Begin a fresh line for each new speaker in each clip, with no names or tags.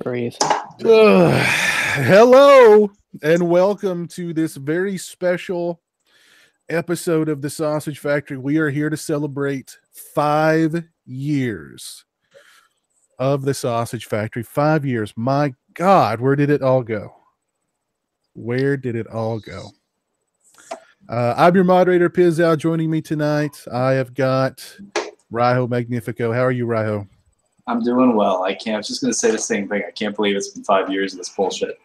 Breathe.
Hello and welcome to this very special episode of the Sausage Factory. We are here to celebrate 5 years of the Sausage Factory. 5 years. My God, where did it all go? Where did it all go? I'm your moderator, Pizzal. Joining me tonight, I have got Raiho Magnifico. How are you, Raiho?
I'm doing well. I was just going to say the same thing. I can't believe it's been 5 years of this bullshit.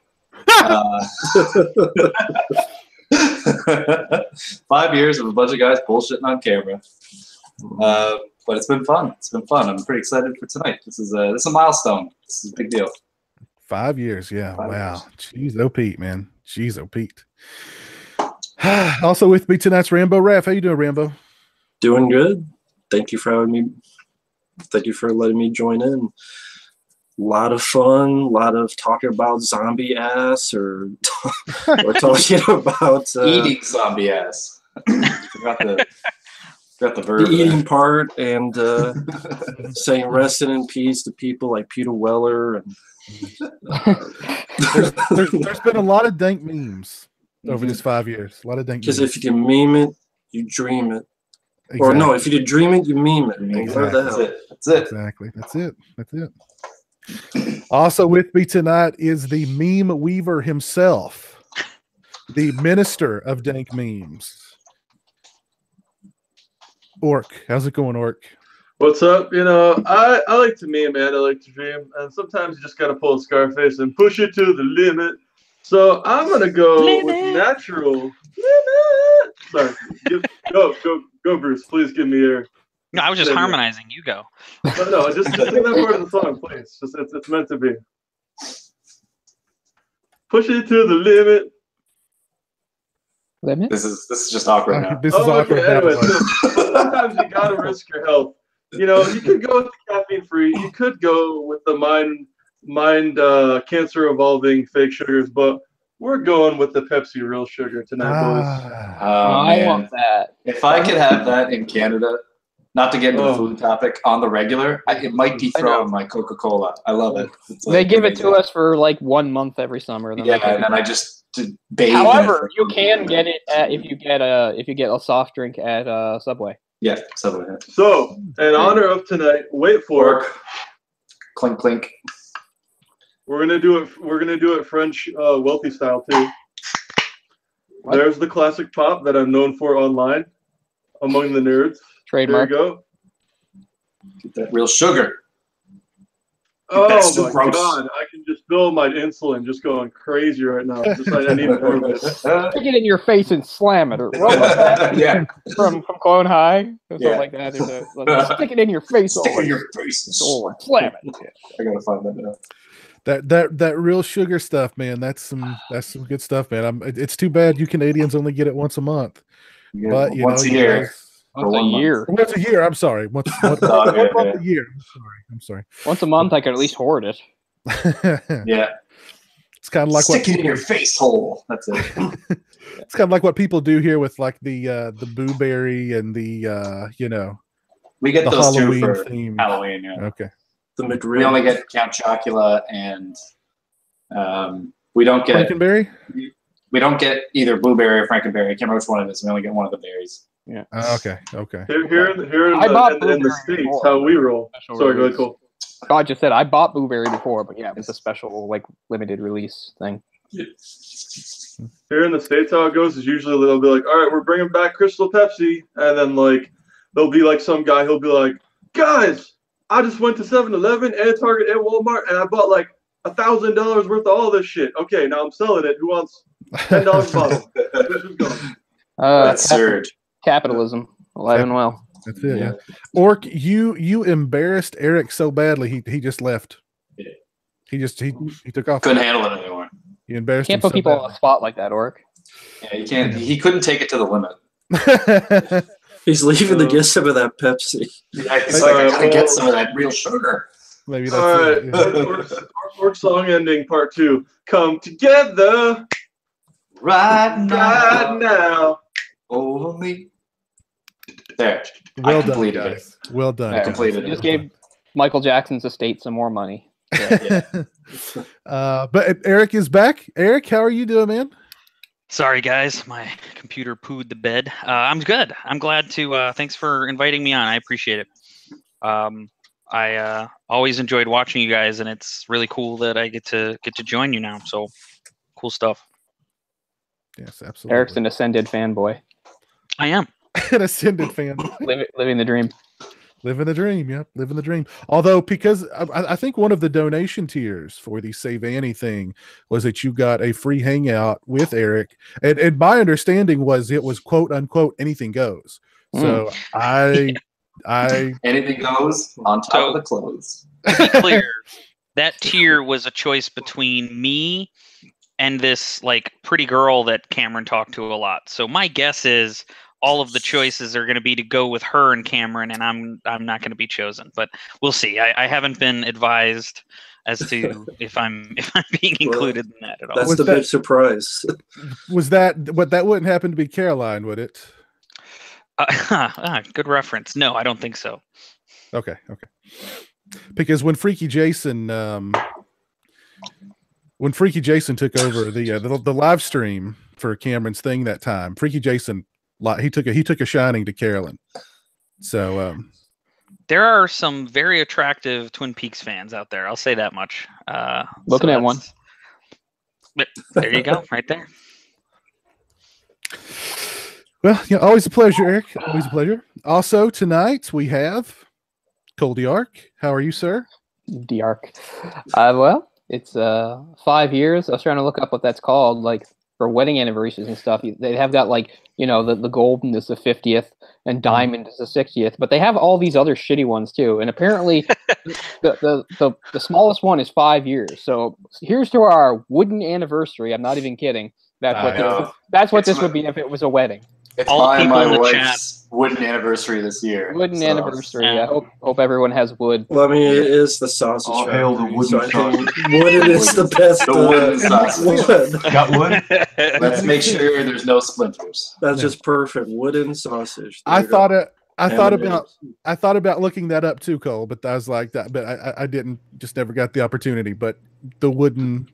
5 years of a bunch of guys bullshitting on camera. But it's been fun. It's been fun. I'm pretty excited for tonight. This is a milestone. This is a big deal. 5
years, yeah.
5
wow.
years.
Jeez, Pete, man. Jeez, Pete. Also with me tonight's Rambo Raph. How you doing, Rambo?
Doing good. Thank you for having me. Thank you for letting me join in. A lot of fun, a lot of talking about zombie ass or talking about
eating zombie ass. forgot the verb.
The eating part and saying resting in peace to people like Peter Weller. And
there's been a lot of dank memes over this 5 years. A lot of dank memes.
Because if you can meme it, you dream it.
Exactly.
Or no, if you can dream it, you meme it.
Exactly.
That's it.
Exactly. That's it. Also with me tonight is the meme weaver himself, the minister of dank memes. Orc. How's it going, Orc?
What's up? You know, I like to meme, man. I like to dream. And sometimes you just got to pull a Scarface and push it to the limit. So I'm going to go with natural limit. Sorry. Go, Bruce. Please give me your...
No, I was just harmonizing. You go.
No, just sing that part of the song, please. It's meant to be. Push it to the limit.
Limit?
This is just awkward now.
This is awkward.
Okay, anyway, so sometimes you got to risk your health. You know, you could go with the caffeine-free. You could go with the mind cancer-evolving fake sugars, but we're going with the Pepsi real sugar tonight, boys.
I want that.
If I could have that in Canada, not to get into the food topic, on the regular, it might dethrone my Coca-Cola. I love it.
They give it to us for like 1 month every summer.
Yeah, and then I just bathe.
However, you can get it if you get a soft drink at Subway.
Yeah, Subway.
So, in honor of tonight, wait for it.
Clink clink.
We're gonna do it French wealthy style too. What? There's the classic pop that I'm known for online among the nerds.
Trademark.
There you go.
Get that real sugar.
Oh my God! I can just feel my insulin just going crazy right now. I need more of this.
Stick it in your face and slam it, or what was that?
Yeah.
From Clone High, or something like that. Stick it in your face.
Stick it in your face.
And slam it.
I gotta find that now.
That real sugar stuff, man. That's some good stuff, man. It's too bad you Canadians only get it once a month. But
once a year.
Once a year.
Once a year. I'm sorry. Once a year. I'm sorry.
Once a month, I could at least hoard it.
Yeah.
It's kind of like
stick it in your face hole. That's it.
It's kind of like what people do here with like the blueberry and the
we get
the
those
Halloween
two for
theme.
Halloween. Yeah.
Okay.
We only get Count Chocula and we don't get
Frankenberry.
We don't get either blueberry or Frankenberry. I can't remember which one it is. We only get one of the berries.
Yeah.
Okay.
Here in the States, before, how we roll. Sorry, go ahead, Cole.
I just said I bought blueberry before, but yeah, it's a special like limited release thing.
Yeah. Here in the States, how it goes is usually they'll be like, all right, we're bringing back Crystal Pepsi. And then like there'll be like some guy, he'll be like, guys, I just went to 7-Eleven and Target and Walmart and I bought like $1,000 worth of all this shit. Okay, now I'm selling it. Who wants $10 a bottle? Who's going?
That's surge.
Capitalism, alive and well.
That's it. Yeah. Orc, you embarrassed Eric so badly he just left.
Yeah.
He took off.
Couldn't handle it anymore.
You embarrassed.
Can't put people on a spot like that, Orc.
Yeah, you can't. He couldn't take it to the limit.
He's leaving to get some of that Pepsi.
Yeah, he's like, I gotta get some of that real sugar.
Maybe that's
all right.
Yeah.
Orc song ending part 2. Come together
right now.
Only.
There.
Well done, guys. Well done.
I completed
Just
it.
gave Michael Jackson's estate some more money. Yeah.
But Eric is back. Eric, how are you doing, man?
Sorry, guys. My computer pooed the bed. I'm good. I'm glad to. Thanks for inviting me on. I appreciate it. I always enjoyed watching you guys, and it's really cool that I get to join you now. So cool stuff.
Yes, absolutely.
Eric's an ascended fanboy.
I am.
An ascended fan.
Living the dream.
Living the dream, yeah, living the dream. Although, because I think one of the donation tiers for the Save Annie thing was that you got a free hangout with Eric, and my understanding was it was quote unquote anything goes. So I
anything goes on top of the clothes.
To be clear, that tier was a choice between me and this like pretty girl that Cameron talked to a lot. So my guess is all of the choices are going to be to go with her and Cameron, and I'm not going to be chosen. But we'll see. I haven't been advised as to if I'm being included in that at all.
That's the big surprise.
Was that wouldn't happen to be Caroline, would it?
Good reference. No, I don't think so.
Okay. Because when Freaky Jason took over the live stream for Cameron's thing that time, Freaky Jason he took a shining to Carolyn. So
there are some very attractive Twin Peaks fans out there. I'll say that much.
Looking at one.
But there you go, right there.
Well, yeah, always a pleasure, Eric. Always a pleasure. Also, tonight we have Cole DeArc. How are you, sir?
DeArc. Well, it's 5 years. I was trying to look up what that's called, like for wedding anniversaries and stuff. They have got like, the golden is the 50th and diamond is the 60th, but they have all these other shitty ones too. And apparently the smallest one is 5 years. So here's to our wooden anniversary. I'm not even kidding. That's what this would be if it was a wedding.
It's
all the people in the
wife's wooden anniversary this year.
Wooden anniversary. I hope everyone has wood.
Well, I mean, it is the sausage.
All hail the wooden sausage.
Wooden is the best.
The wooden sausage.
Wood.
Got wood?
Let's make sure there's no splinters.
That's just perfect. Wooden sausage.
I thought about looking that up too, Cole, but I was like that, but I didn't, just never got the opportunity. But the wooden,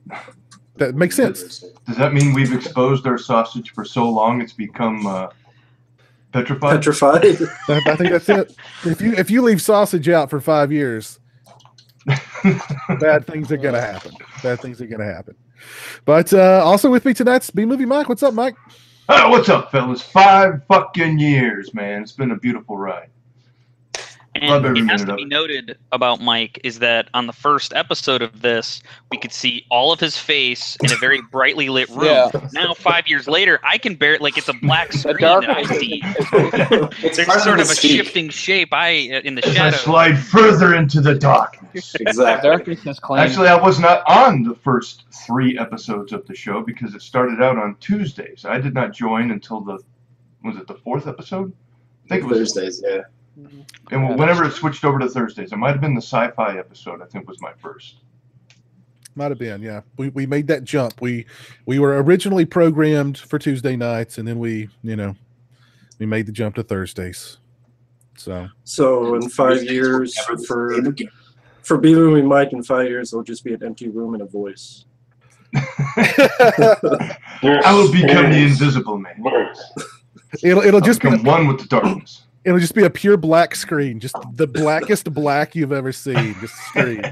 that makes sense.
Does that mean we've exposed our sausage for so long it's become petrified?
Petrified.
I think that's it. If you leave sausage out for 5 years, bad things are gonna happen. But also with me tonight's B-Movie Mike. What's up, Mike?
What's up, fellas? 5 fucking years, man. It's been a beautiful ride.
And it has to be noted about Mike is that on the first episode of this, we could see all of his face in a very brightly lit room. Yeah. Now, 5 years later, I can bear it like it's a black screen that I see. There's sort of a shifting shape in the shadow.
I slide further into the darkness.
Exactly.
Actually, I was not on the first 3 episodes of the show because it started out on Tuesdays. I did not join until the 4th episode? I think it was
Thursdays, yeah.
And whenever it switched over to Thursdays, it might have been the sci-fi episode. I think was my first.
Might have been, yeah. We made that jump. We were originally programmed for Tuesday nights, and then we made the jump to Thursdays. So
in 5 years for B-Movie Mike, in 5 years it'll just be an empty room and a voice.
I will become the Invisible Man.
It'll just
become one with the darkness.
It'll just be a pure black screen, just the blackest black you've ever seen. Just screen.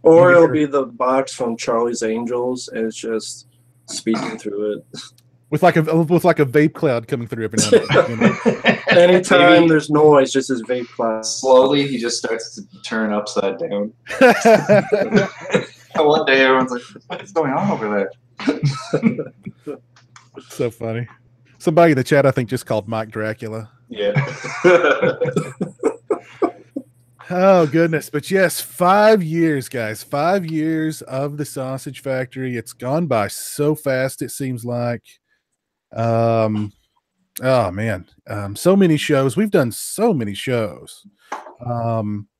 Or it'll be the box from Charlie's Angels, and it's just speaking through it.
With like a vape cloud coming through every now and then.
Anytime there's noise, just his vape cloud.
Slowly, he just starts to turn upside down. One day, everyone's like, "What's going on over there?"
So funny. Somebody in the chat, I think, just called Mike Dracula.
Yeah.
Oh, goodness. But yes, 5 years, guys. 5 years of the Sausage Factory. It's gone by so fast, it seems like. Oh, man. So many shows. We've done so many shows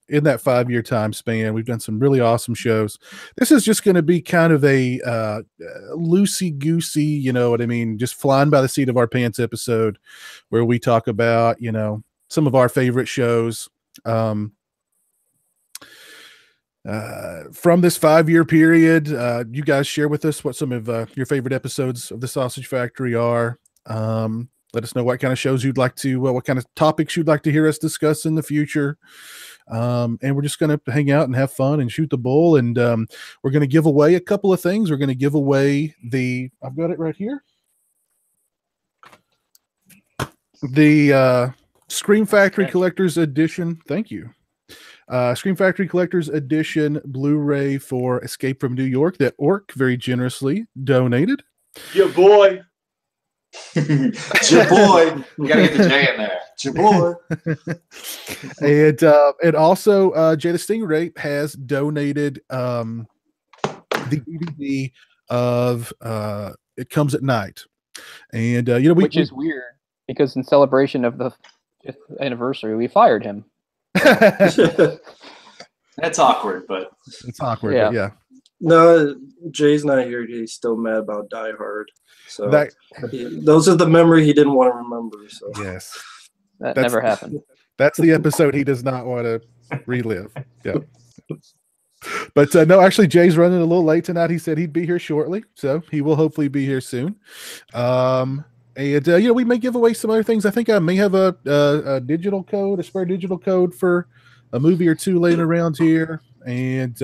in that 5 year time span. We've done some really awesome shows. This is just going to be kind of a loosey-goosey, you know what I mean, just flying by the seat of our pants episode where we talk about, some of our favorite shows. From this 5-year period, you guys share with us what some of your favorite episodes of the Sausage Factory are. Let us know what kind of shows you'd like to, what kind of topics you'd like to hear us discuss in the future. And we're just going to hang out and have fun and shoot the bull. And we're going to give away a couple of things. We're going to give away I've got it right here. The Scream Factory Collector's Edition. Thank you. Scream Factory Collector's Edition Blu-ray for Escape from New York that Orc very generously donated.
Your boy.
Your boy. You gotta get the J in there. Your boy.
And also Jay the Stingray has donated the DVD of It Comes at Night. And
which is weird because in celebration of the 5th anniversary, we fired him.
That's awkward, but
it's awkward. Yeah. But yeah.
No, Jay's not here. He's still mad about Die Hard. So those are the memory he didn't want to remember. So
yes,
that never happened.
That's the episode he does not want to relive. Yeah. But no, actually, Jay's running a little late tonight. He said he'd be here shortly, so he will hopefully be here soon. And we may give away some other things. I think I may have a digital code, a spare digital code for a movie or two laying around here, and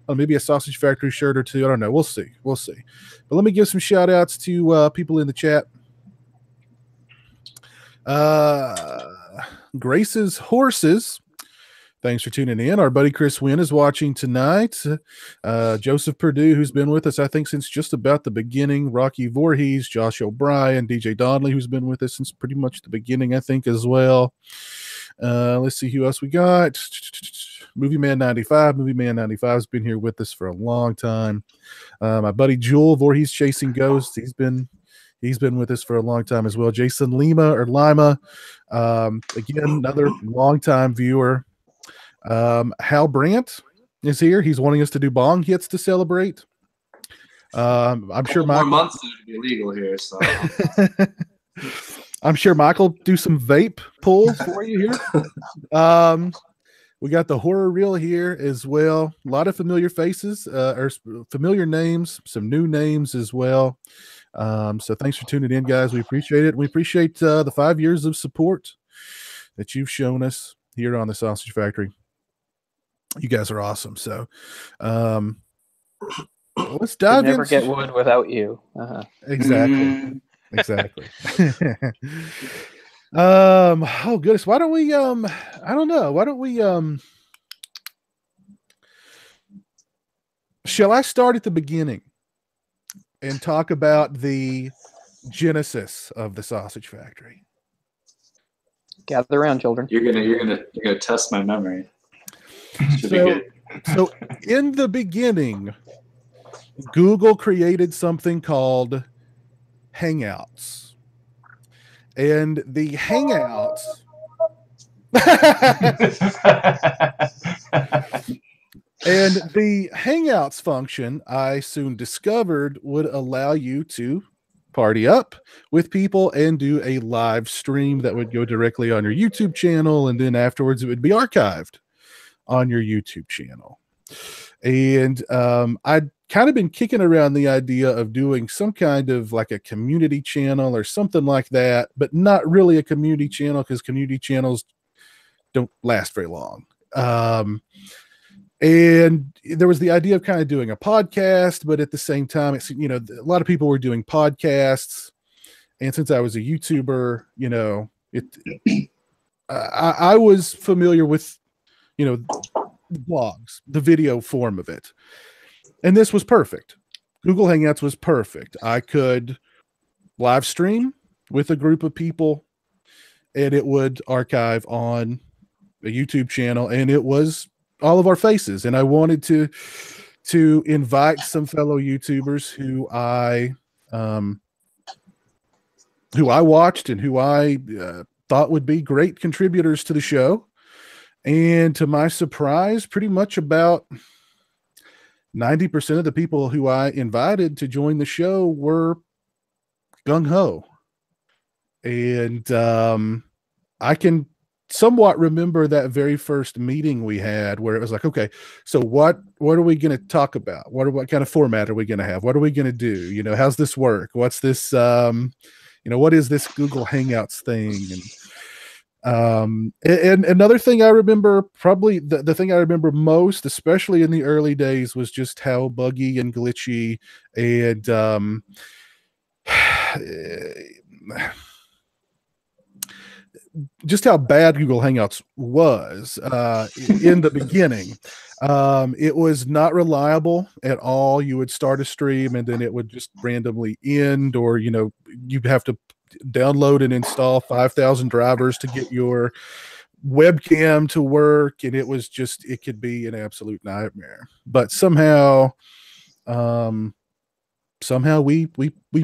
maybe a Sausage Factory shirt or two. I don't know. We'll see. But let me give some shout outs to people in the chat. Grace's Horses. Thanks for tuning in. Our buddy Chris Wynn is watching tonight. Joseph Perdue, who's been with us, I think, since just about the beginning. Rocky Voorhees, Josh O'Brien, DJ Donnelly, who's been with us since pretty much the beginning, I think, as well. Let's see who else we got. Movie Man 95. Movie Man 95 has been here with us for a long time. My buddy Jewel Voorhees Chasing Ghosts. He's been with us for a long time as well. Jason Lima, again, another longtime viewer. Hal Brandt is here. He's wanting us to do bong hits to celebrate. I'm sure
more months to be illegal here, so
I'm sure Michael do some vape pulls for you here. We got the horror reel here as well. A lot of familiar faces, or familiar names, some new names as well. So thanks for tuning in, guys. We appreciate it. We appreciate the 5 years of support that you've shown us here on the Sausage Factory. You guys are awesome. So let's dive in.
Never get wood without you.
Exactly. Exactly. Oh goodness. Why don't we I don't know. Why don't we shall I start at the beginning and talk about the genesis of the Sausage Factory?
Gather around, children.
You're gonna test my memory. Should be good.
So in the beginning, Google created something called Hangouts. And the Hangouts and the Hangouts function, I soon discovered, would allow you to party up with people and do a live stream that would go directly on your YouTube channel, and then afterwards it would be archived on your YouTube channel. And I'd kind of been kicking around the idea of doing some kind of like a community channel or something like that, but not really a community channel because community channels don't last very long. And there was the idea of kind of doing a podcast, but at the same time, it's, a lot of people were doing podcasts. And since I was a YouTuber, I was familiar with, blogs, the video form of it. And this was perfect. Google Hangouts was perfect. I could live stream with a group of people and it would archive on a YouTube channel, and it was all of our faces. And I wanted to invite some fellow YouTubers who I watched and who I thought would be great contributors to the show. And to my surprise, pretty much about 90% of the people who I invited to join the show were gung-ho. And I can somewhat remember that very first meeting we had where it was like, okay, so what are we going to talk about? What kind of format are we going to have? What are we going to do? You know, how's this work? What's this, what is this Google Hangouts thing? And another thing I remember, probably the thing I remember most, especially in the early days, was just how buggy and glitchy and just how bad Google Hangouts was in the beginning. It was not reliable at all. You would start a stream and then it would just randomly end, or you'd have to download and install 5,000 drivers to get your webcam to work, and it could be an absolute nightmare. But somehow we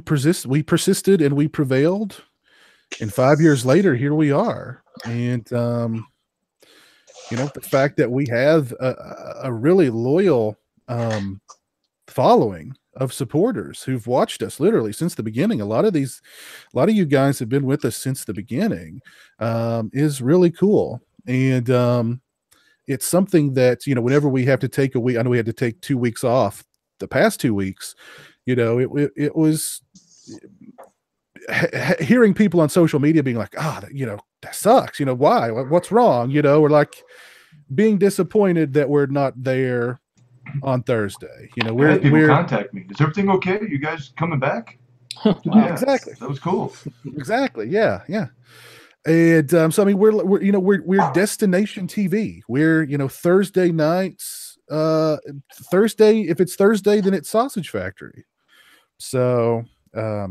persisted and we prevailed. And 5 years later, here we are. And, the fact that we have a really loyal following of supporters who've watched us literally since the beginning. A lot of you guys have been with us since the beginning, is really cool. And it's something that, whenever we have to take a week, I know we had to take 2 weeks off the past 2 weeks, it was hearing people on social media being like, that sucks. Why? What's wrong? We're like being disappointed that we're not there on Thursday.
People contact me. Is everything okay? You guys coming back?
Wow. Yeah, exactly.
That was cool.
Exactly. Yeah. Yeah. And so I mean, we're destination TV. We're Thursday nights. Thursday, if it's Thursday, then it's Sausage Factory. So I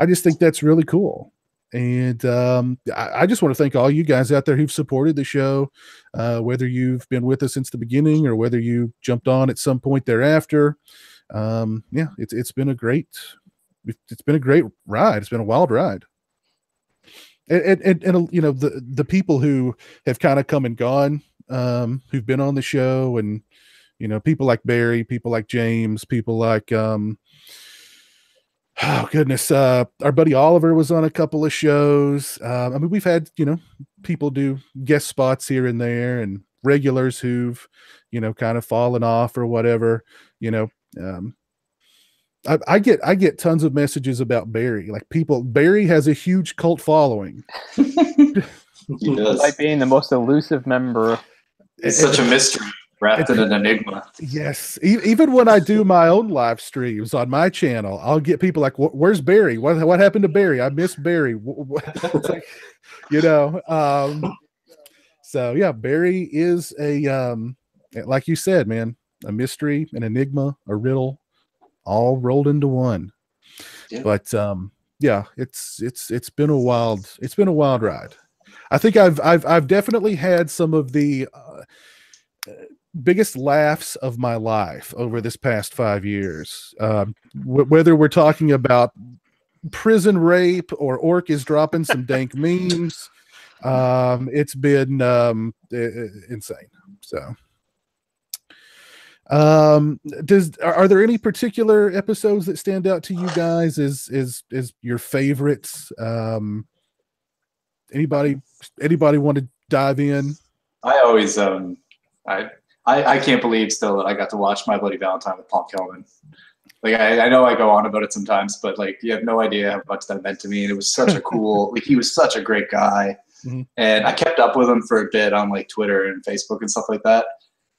just think that's really cool. And I just want to thank all you guys out there who've supported the show, whether you've been with us since the beginning or whether you jumped on at some point thereafter. It's been a great ride. It's been a wild ride. And the people who have kind of come and gone, who've been on the show, and people like Barry, people like James, people like oh goodness, our buddy Oliver was on a couple of shows. I mean, we've had people do guest spots here and there, and regulars who've kind of fallen off or whatever. I get tons of messages about Barry. Like Barry has a huge cult following.
He does.
Like being the most elusive member.
It's such a mystery, wrapped in an enigma.
Yes. Even when I do my own live streams on my channel, I'll get people like, where's Barry? What happened to Barry? I miss Barry. It's like, so yeah, Barry is like you said, man, a mystery, an enigma, a riddle, all rolled into one. Yeah. But yeah, it's been a wild ride. I think I've definitely had some of the biggest laughs of my life over this past 5 years. Whether we're talking about prison rape or Orc is dropping some dank memes, it's been insane. So, are there any particular episodes that stand out to you guys as your favorites? Anybody want to dive in?
I always I can't believe still that I got to watch My Bloody Valentine with Paul Kelman. Like I know I go on about it sometimes, but like you have no idea how much that meant to me. And it was such a cool, like he was such a great guy. Mm-hmm. And I kept up with him for a bit on like Twitter and Facebook and stuff like that.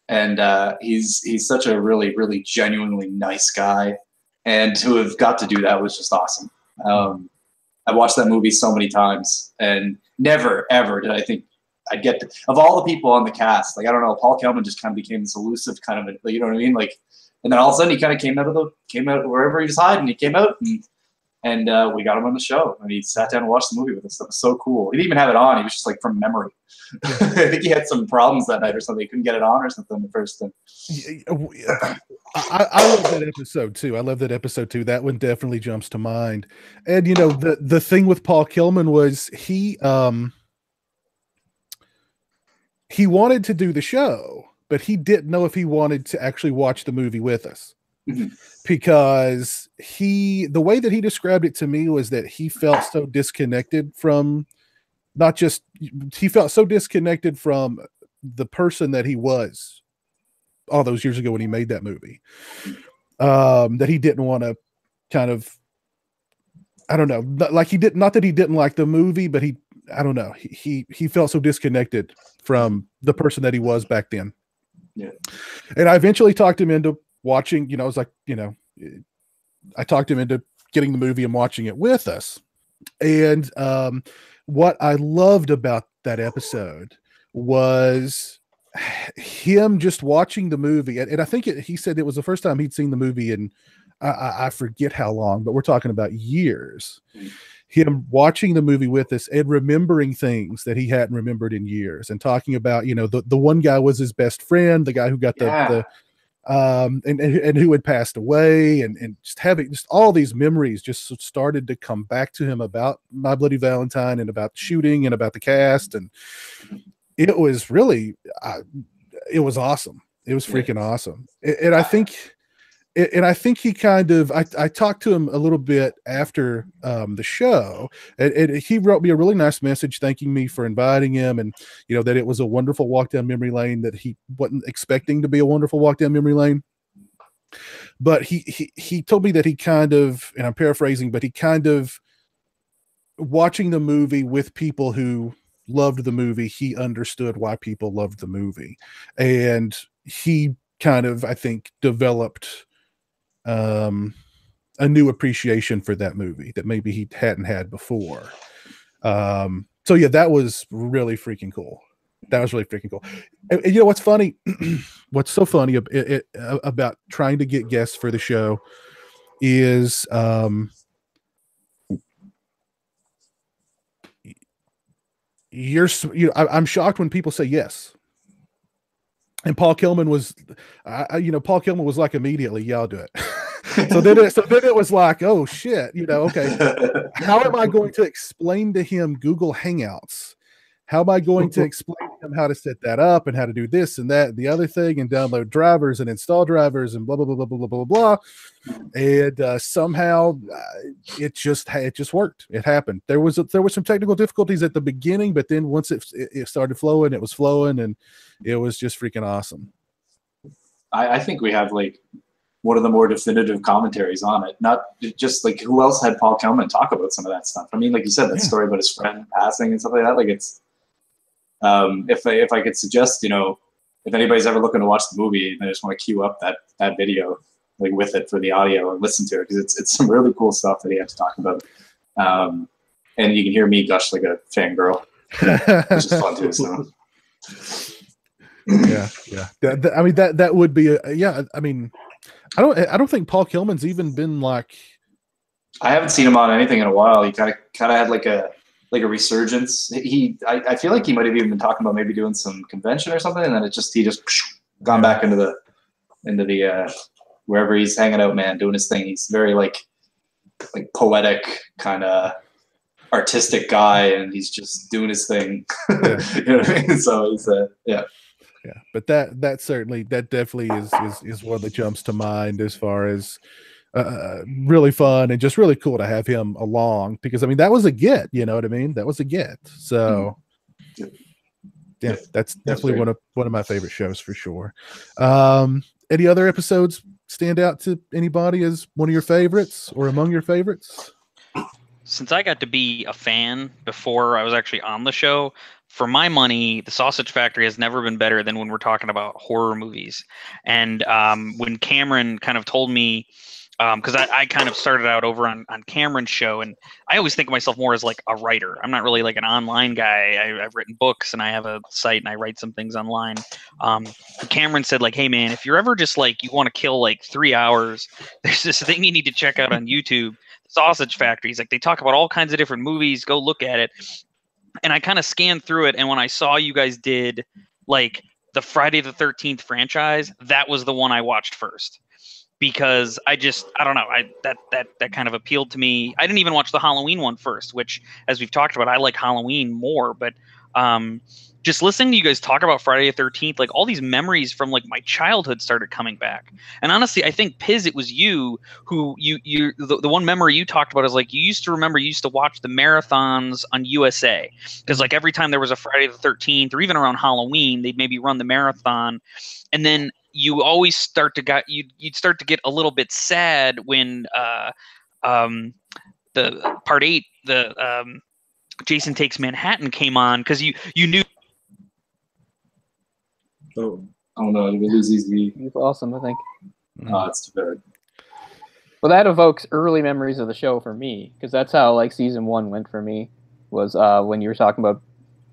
And he's such a really, really genuinely nice guy. And to have got to do that was just awesome. I watched that movie so many times, and never, ever did I think I'd get to, of all the people on the cast, like, I don't know, Paul Kelman just kind of became this elusive kind of, you know what I mean? Like, and then all of a sudden he kind of came out wherever he was hiding. He came out and we got him on the show, and he sat down and watched the movie with us. That was so cool. He didn't even have it on. He was just like from memory. I think he had some problems that night or something. He couldn't get it on or something at first.
I love that episode too. That one definitely jumps to mind. And the thing with Paul Kelman was he wanted to do the show, but he didn't know if he wanted to actually watch the movie with us. Mm-hmm. Because the way that he described it to me was that he felt so disconnected from not just, he felt so disconnected from the person that he was all those years ago when he made that movie, that he didn't want to kind of, I don't know, like he did, not that he didn't like the movie, but I don't know, he felt so disconnected from the person that he was back then.
Yeah.
And I eventually talked him into watching, I was like, I talked him into getting the movie and watching it with us. And what I loved about that episode was him just watching the movie. And I think he said it was the first time he'd seen the movie in, I forget how long, but we're talking about years. Him watching the movie with us and remembering things that he hadn't remembered in years, and talking about, the one guy was his best friend, the guy who got and who had passed away, and just having just all these memories just started to come back to him about My Bloody Valentine and about shooting and about the cast. And it was really, it was awesome. It was freaking awesome. And I think he kind of, I talked to him a little bit after the show, and he wrote me a really nice message thanking me for inviting him, and that it was a wonderful walk down memory lane, that he wasn't expecting to be a wonderful walk down memory lane. But he told me that he kind of, and I'm paraphrasing, but he kind of, watching the movie with people who loved the movie, he understood why people loved the movie. And he kind of, I think, developed a new appreciation for that movie that maybe he hadn't had before. So yeah, that was really freaking cool. That was really freaking cool. And what's funny, what's so funny about trying to get guests for the show is I'm shocked when people say yes. And Paul Kilman was, Paul Kilman was like, immediately, yeah, I'll do it. so then it was like, oh shit, okay. How am I going to explain to him Google Hangouts? How am I going to explain to him how to set that up and how to do this and that and the other thing and download drivers and install drivers and blah blah blah blah blah blah blah blah. And somehow it just worked. It happened. There was some technical difficulties at the beginning, but then once it started flowing, it was flowing, and it was just freaking awesome.
I think we have like one of the more definitive commentaries on it. Not just like, who else had Paul Kilman talk about some of that stuff? I mean, like you said, that story about his friend passing and stuff like that. Like, it's if I could suggest, if anybody's ever looking to watch the movie and I just want to queue up that video, like with it for the audio, and listen to it, because it's some really cool stuff that he had to talk about. And you can hear me gush like a fangirl, which is fun too. So.
Yeah. I mean, that would be I mean, I don't think Paul Kilman's even been like.
I haven't seen him on anything in a while. He kind of had like a resurgence. I feel like he might have even been talking about maybe doing some convention or something, and then he just gone back into the wherever he's hanging out, man, doing his thing. He's very like poetic, kind of artistic guy, and he's just doing his thing.
Yeah.
You know what I mean? So he's yeah.
Yeah, but that definitely is one that jumps to mind as far as really fun and just really cool to have him along, because I mean that was a get, you know what I mean? That was a get. So yeah, that's definitely one of my favorite shows for sure. Any other episodes stand out to anybody as one of your favorites or among your favorites?
Since I got to be a fan before I was actually on the show, for my money, the Sausage Factory has never been better than when we're talking about horror movies. And when Cameron kind of told me, because I kind of started out over on Cameron's show, and I always think of myself more as like a writer. I'm not really like an online guy. I've written books and I have a site and I write some things online. Cameron said like, hey man, if you're ever just like, you want to kill like 3 hours, there's this thing you need to check out on YouTube, Sausage Factory. He's like, they talk about all kinds of different movies. Go look at it. And I kind of scanned through it, and when I saw you guys did like the Friday the 13th franchise, that was the one I watched first, because I don't know, that kind of appealed to me. I didn't even watch the Halloween one first, which, as we've talked about, I like Halloween more, but Just listening to you guys talk about Friday the 13th, like all these memories from like my childhood started coming back. And honestly, I think Piz, it was you who the one memory you talked about is like you used to watch the marathons on USA, because like every time there was a Friday the 13th or even around Halloween, they'd maybe run the marathon, and then you always you'd start to get a little bit sad when the part 8, the Jason Takes Manhattan came on, because you knew.
Oh no, we lose easy.
He's awesome, I think.
Oh, it's too bad.
Well, that evokes early memories of the show for me, because that's how like season 1 went for me. Was when you were talking about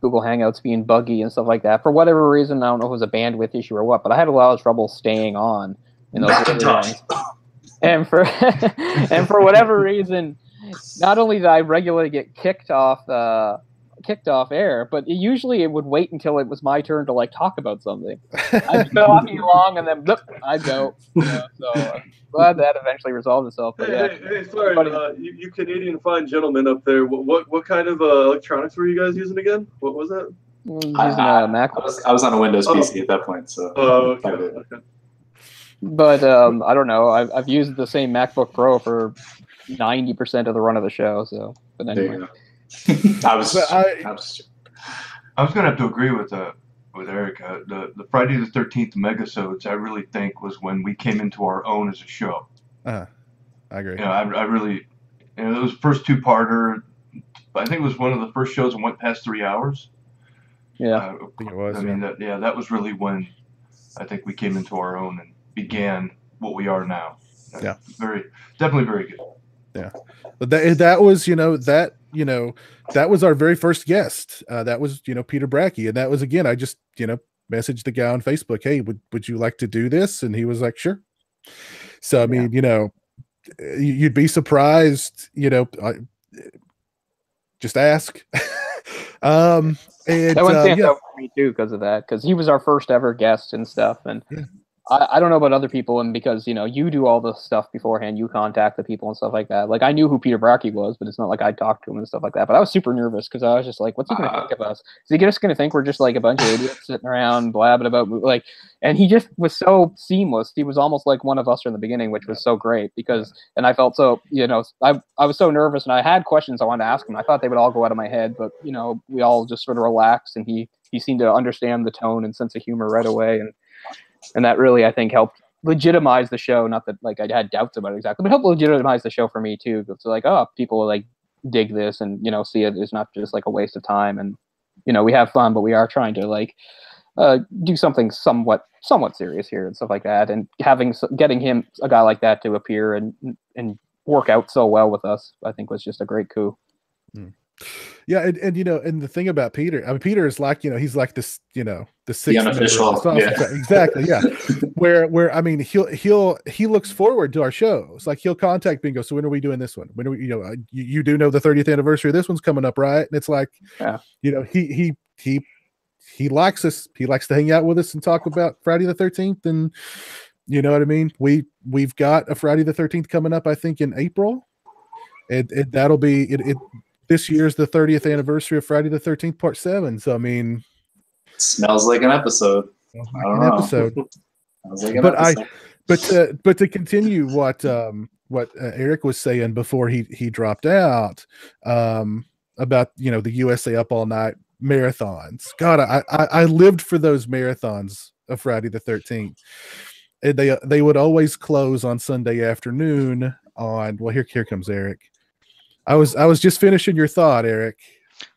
Google Hangouts being buggy and stuff like that. For whatever reason, I don't know if it was a bandwidth issue or what, but I had a lot of trouble staying on in those early ones. And for whatever reason, not only did I regularly get kicked off air, but usually it would wait until it was my turn to like talk about something. I'd go on long and then blip, I'd go. So I'm glad that eventually resolved itself. But
Hey, sorry, you Canadian fine gentlemen up there. What kind of electronics were you guys using again? What was that?
Using a Mac.
I was on a Windows PC at that point, so.
Oh, okay.
But I don't know. I've used the same MacBook Pro for 90% of the run of the show. So, but anyway.
I was gonna have to agree with Eric. The Friday the 13th megasodes, I really think, was when we came into our own as a show.
I agree.
I really, it was first 2-parter. I think it was one of the first shows that went past 3 hours.
Yeah,
I think it was.
I mean, that was really when I think we came into our own and began what we are now.
Yeah,
definitely very good.
Yeah, but that was that was our very first guest. That was Peter Brackey, and that was again. I just messaged the guy on Facebook, hey, would you like to do this? And he was like, sure. So I mean, you'd be surprised. Just ask. And
that one stands out for me too because of that, because he was our first ever guest and stuff, and.
Yeah.
I don't know about other people, and because you do all the stuff beforehand, you contact the people and stuff like that. Like I knew who Peter Brackey was, but it's not like I talked to him and stuff like that. But I was super nervous because I was just like, "What's he going to think of us? Is he just going to think we're just like a bunch of idiots sitting around blabbing about like?" And he just was so seamless. He was almost like one of us from the beginning, which was so great because. And I felt so I was so nervous, and I had questions I wanted to ask him. I thought they would all go out of my head, but we all just sort of relaxed, and he seemed to understand the tone and sense of humor right away, and that really, I think, helped legitimize the show. Not that like I had doubts about it exactly, but helped legitimize the show for me too. It's like, oh, people like dig this and see it is not just like a waste of time. And we have fun, but we are trying to like do something somewhat serious here and stuff like that. And getting him, a guy like that, to appear and work out so well with us, I think was just a great coup.
Yeah, and and the thing about Peter, I mean, Peter is like he's like this, the sixth
unofficial,
exactly, yeah. where I mean, he looks forward to our shows. Like he'll contact me and go, so when are we doing this one? When are we? You do know the 30th anniversary of this one's coming up, right? And it's like, he likes us. He likes to hang out with us and talk about Friday the 13th, and you know what I mean. We've got a Friday the 13th coming up, I think, in April, and that'll be it. This year's the 30th anniversary of Friday the 13th, Part 7. So I mean,
smells like an episode. I don't know. Smells like an episode.
But to continue what Eric was saying before he dropped out about the USA Up All Night marathons. God, I lived for those marathons of Friday the 13th. And they would always close on Sunday afternoon on. Well, here comes Eric. I was just finishing your thought, Eric.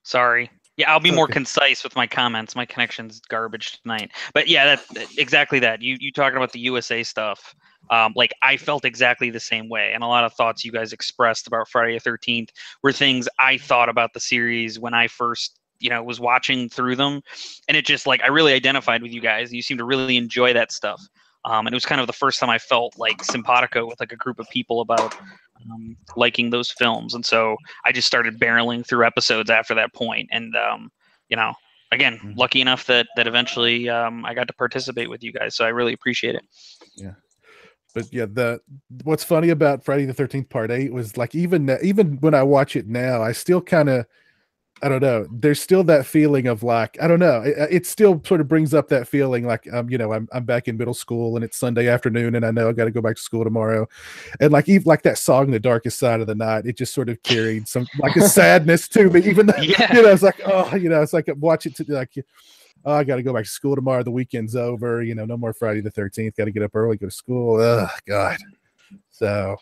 Sorry. Yeah, I'll be more concise with my comments. My connection's garbage tonight. But yeah, exactly that. You talking about the USA stuff. Like I felt exactly the same way, and a lot of thoughts you guys expressed about Friday the 13th were things I thought about the series when I first was watching through them, and it just like I really identified with you guys. You seem to really enjoy that stuff. And it was kind of the first time I felt like simpatico with like a group of people about liking those films. And so I just started barreling through episodes after that point. And, again, lucky enough that eventually I got to participate with you guys. So I really appreciate it.
Yeah. But yeah, what's funny about Friday the 13th Part 8 was like, even when I watch it now, I still kind of I don't know. There's still that feeling of like, I don't know. It still sort of brings up that feeling like, I'm back in middle school and it's Sunday afternoon and I know I got to go back to school tomorrow. And like, even like that song, The Darkest Side of the Night, it just sort of carried some like a sadness to me, even though, it's like, it's like watch it to like, oh, I got to go back to school tomorrow. The weekend's over, no more Friday the 13th. Got to get up early, go to school. Oh God. So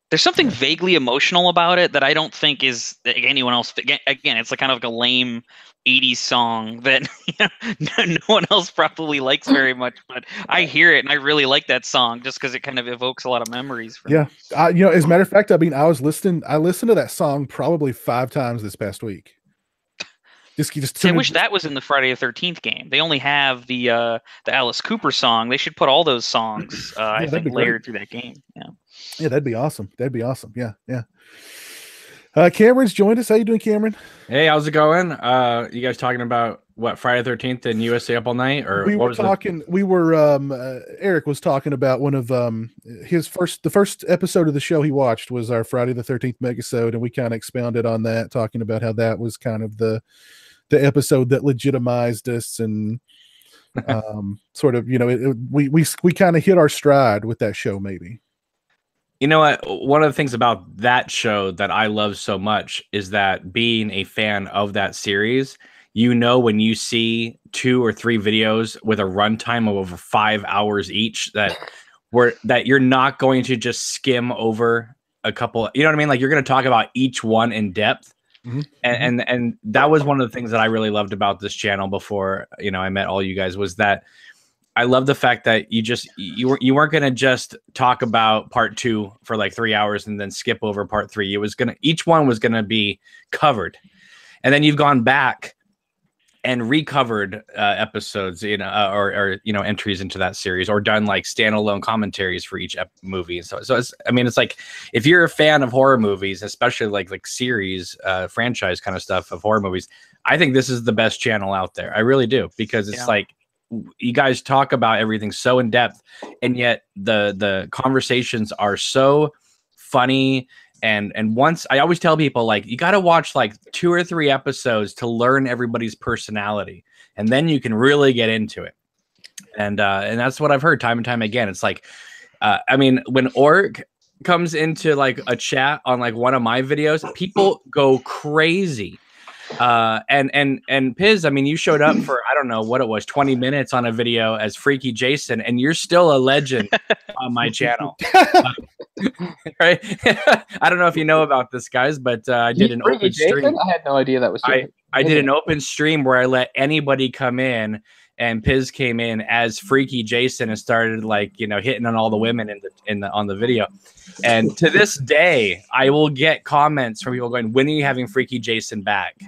there's something vaguely emotional about it that I don't think is anyone else. Again, it's like kind of like a lame 80s song that no one else probably likes very much. But I hear it and I really like that song just because it kind of evokes a lot of memories. For me.
As a matter of fact, I mean, I listened to that song probably 5 times this past week.
I wish that was in the Friday the 13th game. They only have the Alice Cooper song. They should put all those songs, I think, layered through that game.
Yeah, that'd be awesome. Yeah. Cameron's joined us. How you doing, Cameron?
Hey, how's it going? You guys talking about what, Friday the 13th and USA Up All Night, or
we
what
were
was
talking? We were Eric was talking about one of the first episode of the show he watched was our Friday the 13th megasode, and we kind of expounded on that, talking about how that was kind of the episode that legitimized us and sort of we kind of hit our stride with that show, maybe.
You know what? One of the things about that show that I love so much is that being a fan of that series, when you see 2 or 3 videos with a runtime of over 5 hours each, that you're not going to just skim over a couple. You know what I mean? Like, you're going to talk about each one in depth. Mm-hmm. And that was one of the things that I really loved about this channel before I met all you guys, was that I love the fact that you weren't going to just talk about part 2 for like 3 hours and then skip over part 3. Each one was going to be covered. And then you've gone back and recovered episodes, or entries into that series, or done like standalone commentaries for each movie. So it's like, if you're a fan of horror movies, especially like series, franchise kind of stuff of horror movies, I think this is the best channel out there. I really do, because it's like, you guys talk about everything so in depth, and yet the conversations are so funny. And once, I always tell people, like, you got to watch like 2 or 3 episodes to learn everybody's personality, and then you can really get into it. And that's what I've heard time and time again. It's like, I mean, when Orc comes into like a chat on like one of my videos, people go crazy. And Piz, I mean, you showed up for, I don't know what it was, 20 minutes on a video as Freaky Jason, and you're still a legend on my channel. Right? I don't know if you know about this, guys, but I did an open stream.
I had no idea that was
I did an open stream where I let anybody come in, and Piz came in as Freaky Jason and started hitting on all the women on the video. And to this day, I will get comments from people going, "When are you having Freaky Jason back?"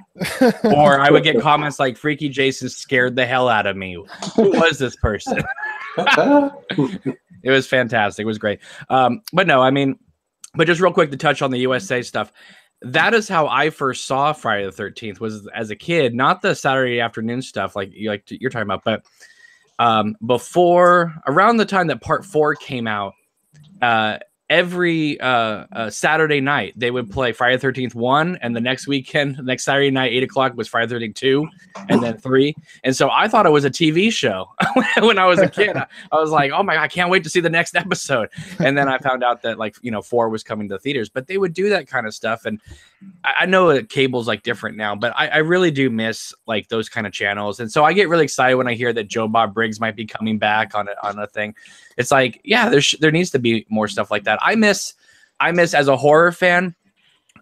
Or I would get comments like, "Freaky Jason scared the hell out of me. Who was this person?" It was fantastic. It was great. But no, I mean, but just real quick to touch on the USA stuff. That is how I first saw Friday the 13th, was as a kid, not the Saturday afternoon stuff like you're talking about, but before, around the time that part 4 came out, every Saturday night they would play Friday the 13th 1, and the next Saturday night 8 o'clock was Friday the 13th 2, and then 3. And so I thought it was a TV show when I was a kid. I was like, oh my God, I can't wait to see the next episode. And then I found out that 4 was coming to the theaters, but they would do that kind of stuff. And I know that cable's like different now, but I really do miss like those kind of channels. And so I get really excited when I hear that Joe Bob Briggs might be coming back on a thing. It's like, yeah, there needs to be more stuff like that. I miss as a horror fan,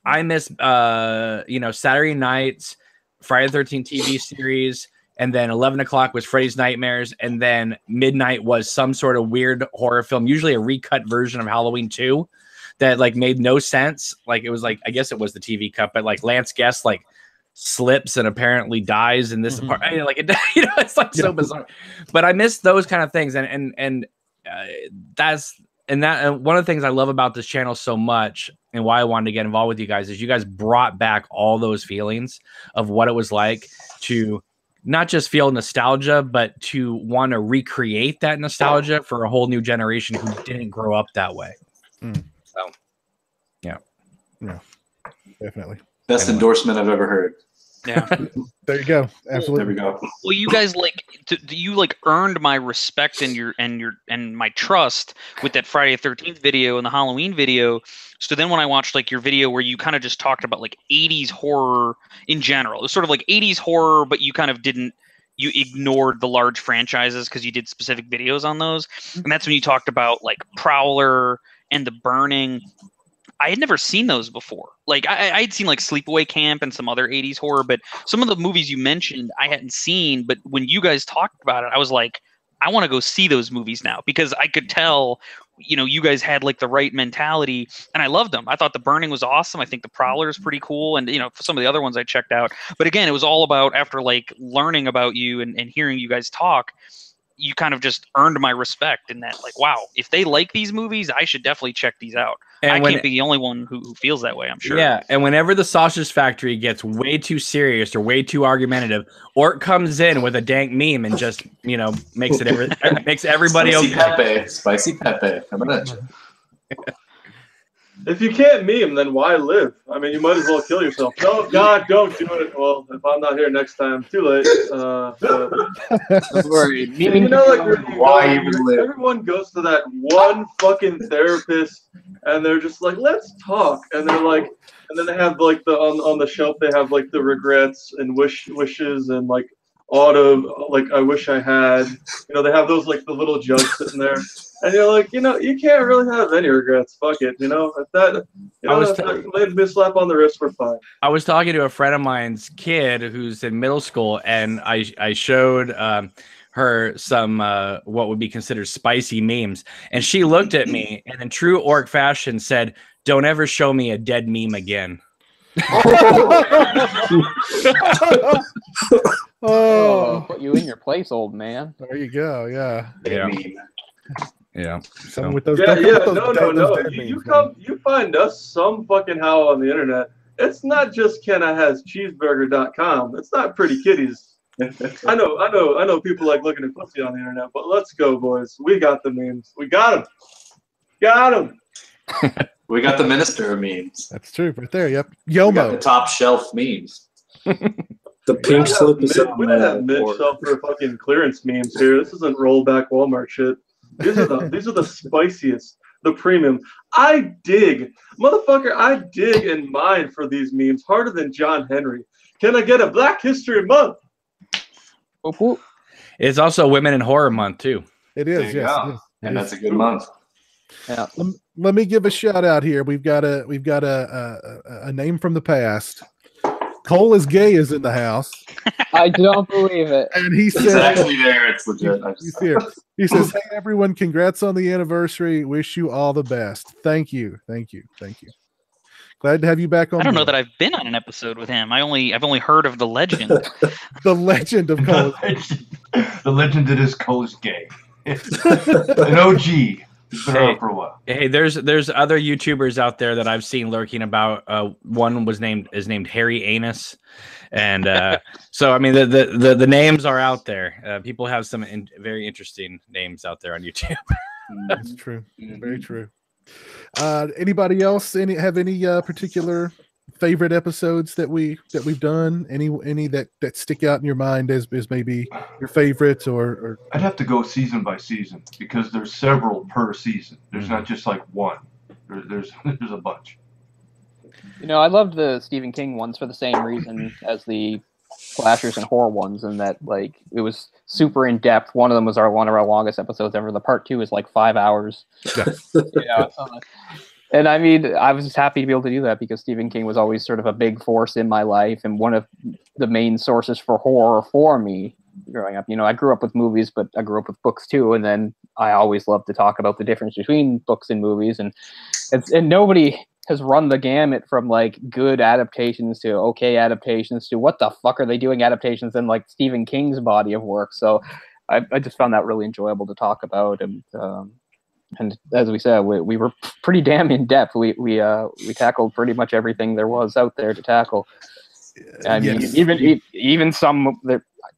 I miss Saturday nights, Friday the 13th TV series, and then 11 o'clock was Freddy's Nightmares, and then midnight was some sort of weird horror film, usually a recut version of Halloween 2 that made no sense. It was I guess it was the TV cut, but Lance Guest slips and apparently dies in this part. It's so bizarre. But I miss those kind of things, and that's one of the things I love about this channel so much, and why I wanted to get involved with you guys, is you guys brought back all those feelings of what it was like to not just feel nostalgia, but to want to recreate that nostalgia for a whole new generation who didn't grow up that way. So, yeah,
definitely.
Best
Anyway.
endorsement I've ever heard.
Yeah.
There you go.
There
Absolutely.
we go.
Well, you guys you earned my respect and my trust with that Friday the 13th video and the Halloween video. So then when I watched like your video where you kind of just talked about like 80s horror in general, it was sort of like 80s horror, but you kind of you ignored the large franchises because you did specific videos on those. And that's when you talked about like Prowler and The Burning. I had never seen those before. Like I'd seen like Sleepaway Camp and some other 80s horror, but some of the movies you mentioned I hadn't seen. But when you guys talked about it, I was like, I want to go see those movies now because I could tell, you guys had like the right mentality and I loved them. I thought The Burning was awesome. I think The Prowler is pretty cool. And, some of the other ones I checked out. But again, it was all about after like learning about you and hearing you guys talk, you kind of just earned my respect in that, like, wow, if they like these movies, I should definitely check these out. And I can't be the only one who feels that way, I'm sure.
Yeah, and whenever the Sausage Factory gets way too serious or way too argumentative, Ort comes in with a dank meme and just, makes everybody
Spicy Pepe. Coming at you.
If you can't meme, then why live? I mean, you might as well kill yourself. No, God, don't do it. Well, if I'm not here next time, too late.
Don't worry.
Why even live?
Everyone goes to that one fucking therapist, and they're just like, "Let's talk," and they're like, and then they have like on the shelf they have like the regrets and wishes and like like I wish I had. They have those like the little jugs sitting there. And you're like, you can't really have any regrets. Fuck it, if that, if that made me a slap on the wrist, we're fine.
I was talking to a friend of mine's kid who's in middle school, and I showed her some what would be considered spicy memes, and she looked at me and in true Orc fashion said, "Don't ever show me a dead meme again."
Put you in your place, old man.
There you go. Yeah.
Yeah.
Some with those.
No. You find us some fucking how on the internet. It's not just kenahascheeseburger.com. It's not pretty kitties. I know people like looking at pussy on the internet, but let's go, boys. We got the memes. We got them.
We got the minister of memes.
That's true, right there. Yep.
We got
Yomo.
the top shelf memes.
The pink slip is
we don't have mid-shelf for fucking clearance memes here. This isn't rollback Walmart shit. These are the spiciest, the premium. I dig and mine for these memes harder than John Henry. Can I get a Black History Month?
It's also Women in Horror Month too.
It is, yes.
It is. And that's a good month.
Yeah.
Let me give a shout out here. We've got a name from the past. Cole is gay is in the house.
I don't believe it.
And he
It's
said,
actually there. It's legit.
He's here. He says, "Hey everyone, congrats on the anniversary. Wish you all the best. Thank you. Glad to have you back on.
I don't know that I've been on an episode with him. I've only heard of the legend.
The legend of Cole.
The legend that is Cole is gay. An OG. He's been around for a while.
Hey, there's other YouTubers out there that I've seen lurking about. One is named Harry Anus, and so I mean the names are out there. People have some very interesting names out there on YouTube.
That's true. Very true. Anybody else? Have any particular favorite episodes that we've done? Any that stick out in your mind as maybe your favorites or?
I'd have to go season by season because there's several per season. There's not just like one. There's a bunch.
I loved the Stephen King ones for the same reason as the slashers and horror ones, and that like it was super in depth. One of them was one of our longest episodes ever. The part 2 is like 5 hours. Yeah. And I mean, I was just happy to be able to do that because Stephen King was always sort of a big force in my life and one of the main sources for horror for me growing up. I grew up with movies, but I grew up with books too. And then I always loved to talk about the difference between books and movies. And nobody has run the gamut from like good adaptations to okay adaptations to what the fuck are they doing adaptations in like Stephen King's body of work. So I just found that really enjoyable to talk about. And as we said, we were pretty damn in depth. We tackled pretty much everything there was out there to tackle. I mean, even some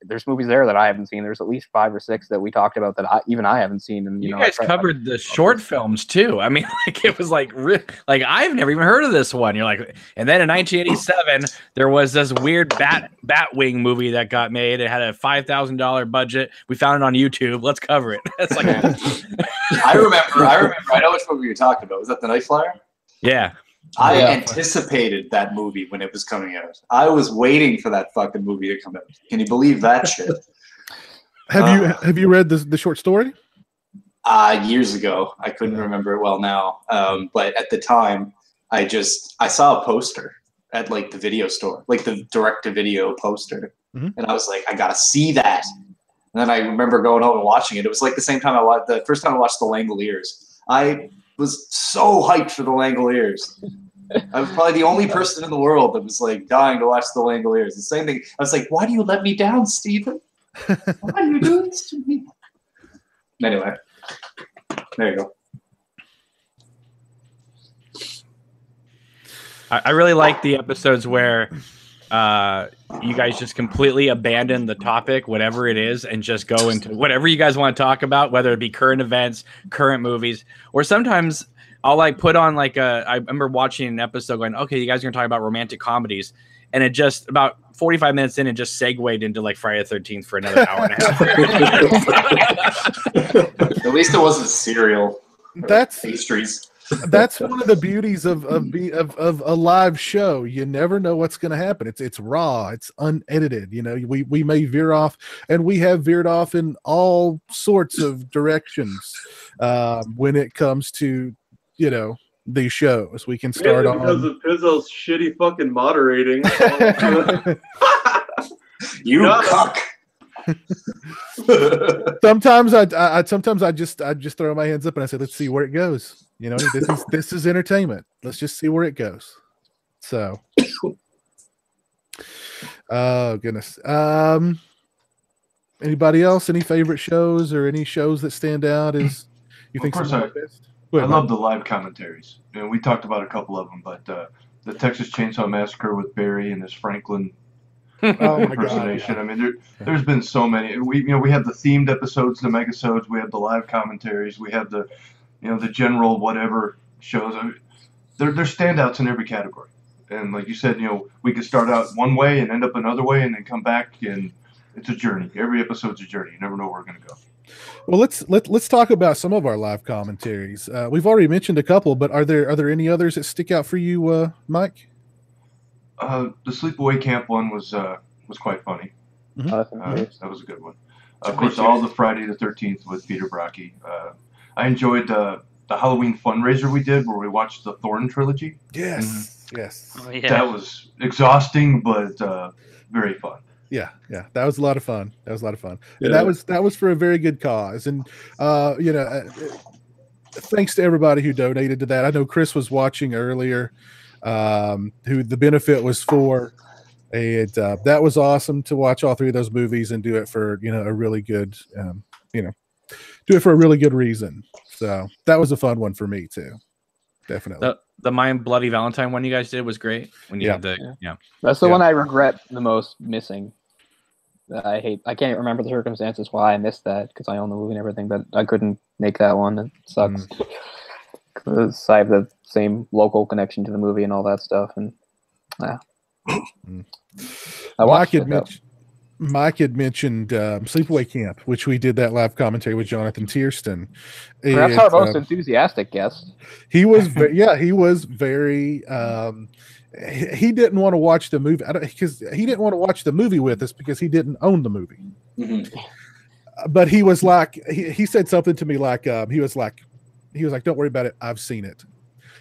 there's movies there that I haven't seen. There's at least 5 or 6 that we talked about that I haven't seen. And
you guys covered the short films too. I mean, like it was like I've never even heard of this one. You're like, and then in 1987 there was this weird Batwing movie that got made. It had a $5,000 budget. We found it on YouTube. Let's cover it. It's like
I remember. I know which movie you're talking about. Was that The Night Flyer?
Yeah.
I anticipated that movie when it was coming out. I was waiting for that fucking movie to come out. Can you believe that shit?
Have you read the short story?
Years ago. I couldn't remember it well now. But at the time, I saw a poster at like the video store, like the direct-to-video poster.
Mm-hmm.
And I was like, I gotta see that. And then I remember going home and watching it. It was like the same time the first time I watched The Langoliers. I was so hyped for The Langoliers. I was probably the only person in the world that was like dying to watch The Langoliers. The same thing. I was like, why do you let me down, Steven? Why do you do this to me? Anyway, there you go.
I really like the episodes where you guys just completely abandon the topic, whatever it is, and just go into whatever you guys want to talk about, whether it be current events, current movies, or sometimes I'll like put on like I remember watching an episode going, okay, you guys are going to talk about romantic comedies. And it just about 45 minutes in, it just segued into like Friday the 13th for another hour and a half.
At least it wasn't cereal.
That's
pastries.
That's one of the beauties of a live show. You never know what's going to happen. It's raw. It's unedited. You know, we may veer off, and we have veered off in all sorts of directions when it comes to, you know, these shows. We can start on
because of Pizzo's shitty fucking moderating.
You cuck.
Sometimes I just throw my hands up and I say, let's see where it goes. You know, this is entertainment. Let's just see where it goes. So, oh goodness. Anybody else? Any favorite shows or any shows that stand out as you think?
Of course, I love the live commentaries. You know, we talked about a couple of them, but the Texas Chainsaw Massacre with Barry and his Franklin impersonation.
God, yeah.
I mean, there's been so many. We have the themed episodes, the megasodes. We have the live commentaries. We have the the general whatever shows. I mean, they're standouts in every category. And like you said, we could start out one way and end up another way, and then come back, and it's a journey. Every episode's a journey. You never know where we're going to go.
Well, let's talk about some of our live commentaries. We've already mentioned a couple, but are there any others that stick out for you, Mike?
The Sleepaway Camp one was quite funny.
Mm-hmm.
That was a good one. Of course, all the Friday the 13th with Peter Brockie. I enjoyed the Halloween fundraiser we did where we watched the Thorn trilogy.
Yes,
mm-hmm.
Yes.
Oh, yeah.
That was exhausting, but very fun.
Yeah, that was a lot of fun. And
Yeah.
that was for a very good cause. And thanks to everybody who donated to that. I know Chris was watching earlier, who the benefit was for, and that was awesome to watch all three of those movies and do it for a really good, do it for a really good reason. So that was a fun one for me too. Definitely.
The My Bloody Valentine one you guys did was great. When you had
that's the one I regret the most missing. I can't remember the circumstances why I missed that because I own the movie and everything, but I couldn't make that one. It sucks because I have the same local connection to the movie and all that stuff. And
Mike had mentioned Sleepaway Camp, which we did that live commentary with Jonathan Tiersten.
Perhaps our most enthusiastic guest.
He was, he was very. He didn't want to watch the movie because he didn't want to watch the movie with us because he didn't own the movie.
Mm-hmm.
But he was like, he said something to me like, he was like, "Don't worry about it. I've seen it."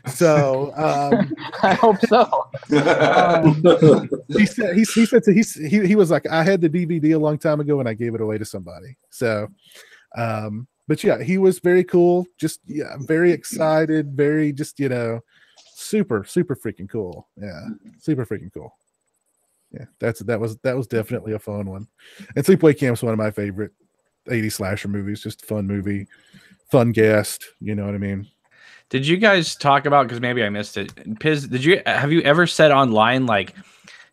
So
I hope so.
He was like, "I had the DVD a long time ago and I gave it away to somebody." So, but yeah, he was very cool. Just very excited. Very just super freaking cool. Yeah, super freaking cool. Yeah, that was definitely a fun one. And Sleepaway Camp's one of my favorite 80s slasher movies. Just a fun movie, fun guest. You know what I mean?
Did you guys talk about, because maybe I missed it, Piz, have you ever said online like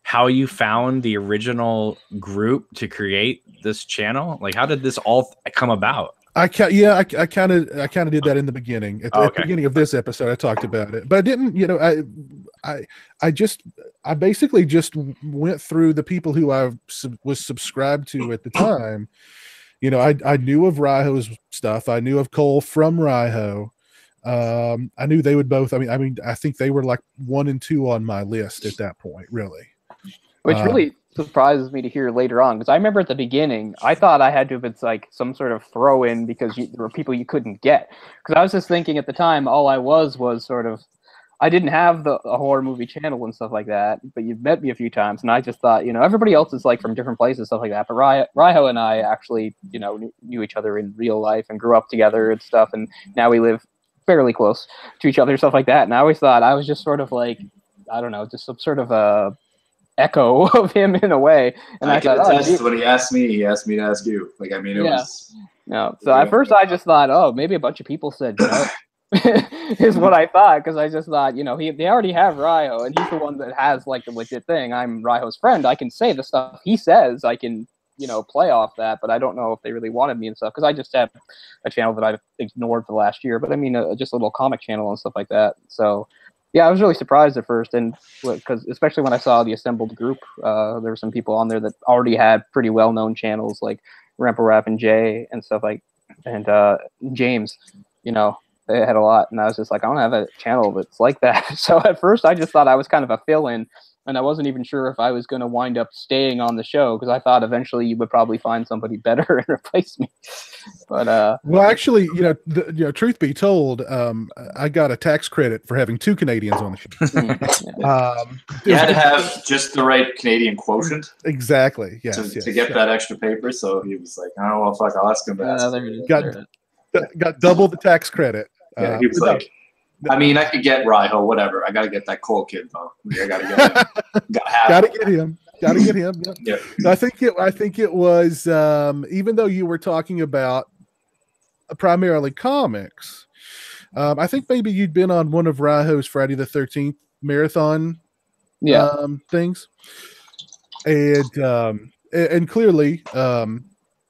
how you found the original group to create this channel? Like, how did this all come about?
I kind of did that in the beginning. At the beginning of this episode, I talked about it, but I didn't. I basically just went through the people who I was subscribed to at the time. I knew of Raiho's stuff. I knew of Cole from Raiho. I knew they would both. I think they were like 1 and 2 on my list at that point, really.
Which really surprises me to hear later on, because I remember at the beginning, I thought I had to have been like some sort of throw-in because there were people you couldn't get. Because I was just thinking at the time, all I was sort of, I didn't have a horror movie channel and stuff like that, but you've met me a few times, and I just thought, everybody else is like from different places, stuff like that. But Raiho and I actually, knew each other in real life and grew up together and stuff, and now we live fairly close to each other, stuff like that. And I always thought I was just sort of like, I don't know, just some sort of a echo of him in a way. And I thought,
when he asked me to ask you. Like, I mean, it was
no. So at first I just thought, oh, maybe a bunch of people said no. Is what I thought, because I just thought, they already have Raiho, and he's the one that has like the legit thing. I'm Raiho's friend. I can say the stuff he says. I can, play off that, but I don't know if they really wanted me and stuff, because I just have a channel that I've ignored for the last year. But I mean, just a little comic channel and stuff like that. So yeah, I was really surprised at first, and because especially when I saw the assembled group, there were some people on there that already had pretty well-known channels like Rampo Rap and Jay and stuff like, and James, they had a lot, and I was just like, I don't have a channel that's like that. So at first, I just thought I was kind of a fill-in, and I wasn't even sure if I was going to wind up staying on the show, because I thought eventually you would probably find somebody better and replace me. But
well, actually, truth be told, I got a tax credit for having 2 Canadians on the show.
You had to have just the right Canadian quotient.
Exactly. Yes.
To get that extra paper. So he was like, I don't know, fuck, I'll ask him to
got double the tax credit.
He was like, I mean, I could get Raiho, whatever. I got to get that Cole kid though. I got to get him.
Gotta get him. Yep.
Yeah.
I think it was even though you were talking about primarily comics, I think maybe you'd been on one of Raiho's Friday the 13th marathon things, and clearly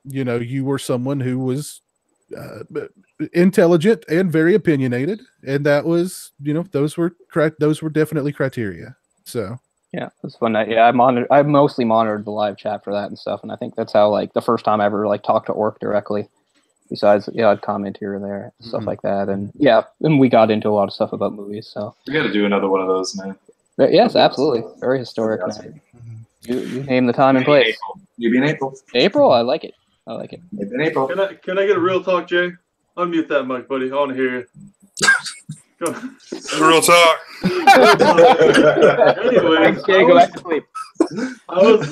you were someone who was intelligent and very opinionated, and that was those were definitely criteria. So
yeah, it's fun. I mostly monitored the live chat for that and stuff, and I think that's how like the first time I ever like talked to Orc directly. Besides, I'd comment here and there, stuff like that, and and we got into a lot of stuff about movies. So
we got to do another one of those, man.
But yes, absolutely, very historic. You name the time and place.
Maybe in April.
April, I like it.
Maybe in April.
Can I get a real talk, Jay? Unmute that mic, buddy. I want to hear you.
Real talk.
Anyway,
Thanks, Jay. Go back to sleep.
I was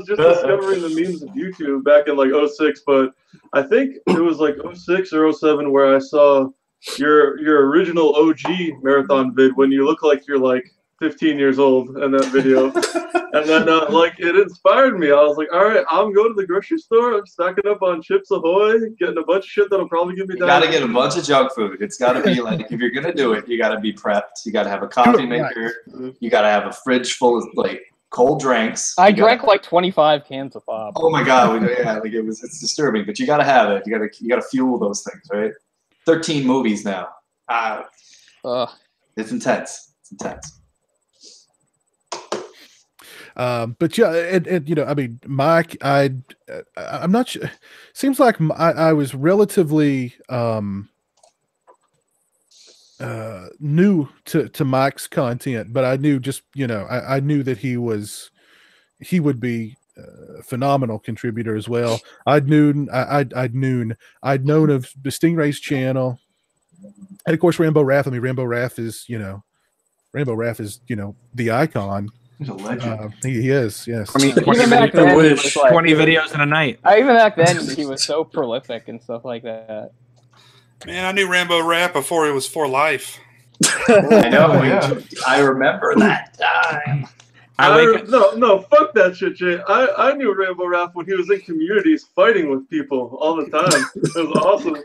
just discovering the memes of YouTube back in like 06, but I think it was like 06 or 07 where I saw your original OG marathon vid when you look like you're like 15 years old in that video. And then like it inspired me. I was like, all right, I'm going to the grocery store. I'm stocking up on Chips Ahoy, getting a bunch of shit that'll probably give me
You gotta get a bunch of junk food. It's gotta be like, if you're gonna do it, you gotta be prepped. You gotta have a coffee maker. You gotta have a fridge full of like cold drinks.
I drank like 25 cans of pop.
Oh my god, like it's disturbing, but you gotta have it. You gotta fuel those things, right? 13 movies now. It's intense. It's intense.
But yeah, and I mean, Mike, I'm not sure. Seems like I was relatively new to Mike's content, but I knew just I knew that he would be a phenomenal contributor as well. I'd known of the Stingray's channel, and of course Rambo Raff. I mean, Rambo Raff is the icon.
He's a legend.
He is, yes.
20 videos in a night.
Even back then, he was so prolific and stuff like that.
Man, I knew Rambo Rap before it was For Life.
I know. I remember that time.
No, fuck that shit, Jay. I knew Rambo Rap when he was in communities fighting with people all the time. It was awesome.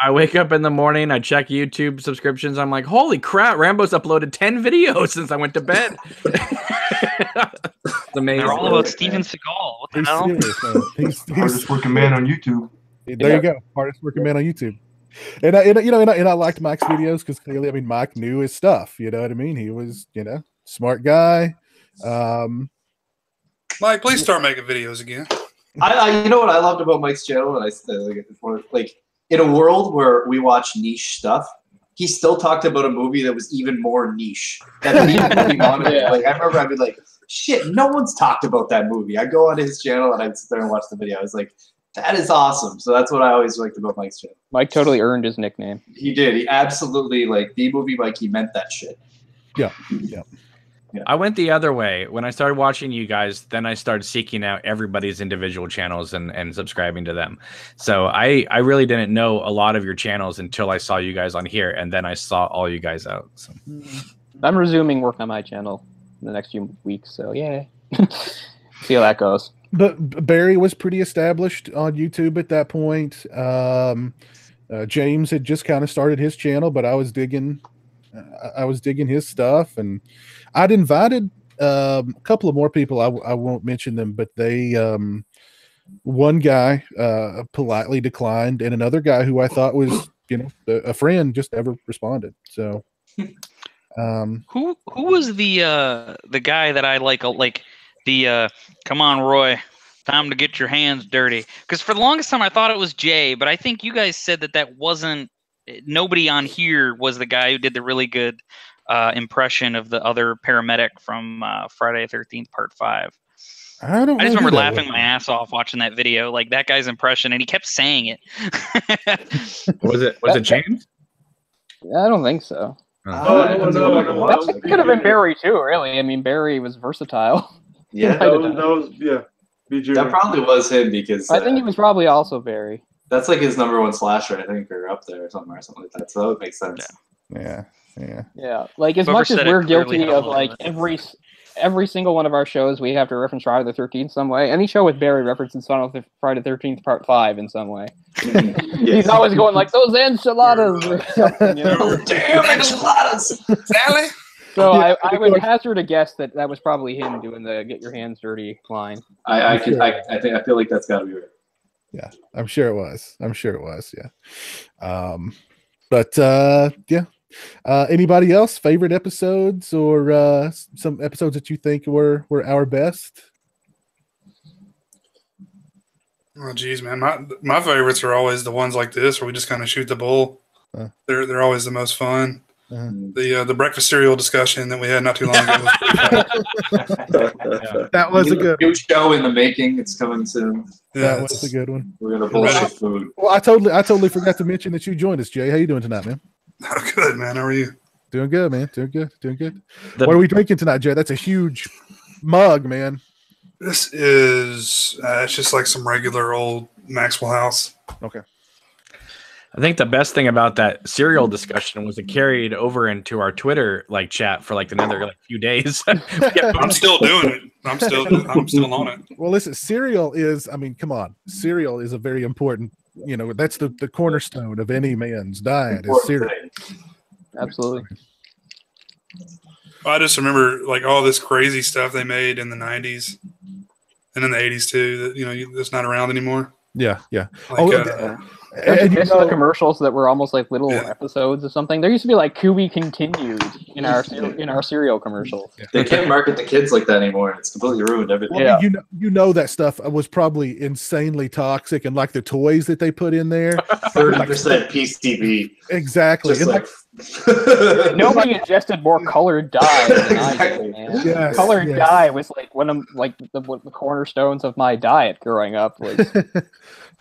I wake up in the morning, I check YouTube subscriptions. I'm like, holy crap, Rambo's uploaded 10 videos since I went to bed. It's amazing.
They're all about Steven Seagal. What the
He's
hell?
serious, man. He's
Hardest working man on YouTube.
there you go. Hardest working man on YouTube. And I liked Mike's videos because clearly, I mean, Mike knew his stuff. You know what I mean? He was, smart guy.
Mike, please start making videos again.
You know what I loved about Mike's channel, and I said like before, like in a world where we watch niche stuff, he still talked about a movie that was even more niche. That he wanted.
Yeah.
Like I remember, I'd be like, "Shit, no one's talked about that movie." I go on his channel and I'd sit there and watch the video. I was like, "That is awesome." So that's what I always liked about Mike's channel.
Mike totally earned his nickname.
He did. He absolutely like B movie Mike. He meant that shit.
Yeah.
I went the other way. When I started watching you guys, then I started seeking out everybody's individual channels and subscribing to them. So I really didn't know a lot of your channels until I saw you guys on here, and then I saw all you guys out. So.
I'm resuming work on my channel in the next few weeks, so yay. See how that goes.
But Barry was pretty established on YouTube at that point. James had just kind of started his channel, but I was digging his stuff, and I'd invited a couple of more people. I won't mention them, but they one guy politely declined, and another guy who I thought was a friend just never responded. So
Who was the guy that I like the come on Roy, time to get your hands dirty? Because for the longest time I thought it was Jay, but I think you guys said that wasn't. Nobody on here was the guy who did the really good impression of the other paramedic from Friday the 13th Part 5.
I just
remember laughing my ass off watching that video, like that guy's impression, and he kept saying it.
Was it James?
I don't think so.
No.
That could have been Barry too, really. I mean, Barry was versatile.
Yeah,
That was B. Junior.
that probably was him because
I think he was probably also Barry.
that's like his #1 slasher, I think, or up there or something like that. So that would make sense.
yeah.
Yeah, like as
Whoever
much as
said it
we're
clearly
guilty
had a
of like every single one of our shows, we have to reference Friday the 13th some way. Any show with Barry references Friday the 13th Part 5 in some way. He's always going like those enchiladas. Or something,
Damn enchiladas!
Sally?
So I would hazard a guess that was probably him doing the "Get your hands dirty" line.
I feel like that's got to be right.
Yeah, I'm sure it was. Yeah. Yeah. Anybody else favorite episodes or some episodes that you think were our best?
Oh, geez, man. My favorites are always the ones like this where we just kind of shoot the bull. They're always the most fun. The breakfast cereal discussion that we had not too long ago was pretty fun.
That was a good
new show in the making. It's coming soon.
That was a good one.
We're gonna bullshit food.
Well, I totally forgot to mention that you joined us, Jay. How you doing tonight, man?
Oh, good, man. How are you?
Doing good, man. Doing good. What are we drinking tonight, Jay? That's a huge mug, man.
This is it's just like some regular old Maxwell House.
Okay.
I think the best thing about that cereal discussion was it carried over into our Twitter chat for another few days.
I'm still doing it. I'm still on it.
Well, listen, cereal is, come on. Cereal is a very important, that's the cornerstone of any man's diet is cereal.
Absolutely.
I just remember all this crazy stuff they made in the 90s and in the 80s too that that's not around anymore.
Yeah.
And the commercials that were almost like little episodes of something. There used to be "To Be Continued" in our cereal commercials.
They can't market to kids like that anymore. It's completely ruined everything.
Well, that stuff was probably insanely toxic, and the toys that they put in there,
30% PCB.
Exactly.
Nobody ingested more colored dye than I did, man.
Yes,
colored dye was one of the cornerstones of my diet growing up. Was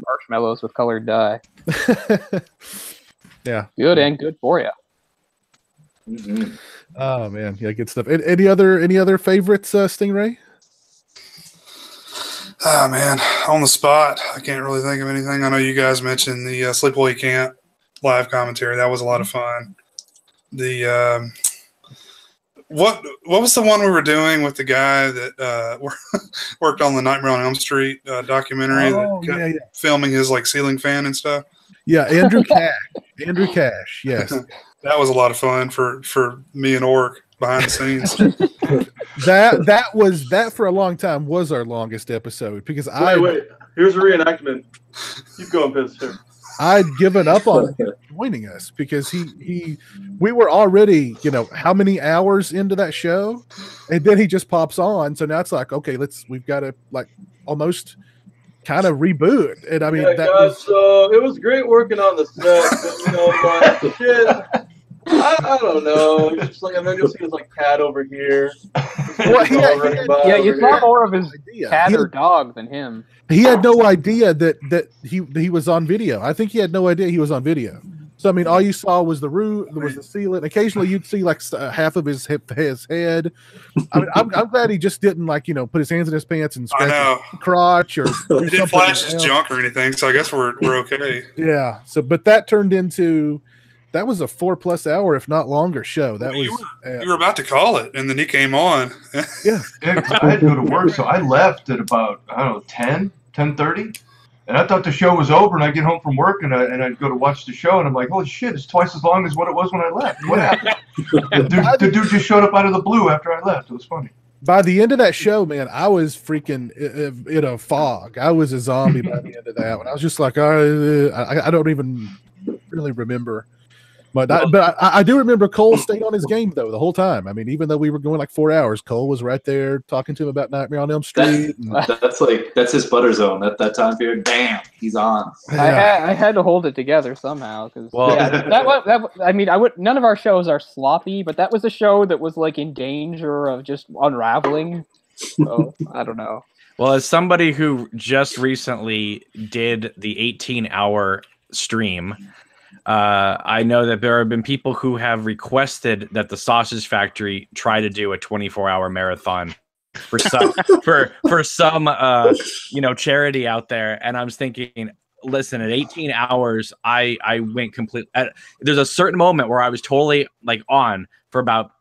marshmallows with colored dye.
Yeah,
good for you.
Mm-hmm.
Oh man, yeah, good stuff. Any other favorites, Stingray?
Oh man, on the spot, I can't really think of anything. I know you guys mentioned the Sleep Well You Can't live commentary. That was a lot of fun. The what was the one we were doing with the guy that worked on the Nightmare on Elm Street documentary? Filming his ceiling fan and stuff.
Yeah, Andrew Cash. Andrew Cash. Yes,
That was a lot of fun for me and Orc behind the scenes.
that for a long time was our longest episode because
Wait. Here's a reenactment. Keep going, Piss. Here.
I'd given up on him joining us because we were already, how many hours into that show, and then he just pops on. So now it's like, okay, we've got to like almost kind of reboot. And I mean,
it was great working on the set. But, shit. I don't know. It's just like I just see his like cat over here.
You saw more of his cat or dog than him.
He had no idea that he was on video. I think he had no idea he was on video. So I mean, all you saw was the roof, there was the ceiling. Occasionally, you'd see like half of his head. I mean, I'm glad he just didn't put his hands in his pants and scratch his crotch or
he didn't flash his junk or anything. So I guess we're okay.
Yeah. So, but that turned into. That was a 4+ hour, if not longer, show.
You were about to call it, and then he came on.
Yeah,
I had to go to work, so I left at about 10:30, and I thought the show was over. And I get home from work, and I'd go to watch the show, and I'm like, holy shit, it's twice as long as what it was when I left. What happened? The dude just showed up out of the blue after I left. It was funny.
By the end of that show, man, I was freaking in a fog. I was a zombie by the end of that one. I was just like, I don't even really remember. But I do remember Cole stayed on his game though the whole time. I mean, even though we were going like 4 hours, Cole was right there talking to him about Nightmare on Elm Street.
That's his butter zone. That time period, bam, he's on.
Yeah. I had to hold it together somehow because none of our shows are sloppy, but that was a show that was like in danger of just unraveling. So I don't know.
Well, as somebody who just recently did the 18-hour stream. I know that there have been people who have requested that the Sausage Factory try to do a 24-hour marathon for some for some charity out there, and I was thinking, listen, at 18 hours, I went complete. There's a certain moment where I was totally like on for about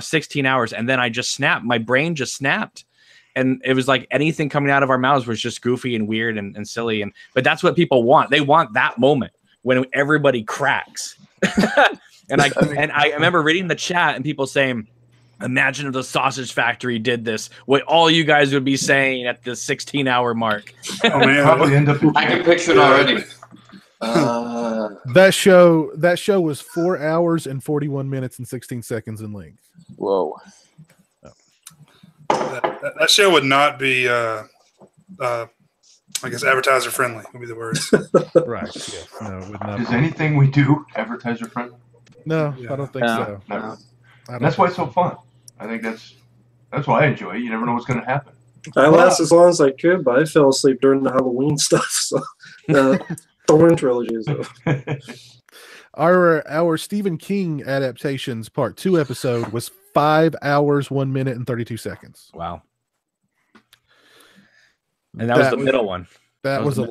16 hours, and then I just snapped. My brain just snapped. And it was like anything coming out of our mouths was just goofy and weird and silly, but that's what people want. They want that moment when everybody cracks. and I remember reading the chat and people saying, imagine if the Sausage Factory did this, what all you guys would be saying at the 16-hour mark.
Oh man,
probably end up. I can picture it already.
That show was 4 hours and 41 minutes and 16 seconds in length.
Whoa.
That show would not be I guess advertiser friendly would be the words.
Right. Yeah. No, it would not.
Is anything we do advertiser friendly?
No, I don't think so.
Never. That's why it's so fun. I think that's why I enjoy it. You never know what's going to happen.
I last as long as I could, but I fell asleep during the Halloween stuff. So, Thorn trilogy. So.
Our Stephen King adaptations Part 2 episode was 5 hours, 1 minute, and 32 seconds.
Wow. And that was the middle one.
That was a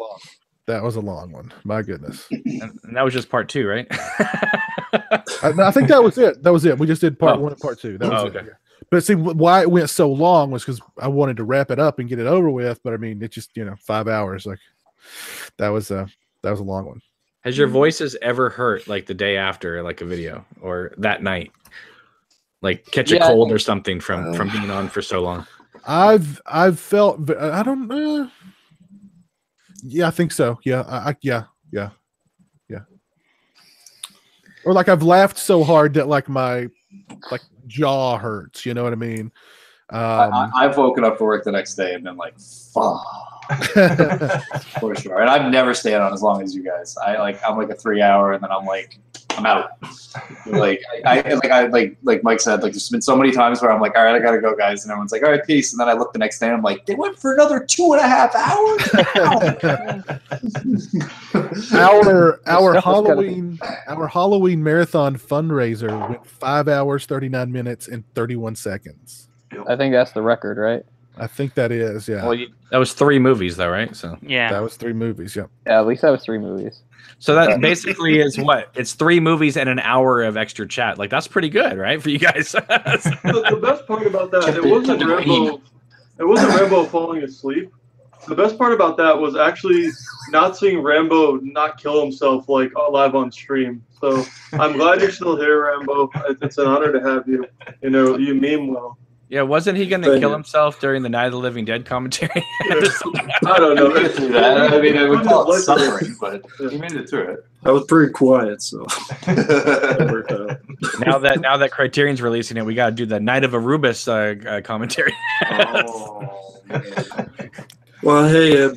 long one. My goodness.
And that was just part 2, right?
I think that was it. That was it. We just did part 1 and part 2. That was it. Yeah. But see, why it went so long was because I wanted to wrap it up and get it over with. But I mean, it just 5 hours. Like that was a long one.
Has your voices ever hurt like the day after, like a video, or that night, like catch a cold or something from being on for so long?
I've felt. I don't know. Yeah, I think so. Yeah, yeah. Or like I've laughed so hard that like my jaw hurts. You know what I mean?
I've woken up for work the next day and been like, fuck. For sure. And I've never stayed on as long as you guys. I'm like a 3 hour and then I'm out. Like Mike said, like there's been so many times where I'm like, all right, I gotta go, guys, and everyone's like, all right, peace. And then I look the next day and I'm like, they went for another 2.5
hours. Our Halloween marathon fundraiser went 5 hours, 39 minutes, and 31 seconds.
I think that's the record, right?
I think that is, yeah.
Well, that was 3 movies, though, right? So
yeah,
that was 3 movies. Yeah.
Yeah, at least that was 3 movies.
So that basically is what? It's 3 movies and an hour of extra chat. Like that's pretty good, right, for you guys?
The best part about that, it wasn't Rambo falling asleep. the best part about that was actually not seeing Rambo not kill himself like live on stream. So I'm glad you're still here, Rambo. It's an honor to have you. You know, you meme well.
Yeah, wasn't he going to kill himself during the Night of the Living Dead commentary?
I don't know.
I mean, I would call it suffering, but he made it through it.
I was pretty quiet, so.
Now that Criterion's releasing it, we got to do the Night of Arubis commentary.
Oh, man.
Well, hey,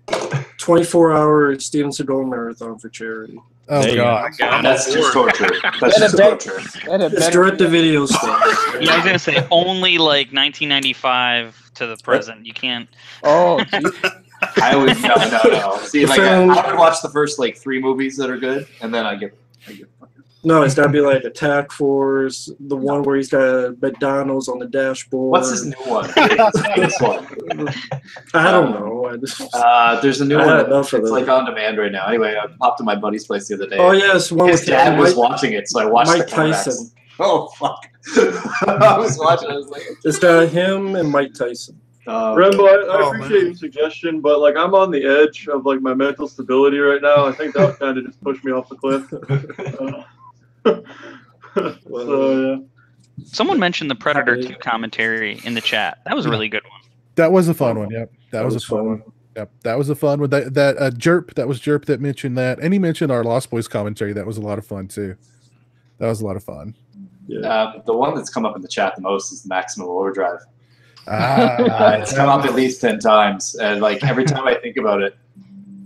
24-hour Steven Seagal marathon for charity.
Oh God,
that's just torture. That's just torture.
It's direct-to-video stuff.
Yeah, I was gonna say only like 1995 to the present. You can't.
Oh,
I always no. See, like I would watch the first like 3 movies that are good, and then I get.
No, it's gotta be like Attack Force, the one where he's got McDonald's on the dashboard.
What's his new one? This one.
I don't know.
There's a new one. It's like on demand right now. Anyway, I popped to my buddy's place the other day.
Oh yes, one
his
with
dad was watching it, so I watched
Mike
the comebacks.
Tyson.
Oh fuck! I was watching. I was like,
it's got him and Mike Tyson.
Rambo, I appreciate your suggestion, but like I'm on the edge of like my mental stability right now. I think that would kind of just push me off the cliff. So yeah.
Someone mentioned the Predator 2 commentary in the chat. That was a really good one.
that was a fun one. Yep, that was a fun one. Yep, that was a fun one. That Jerp, that was Jerp that mentioned that, and he mentioned our Lost Boys commentary. That was a lot of fun too. That was a lot of fun.
The one that's come up in the chat the most is the Maximum Overdrive. It's come up at least 10 times, and like every time I think about it,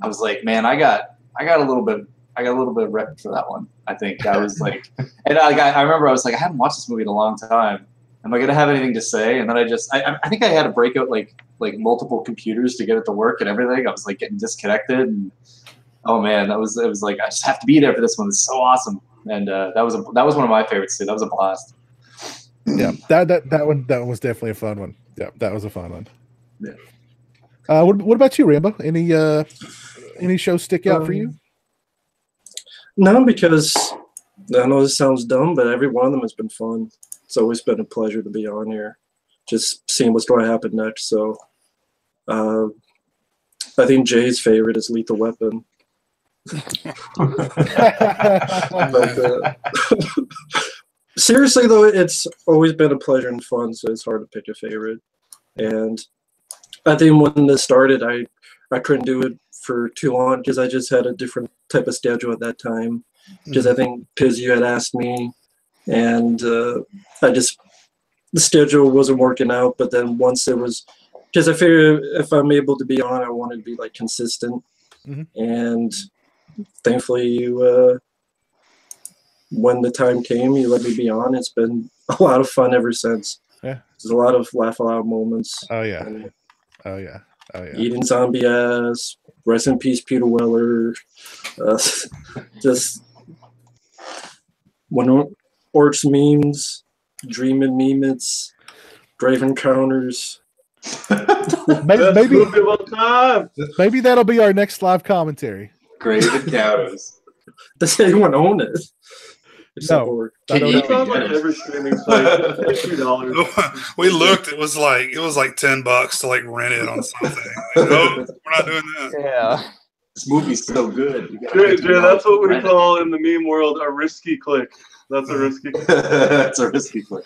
I was like, man, I got a little bit of rep for that one. I think I was like, and I remember I was like, I haven't watched this movie in a long time. Am I gonna have anything to say? And then I think I had to break out like multiple computers to get it to work and everything. I was like getting disconnected, and oh man, it was like I just have to be there for this one. It's so awesome, and that was one of my favorites too. That was a blast.
Yeah, that one was definitely a fun one. Yeah, that was a fun one. Yeah. What about you, Rambo? Any shows stick out for you?
No, because I know this sounds dumb, but every one of them has been fun. It's always been a pleasure to be on here, just seeing what's going to happen next. So I think Jay's favorite is Lethal Weapon. But, seriously, though, it's always been a pleasure and fun, so it's hard to pick a favorite. And I think when this started, I couldn't do it for too long because I just had a different type of schedule at that time. Because I think Piz, you had asked me, and the schedule wasn't working out. But then once it was, because I figured if I'm able to be on, I wanted to be like consistent. And thankfully, you when the time came, you let me be on. It's been a lot of fun ever since.
Yeah,
there's a lot of laugh out moments.
Oh yeah,
and
oh yeah.
Eating zombie ass. Rest in peace, Peter Weller. Just when Orcs memes, Dreamin' Memets, Grave Encounters.
Maybe that'll be our next live commentary.
Grave Encounters.
Does anyone own it?
No, I don't know.
Like every streaming site, $2.
We looked. It was like $10 to like rent it on something. Like, no, we're not doing that.
Yeah.
This movie's so good.
Jay, that's what we call in the meme world a risky click. That's a risky click.
That's a risky click.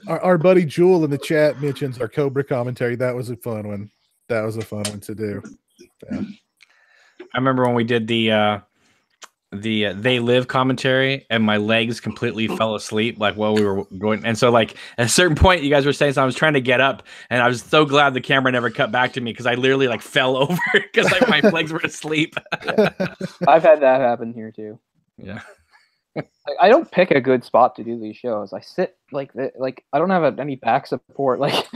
Our buddy Jewel in the chat mentions our Cobra commentary. That was a fun one. That was a fun one to do. Yeah.
I remember when we did the They Live commentary, and my legs completely fell asleep like while we were going. And so like at a certain point you guys were saying, so I was trying to get up, and I was so glad the camera never cut back to me because I literally like fell over because like my legs were asleep.
Yeah. I've had that happen here too.
Yeah.
I don't pick a good spot to do these shows. I sit like I don't have any back support. Like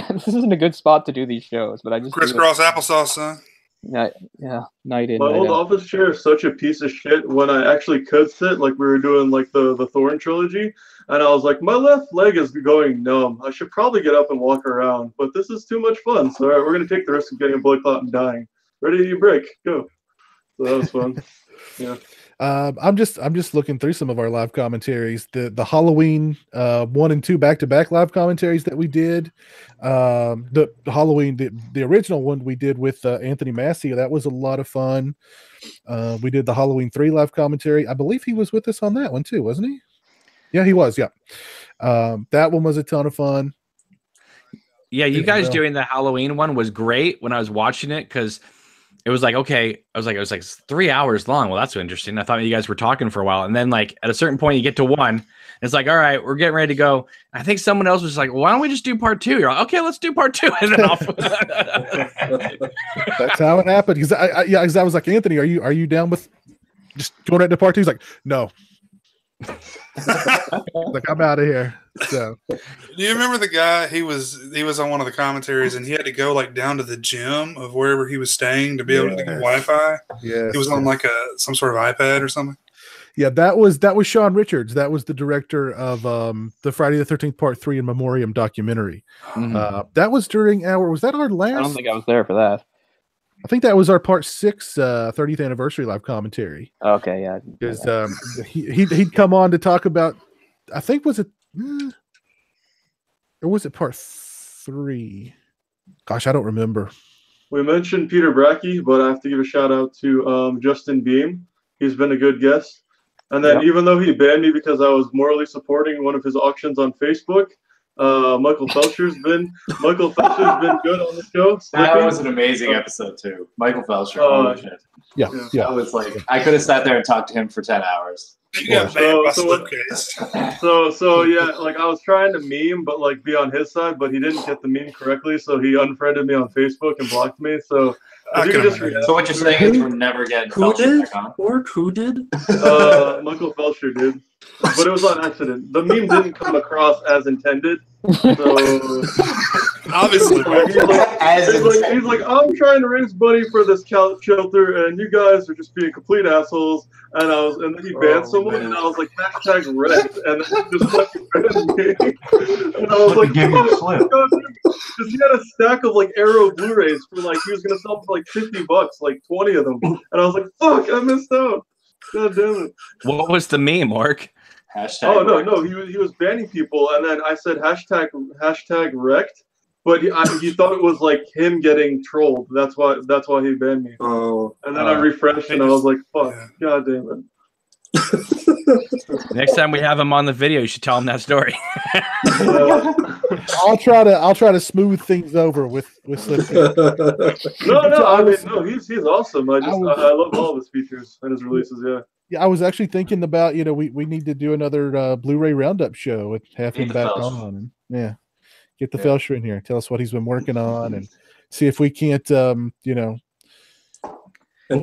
this isn't a good spot to do these shows, but I just
crisscross applesauce, son.
Yeah, night in.
My old office chair is such a piece of shit. When I actually could sit, like we were doing like the Thorn trilogy, and I was like, my left leg is going numb. I should probably get up and walk around, but this is too much fun. So all right, we're gonna take the risk of getting a blood clot and dying. Ready to break? Go. So that was fun. Yeah.
I'm just looking through some of our live commentaries. The Halloween 1 and 2 back-to-back live commentaries that we did. The Halloween, the original one we did with Anthony Massey. That was a lot of fun. We did the Halloween 3 live commentary. I believe he was with us on that one too, wasn't he? Yeah, he was. Yeah. That one was a ton of fun.
Yeah, you guys doing the Halloween one was great when I was watching it, because it was like, okay, it was like 3 hours long. Well, that's so interesting. I thought you guys were talking for a while. And then like at a certain point you get to one, and it's like, all right, we're getting ready to go. I think someone else was like, well, why don't we just do part 2? You're like, okay, let's do part 2. And then off.
That's how it happened. Because I was like, Anthony, are you down with just going right to part 2? He's like, no. Like, I'm out of here. So
do you remember the guy? He was on one of the commentaries, and he had to go like down to the gym of wherever he was staying to be able to get Wi-Fi.
Yeah,
he was on like some sort of iPad or something.
Yeah, that was Sean Richards. That was the director of the Friday the 13th Part 3 in Memoriam documentary. That was during was that our last?
I don't think I was there for that.
I think that was our Part 6 30th anniversary live commentary.
Okay, yeah.
Because he'd come on to talk about, I think was it, or was it Part 3? Gosh, I don't remember.
We mentioned Peter Brackey, but I have to give a shout out to Justin Beam. He's been a good guest. And then even though he banned me because I was morally supporting one of his auctions on Facebook, Michael Felcher's been good on the show.
That was an amazing episode too. Michael Felcher. Holy shit.
Yeah.
I was like, I could have sat there and talked to him for 10 hours.
Yeah,
so yeah, like I was trying to meme, but like be on his side, but he didn't get the meme correctly, so he unfriended me on Facebook and blocked me. So
so what you're saying is we're never getting Felcher back on?
Who did?
Michael Felcher did, but it was on accident. The meme didn't come across as intended. So
obviously,
he's like, I'm trying to raise money for this shelter, and you guys are just being complete assholes. And then he banned someone, and I was like, hashtag wrecked, and then he just fucking banned me. And I was like,
give you the slip.
Because he had a stack of like Arrow Blu-rays for like he was gonna sell for like $50, like 20 of them, and I was like, fuck, I missed out. God damn it.
What was the meme, Mark?
Hashtag
no, he was banning people, and then I said hashtag wrecked, but he thought it was like him getting trolled. That's why he banned me.
Oh,
and then I refreshed, and I was like, fuck, god damn it.
Next time we have him on the video, you should tell him that story.
I'll try to smooth things over with Slip.
No, he's awesome. I love all of his features and his releases.
Yeah, I was actually thinking about, we need to do another Blu-ray roundup show and have him back on. And, get the Felcher in here, tell us what he's been working on, and see if we can't,
And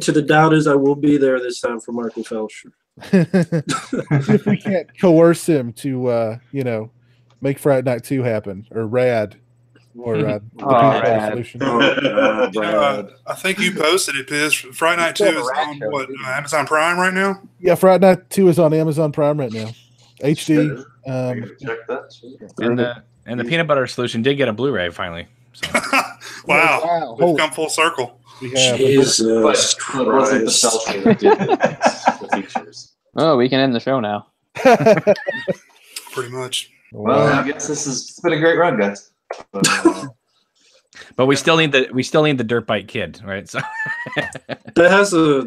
to the doubters, I will be there this time for Michael Felcher.
see if we can't coerce him to, make Friday Night 2 happen, or Rad, or
Rad. Solution. I think you posted it, Piz. Friday Night 2 is on Amazon Prime right now?
Yeah, Friday Night 2 is on Amazon Prime right now. HD.
Check that.
And the peanut butter solution did get a Blu-ray finally. So.
Wow. We've come full circle.
Jesus
Christ. It wasn't the Felcher that did the features.
Oh, we can end the show now.
Pretty much.
Well, I guess it's been a great run, guys.
But we still need the Dirt Bike Kid, right? So
that has a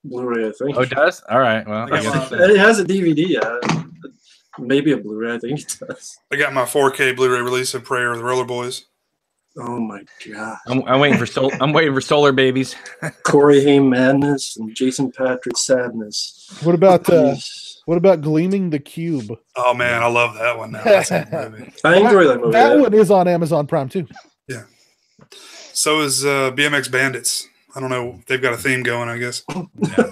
Blu-ray, I think.
Oh, it does? All right. Well,
it has a DVD. Maybe a Blu-ray. I think it does.
I got my 4K Blu-ray release of Prayer of the Roller Boys.
Oh my god!
I'm waiting for I'm waiting for Solar Babies.
Corey Haim Madness and Jason Patrick Sadness.
What about Gleaming the Cube?
Oh man, I love that one. Now. That's a good movie.
I enjoy that movie.
That one is on Amazon Prime too.
Yeah. So is BMX Bandits. I don't know. They've got a theme going, I guess.
Yeah.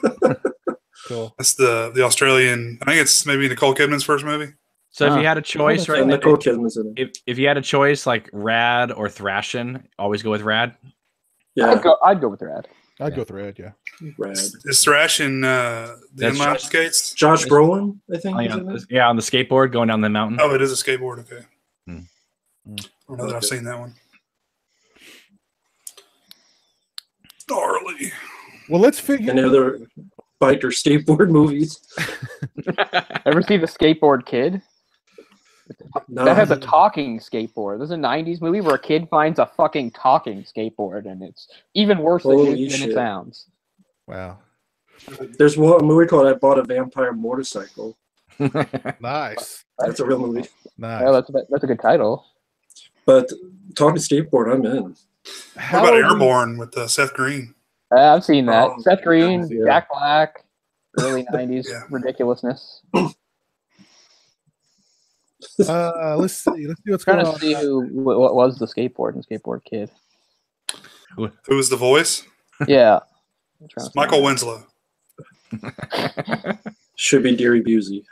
Cool.
That's the Australian. I think it's maybe Nicole Kidman's first movie.
So if you had a choice, right?
Nicole Kidman's in it.
If you had a choice, like Rad or Thrashin', always go with Rad.
Yeah,
I'd go with Rad.
I'd go with Rad. Yeah.
Rad.
Is Thrashin' the inline skates?
Josh Brolin, I think.
On the skateboard going down the mountain.
Oh, it is a skateboard. Okay. I don't know that I've seen that one. Gnarly.
Well, let's figure.
bike or skateboard movies.
Ever see The Skateboard Kid?
No.
That has a talking skateboard. There's a '90s movie where a kid finds a fucking talking skateboard, and it's even worse than
Holy
it
shit.
sounds.
Wow.
There's one movie called I Bought a Vampire Motorcycle.
Nice.
That's a real movie.
Nice.
Yeah, that's a good title.
But talking skateboard, I'm in.
How about Airborne with Seth Green?
I've seen that. Seth Green,
yeah.
Jack Black, early '90s
Yeah.
ridiculousness.
Let's see what's
Trying
going
to see
on.
what was the skateboard and Skateboard Kid.
Who was the voice?
Yeah.
It's Michael Winslow.
Should be Deary Busey.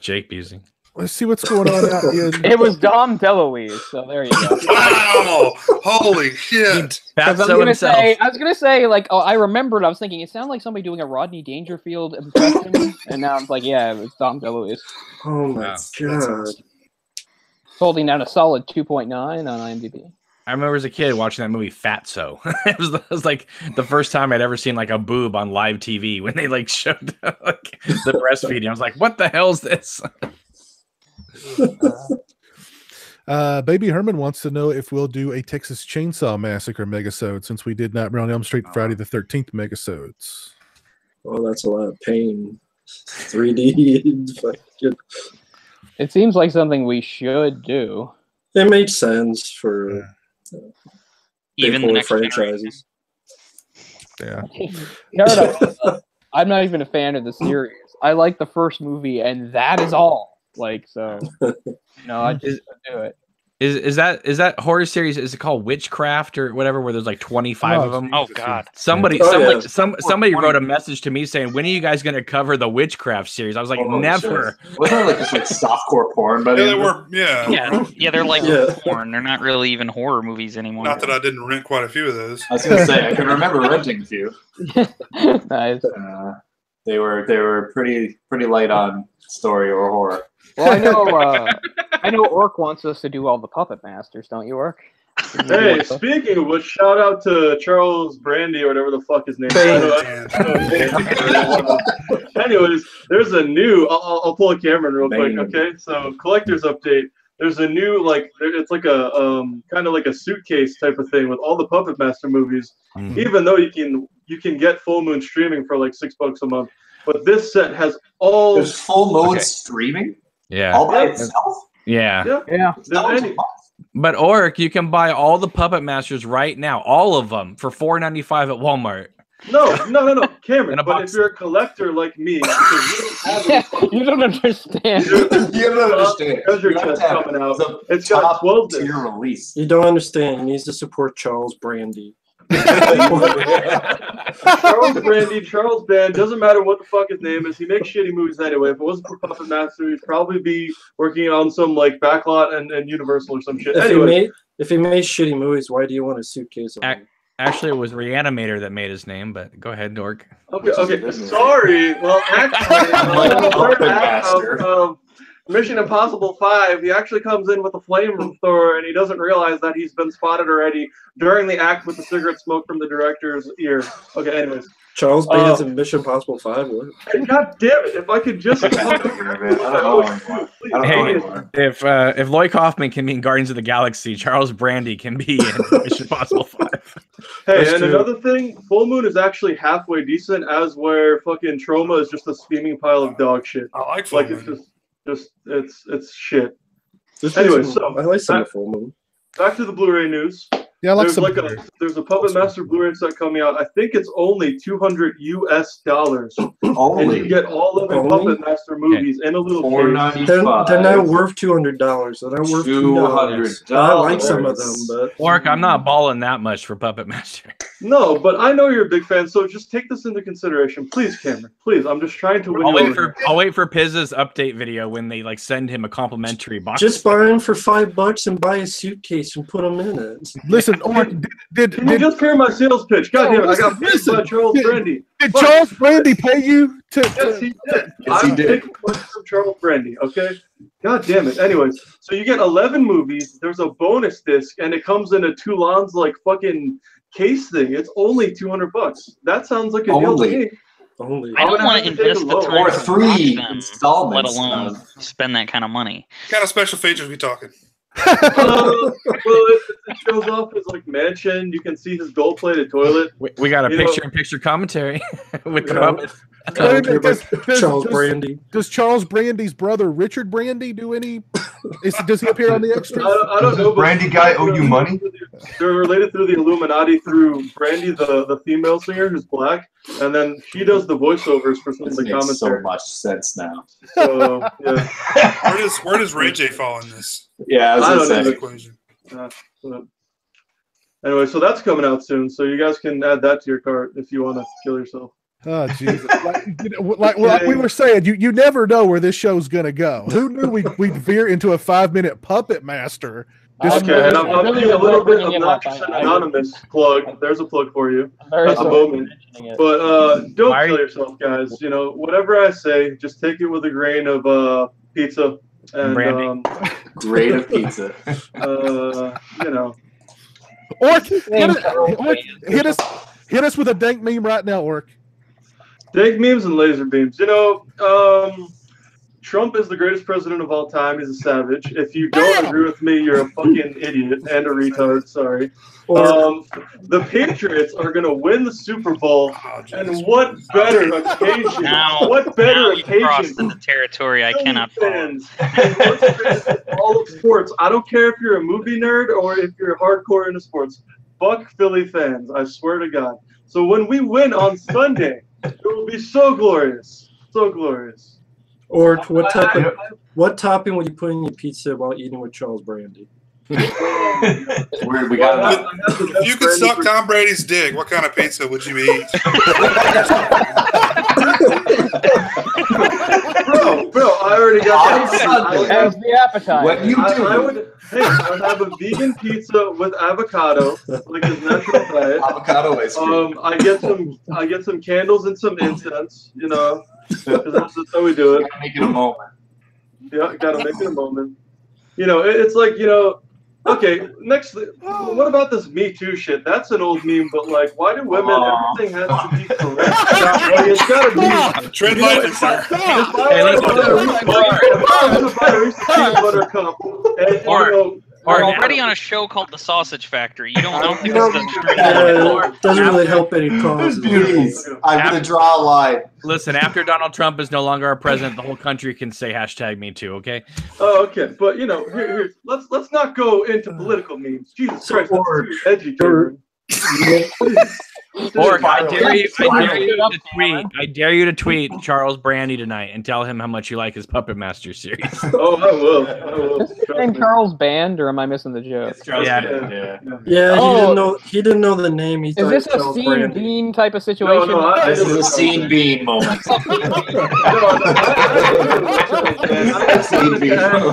Jake Busey.
Let's see what's going on out here.
It was Dom DeLuise, so there you go.
Wow! Holy shit!
That's
I
so
was
himself.
gonna say, like, oh, I remembered. I was thinking it sounded like somebody doing a Rodney Dangerfield impression, and now I'm like, yeah, it was Dom DeLuise.
Oh my
Wow.
god.
Holding down a solid 2.9 on IMDb.
I remember as a kid watching that movie Fatso. It was like the first time I'd ever seen like a boob on live TV when they like showed like the breastfeeding. I was like, what the hell's this?
Baby Herman wants to know if we'll do a Texas Chainsaw Massacre megasode since we did Nightmare on Elm Street Friday the 13th megasodes.
Oh, that's a lot of pain. 3D.
It seems like something we should do.
It made sense for
Even the
big
next
horror
franchise.
Yeah.
I'm not even a fan of the series. I like the first movie, and that is all. Like, so, I just do it.
Is that horror series? Is it called Witchcraft or whatever? Where there's like 25 of them.
Oh God!
Somebody
yeah.
wrote a message to me saying, "When are you guys going to cover the Witchcraft series?" I was like, "Never."
Wasn't it like just like softcore porn? But
Yeah, they were. Yeah.
Yeah, they're like
Yeah.
porn. They're not really even horror movies anymore.
Not that I didn't rent quite a few of those.
I was gonna say I can remember renting a few.
Nice.
They were pretty light on story or horror.
Well, I know Orc wants us to do all the Puppet Masters, don't you, Orc?
Hey, speaking of which, shout out to Charles Brandy or whatever the fuck his name is. Anyways, there's a new. I'll pull a Cameron real quick. Okay, so collector's update. There's a new it's like a kind of like a suitcase type of thing with all the Puppet Master movies. Even though you can get Full Moon streaming for like $6 a month, but this set has all.
There's Full Moon streaming.
Yeah.
All by itself.
Yeah.
Yeah.
But Orc, you can buy all the Puppet Masters right now, all of them for $4.95 at Walmart.
No, Cameron.
In a
But
box.
if you're a collector like me, because
You don't understand.
You don't understand.
Treasure
You have
chest
to have
coming out.
the
It's got
top
12 discs.
tier release.
You don't understand. He needs to support Charles Brandy.
Charles Brandy, Charles Band, doesn't matter what the fuck his name is. He makes shitty movies anyway. If it wasn't for Puppet Master, he'd probably be working on some like Backlot and Universal or some shit.
If he made shitty movies, why do you want a suitcase on him?
Actually, it was Reanimator that made his name, but go ahead, Dork.
Okay. Sorry. Well, actually, the third act of Mission Impossible 5, he actually comes in with a flamethrower, and he doesn't realize that he's been spotted already during the act with the cigarette smoke from the director's ear. Okay, anyways.
Charles Band's in Mission Impossible 5? What?
God damn it, if I could just...
Hey, if Lloyd Kaufman can be in Guardians of the Galaxy, Charles Brandy can be in Mission Impossible 5.
Hey,
That's
and
true.
another thing, Full Moon is actually halfway decent, as where fucking Trauma is just a steaming pile of dog shit.
I like Full
Like,
Moon.
it's shit.
This
Anyway,
is-
so
I like some of Full Moon.
back to the Blu-ray news.
Yeah, I like
There's
some.
there's a Puppet Master Blu-ray set coming out. I think it's only $200 US, and you get all of the
Only?
Puppet Master movies in a little case.
They're not worth $200. They're not worth $200. I like some of them, but
Orc, I'm not balling that much for Puppet Master.
No, but I know you're a big fan, so just take this into consideration, please, Cameron. Please, I'm just trying to win.
I'll wait for Piz's update video when they like send him a complimentary box.
just buy them for $5 and buy a suitcase and put them in it.
Listen, Orc, did
Can you just hear my sales pitch? God damn it, I got paid
listen,
by Charles Brandy.
did Charles Brandy pay you to?
Yes, he did.
Yes, he
I'm
did.
taking money from Charles Brandy, okay? God damn it. Anyways, so you get 11 movies, there's a bonus disc, and it comes in a Toulon's like fucking case thing. It's only $200. That sounds like a deal to me.
Only.
I don't want to invest the time
Or
to
3
watch them,
installments.
let alone spend that kind of money.
What kind of special features we talking?
Well, it shows off his like mansion. You can see his gold-plated toilet.
We got a
You know-
picture-in-picture commentary with the
Yeah.
Muppets.
Charles Brandy.
Does Charles Brandy's brother Richard Brandy do any? Does he appear on the extras?
I don't know. But
Brandy guy owe you money?
They're related through the Illuminati through Brandy, the female singer who's black, and then she does the voiceovers for some of
This
the
makes so
commentary.
much sense now.
So yeah,
Where does Ray J fall in this
Yeah, I was
I
gonna
don't
say.
equation?
but anyway, so that's coming out soon. So you guys can add that to your cart if you want to kill yourself.
Oh Jesus! Like we were saying, you never know where this show's gonna go. Who knew we'd veer into a 5-minute Puppet Master?
Okay, and I'll
really
be a little bit
bringing it
obnoxious
up.
and anonymous plug. There's a plug for you.
Very
At the
sorry for
moment.
mentioning it.
But don't
Why are
kill
you-
yourself, guys. You know, whatever I say, just take it with a grain of pizza and
Brandy.
Grade of pizza.
you know.
Orc, hit us with a dank meme right now, Orc.
Dank memes and laser beams. You know, Trump is the greatest president of all time. He's a savage. If you don't agree with me, you're a fucking idiot and a retard. Sorry. The Patriots are going to win the Super Bowl. And what better occasion?
Now,
What better
now you crossed
occasion?
into territory I cannot follow.
Fans, all of sports. I don't care if you're a movie nerd or if you're hardcore into sports. Fuck Philly fans. I swear to God. So when we win on Sunday, it will be so glorious. So glorious.
Or what topping would you put in your pizza while eating with Charles Brandy?
It's weird. We got
If you could suck Tom Brady's dick, what kind of pizza would you eat?
Bro, I already got that.
As the appetizer.
What you do?
I would have a vegan pizza with avocado, like his natural diet.
Avocado ice cream.
I get some candles and some incense, you know, because that's just how we do it.
Make it a moment.
Yeah, gotta make it a moment. You know, it's like, you know, okay, next, what about this Me Too shit? That's an old meme, but like, why do women, everything has to be correct? Like, it's gotta be.
Tread lightly, sir.
If I was gonna buy a Reese's peanut butter cup, and, you know,
We're already on a show called The Sausage Factory. You don't think this is
Doesn't really help any causes.
Please, I'm gonna draw a line.
Listen, after Donald Trump is no longer our president, the whole country can say #MeToo. Okay.
Oh, okay, but you know, here, let's not go into political memes. Jesus Christ, that's too edgy, Cameron.
Or I dare you to tweet Charles Brandy tonight and tell him how much you like his Puppet Master series.
Oh, I will.
Is his name Charles Band, or am I missing the joke?
Yeah.
Yeah, he didn't know the name. He
Is
thought
this a
Charles
scene
Brandy.
bean type of situation?
This is a scene bean moment.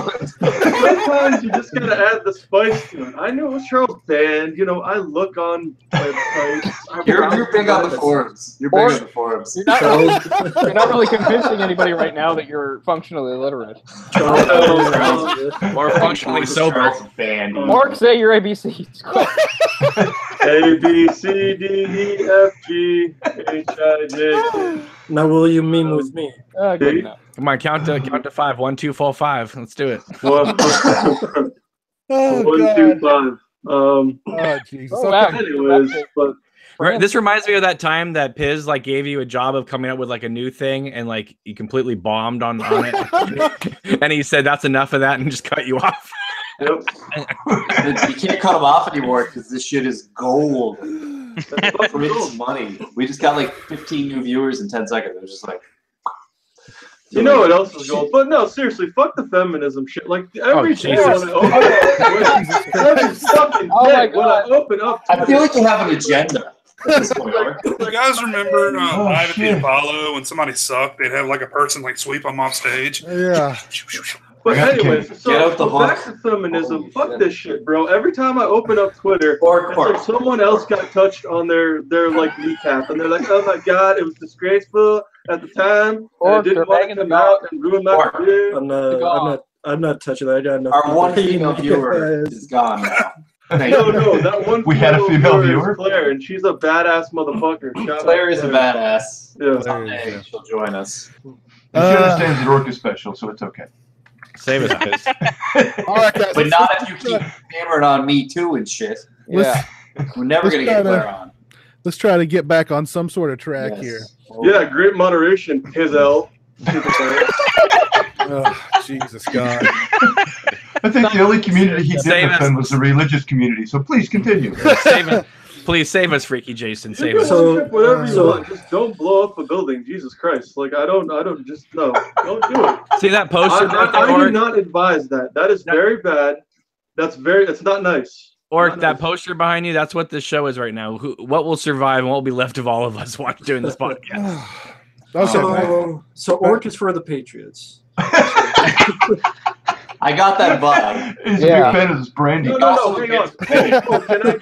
Sometimes you just gotta add the spice to it. I knew it was Charles Band. You know, I look on websites.
You're big on the forums. You're big on the forums.
You're not really convincing anybody right now that you're functionally illiterate.
Or functionally sober.
Mark, say your ABCs.
A B C D E F G H I J.
Now will you meme with me?
Good enough.
Come on, count to 5. 1, 2, 4, 5. Let's do it.
1,
Oh,
2,
God.
5.
Oh, Jesus.
Oh, wow.
Anyways, but
This reminds me of that time that Piz like gave you a job of coming up with like a new thing and like you completely bombed on it. And he said that's enough of that and just cut you off.
yep.
You can't cut them off anymore because this shit is gold. It's money. We just got like 15 new viewers in 10 seconds. It was just like.
You know what else is gold? But no, seriously, fuck the feminism shit. Like every day when I open up, every fucking day when I open up,
I feel like you have an agenda. At this point, Mark.
You guys remember live at the Apollo when somebody sucked? They'd have like a person like sweep them off stage.
Yeah.
But anyways, so
Get out the
back
hook.
to feminism. Fuck this shit, bro. Every time I open up Twitter,
Or
it's like someone else got touched on their like kneecap, and they're like, "Oh my god, it was disgraceful at the time.
Or
I didn't
they're
want
banging
to come
the
out and ruin my
Or-
career."
I'm not touching that. I got enough.
Our one female viewer is gone now.
No, that one.
We had a female viewer.
Is Claire, and she's a badass motherfucker.
Claire is a badass.
Yeah.
Someday she'll join us.
And she understands the Orca special, so it's okay.
Save it, guys.
All right, guys.
But not if you keep hammering on me too and shit.
Yeah.
We're never gonna get Claire on.
Let's try to get back on some sort of track here.
Yeah, great moderation, his L.
Oh, Jesus God.
I think the only community he did defend was the religious community. So please continue.
Please save us, Freaky Jason. Save us.
Whatever you want, just don't blow up a building. Jesus Christ! Like don't do it.
See that poster?
I do not advise that. That is very bad. That's not nice.
Or that poster behind you, that's what this show is right now. What will survive and what will be left of all of us doing this podcast?
So Orc is for the Patriots.
I got that vibe.
He's a big fan of this brandy.
No, hang on. Can I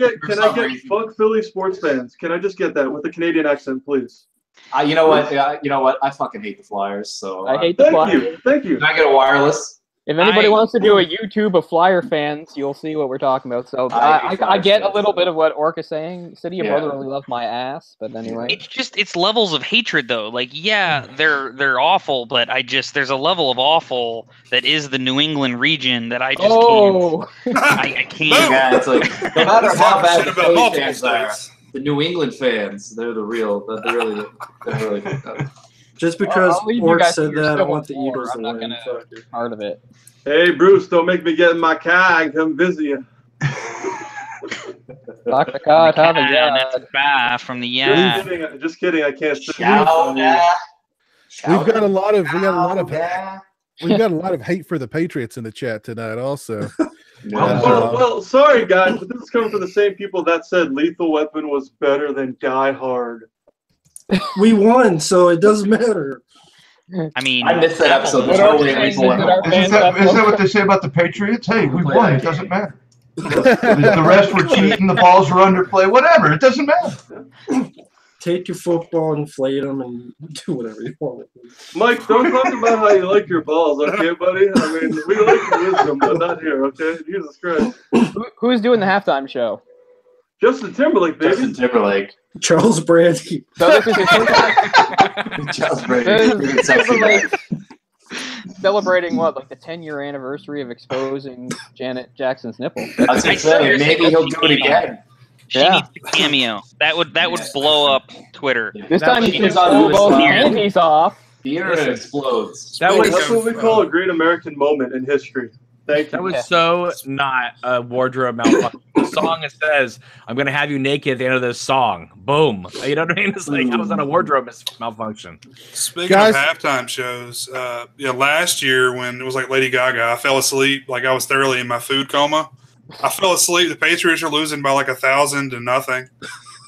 get fuck Philly sports fans? Can I just get that with a Canadian accent, please?
You know what? I fucking hate the Flyers. So
I hate the Flyers.
Thank you.
Can I get a wireless?
If anybody wants to do a YouTube of Flyer fans, you'll see what we're talking about. So I get a little bit of what Orc is saying. City of Brother only loves my ass, but anyway.
It's levels of hatred though. Like, yeah, they're awful, but there's a level of awful that is the New England region that I just can't. I can't.
Yeah, it's like no matter how bad the Philly fans are, the New England fans, they're really
Just because Orc said that, I want the Eagles to
I'm
win.
not gonna be part of it.
Hey, Bruce, don't make me get in my car and come visit you.
Dr. God, have a
That's a bye from the
Just kidding. I can't.
We've got a lot of hate for the Patriots in the chat tonight. Also,
well, sorry guys, but this is coming from the same people that said Lethal Weapon was better than Die Hard.
We won, so it doesn't matter.
I mean,
I missed that episode.
Is that what they say about the Patriots? Hey, we won. It doesn't matter. The rest were cheating. The balls were underplay. Whatever. It doesn't matter.
Take your football, inflate them, and do whatever you want.
Mike, don't talk about how you like your balls, okay, buddy? I mean, we like your wisdom, but not here, okay? Jesus Christ.
Who's doing the halftime show?
Justin Timberlake, baby.
Justin Timberlake.
Charles Brandy.
So this is
Charles Brandy.
Timberlake celebrating what, like the 10-year anniversary of exposing Janet Jackson's nipples.
I was gonna say, maybe he'll do it again.
She needs a cameo. That would blow up Twitter.
This time he can pull both panties off.
The internet explodes.
That's what we call a great American moment in history. Thank you.
That was so not a wardrobe malfunction. The song it says, "I'm gonna have you naked" at the end of this song. Boom. You know what I mean? It's like that was not a wardrobe malfunction.
Speaking of halftime shows, last year when it was like Lady Gaga, I fell asleep. Like I was thoroughly in my food coma. I fell asleep. The Patriots are losing by like 1,000-0,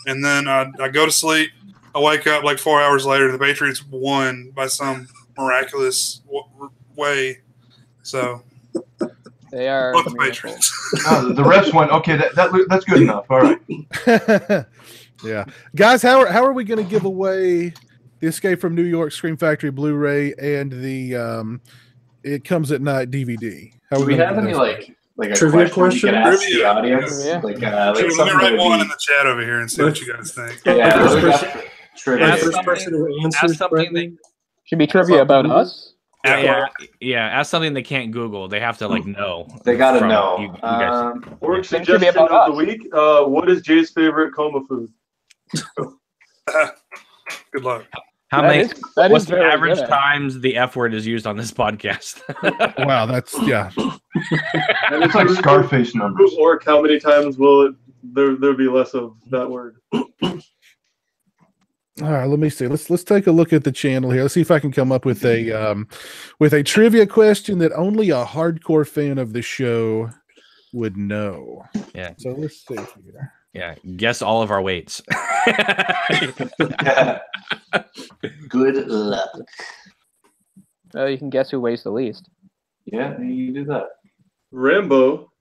and then I go to sleep. I wake up like 4 hours later. The Patriots won by some miraculous way. So.
They are
the Patriots.
The refs went. Okay, that's good enough. All right.
Yeah, guys, how are we going to give away the Escape from New York Scream Factory Blu-ray and the It Comes at Night DVD?
Do we have any like a
trivia
question? We can ask the audience.
Yeah.
Let
me write one in the chat over here and see what you guys think.
Ask something that
should be trivia about us.
Ask something they can't Google. They have to know.
They gotta know.
You guys.
Orc suggestion of the week. What is Jay's favorite coma food?
Good luck.
What's the average times the F word is used on this podcast?
Wow, that's
And
it's like Scarface numbers.
Orc, how many times will there be less of that word?
All right, let me see. Let's take a look at the channel here. Let's see if I can come up with a trivia question that only a hardcore fan of the show would know.
Yeah.
So let's see here.
Yeah. Guess all of our weights.
Good luck.
You can guess who weighs the least.
Yeah, you do that.
Rambo.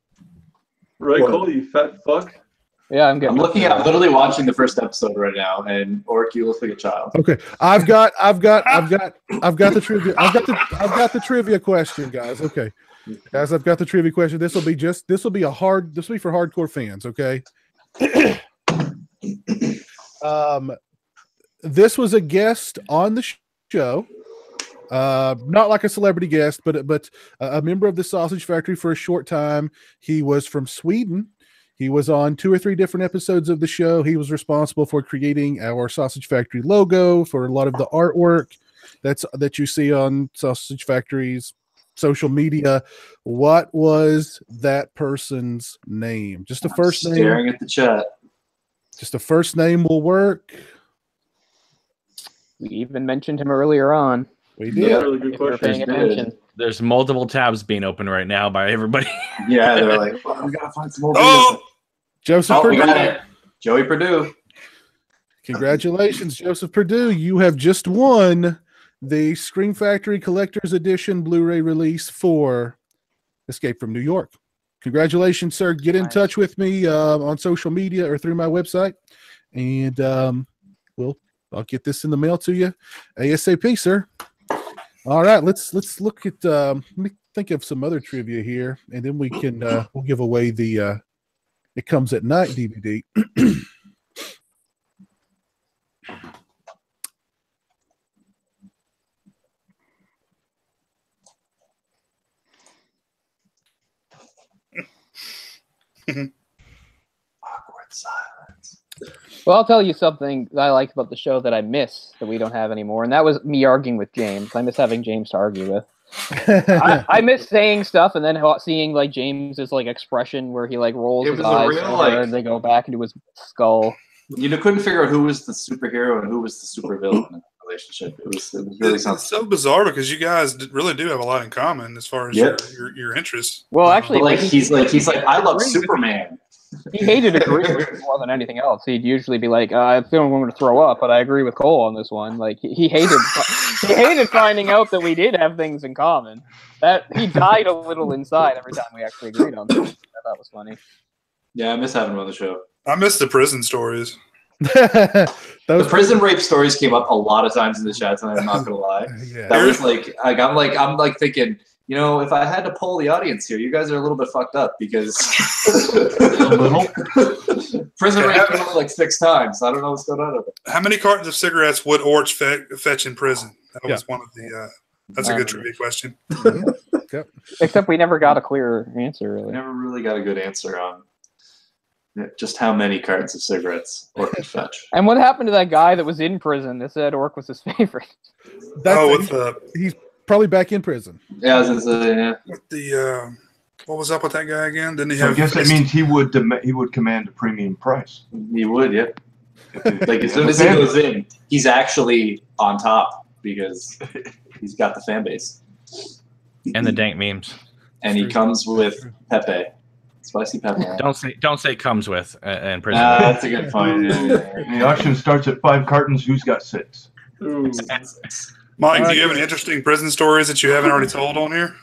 Right, Cole, you fat fuck.
Yeah, I'm
literally watching the first episode right now, and Orc, you look like a child.
Okay, I've got the trivia. I've got the trivia question, guys. Okay, Guys, I've got the trivia question. This will be for hardcore fans, okay? This was a guest on the show. Not like a celebrity guest, but a member of the Sausage Factory for a short time. He was from Sweden. He was on 2 or 3 different episodes of the show. He was responsible for creating our Sausage Factory logo, for a lot of the artwork that you see on Sausage Factory's social media. What was that person's name? Just the first name.
Staring at the chat.
Just the first name will work.
We even mentioned him earlier on.
We did.
Yeah.
Really good
If you're
question.
paying attention.
There's multiple tabs being opened right now by everybody.
Yeah, they're like, well, we gotta find some more.
Oh,
Joseph
Oh, we
Purdue.
got it. Joey Purdue.
Congratulations, Joseph Purdue. You have just won the Scream Factory Collector's Edition Blu-ray release for Escape from New York. Congratulations, sir. Get in touch with me on social media or through my website, and I'll get this in the mail to you ASAP, sir. All right, let's look at let me think of some other trivia here, and then we can we'll give away the It Comes at Night DVD.
Awkward silence.
Well, I'll tell you something that I liked about the show that I miss that we don't have anymore, and that was me arguing with James. I miss having James to argue with. I miss saying stuff and then seeing like James's like expression where he like rolls
It
his
was a
eyes
real,
over
like-
and they go back into his skull.
You couldn't figure out who was the superhero and who was the supervillain in the relationship. It was really
it's
something.
so bizarre because you guys really do have a lot in common as far as
Yep.
your interests.
Well, actually,
But like he's like I love Superman.
he hated agreeing with me more than anything else. He'd usually be like, "I feel I'm going to throw up, but I agree with Cole on this one." Like he hated finding out that we did have things in common. That he died a little inside every time we actually agreed on things. I thought was funny.
Yeah, I miss having him on the show.
I miss the prison stories.
The prison rape stories came up a lot of times in the chat tonight. I'm not gonna lie.
Yeah.
That was like I'm thinking, you know, if I had to poll the audience here, you guys are a little bit fucked up because prison rape came up like 6 times. I don't know what's going on with it.
How many cartons of cigarettes would Orch fetch in prison? That was one of the. That's a good trivia question.
Except we never got a clear answer,
I
really.
never really got a good answer on just how many cartons of cigarettes Orc could fetch.
And what happened to that guy that was in prison that said Orc was his favorite?
He's probably back in prison.
Yeah, I was gonna say, yeah.
With the what was up with that guy again? Didn't he
So I
have?
guess that means he would command a premium price.
He would, yeah. Like as soon as he goes in, he's actually on top because he's got the fan base.
And the dank memes.
And he comes with Pepe. Spicy Pepe.
Don't say comes with in prison.
That's a good point.
The auction starts at 5 cartons. Who's got 6?
Ooh.
Mike, do you have any interesting prison stories that you haven't already told on here?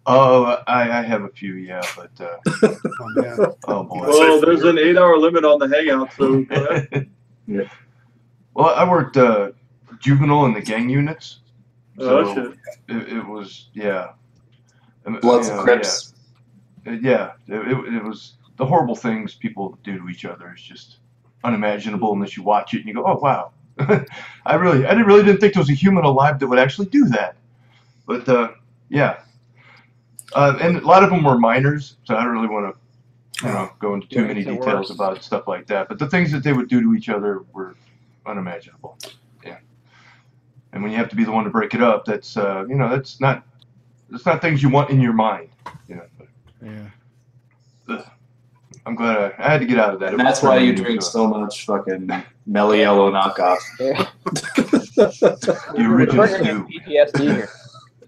Oh, I have a few, yeah, but
Oh, man.
oh boy.
Well, there's an 8-hour limit on the hangout, so go ahead.
Yeah.
Well, I worked juvenile in the gang units.
Oh, shit.
It was, yeah.
Bloods and Crips.
Yeah, it was the horrible things people do to each other is just unimaginable unless you watch it and you go, oh wow, I really didn't think there was a human alive that would actually do that. But yeah, and a lot of them were minors, so I don't really want to go into too many details about stuff like that. But the things that they would do to each other were unimaginable. Yeah, and when you have to be the one to break it up, that's that's not things you want in your mind.
Yeah.
I'm glad I had to get out of that.
And that's why you drink so much fucking mellow yellow knockoff.
The original stew.
PTSD here.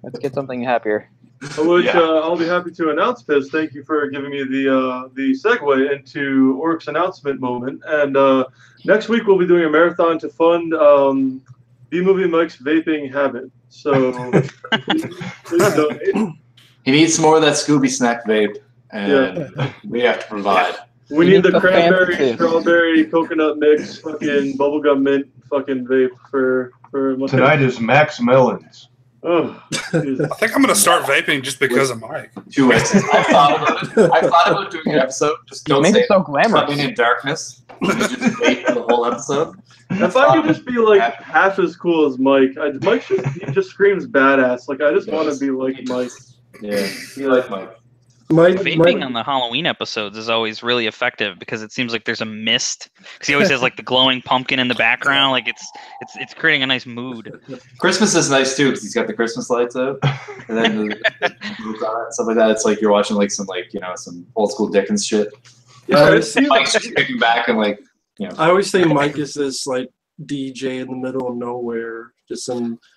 Let's get something happier.
Which I'll be happy to announce, Piz. Thank you for giving me the segue into Orc's announcement moment. And next week we'll be doing a marathon to fund B-Movie Mike's vaping habit. So please donate.
He needs more of that Scooby Snack vape, and we have to provide.
We need the cranberry,
fancy.
strawberry, coconut mix, fucking bubblegum mint, fucking vape for
Tonight is Max Melons.
Oh,
I think I'm gonna start vaping just because of Mike.
2 X's. I thought about doing an episode. Just don't
Make
say
it so glamorous.
Coming in darkness. And just wait for the whole episode.
if I could just be like half as cool as Mike, Mike just screams badass. Like I just want to be like Mike.
Yeah, you like Mike.
Vaping on the Halloween episodes is always really effective because it seems like there's a mist. Because he always has like the glowing pumpkin in the background. Like it's creating a nice mood.
Christmas is nice too because he's got the Christmas lights out, and then the stuff like that. It's like you're watching like some old school Dickens shit.
Yeah,
Mike's just kicking back and like
I always think Mike is this like DJ in the middle of nowhere.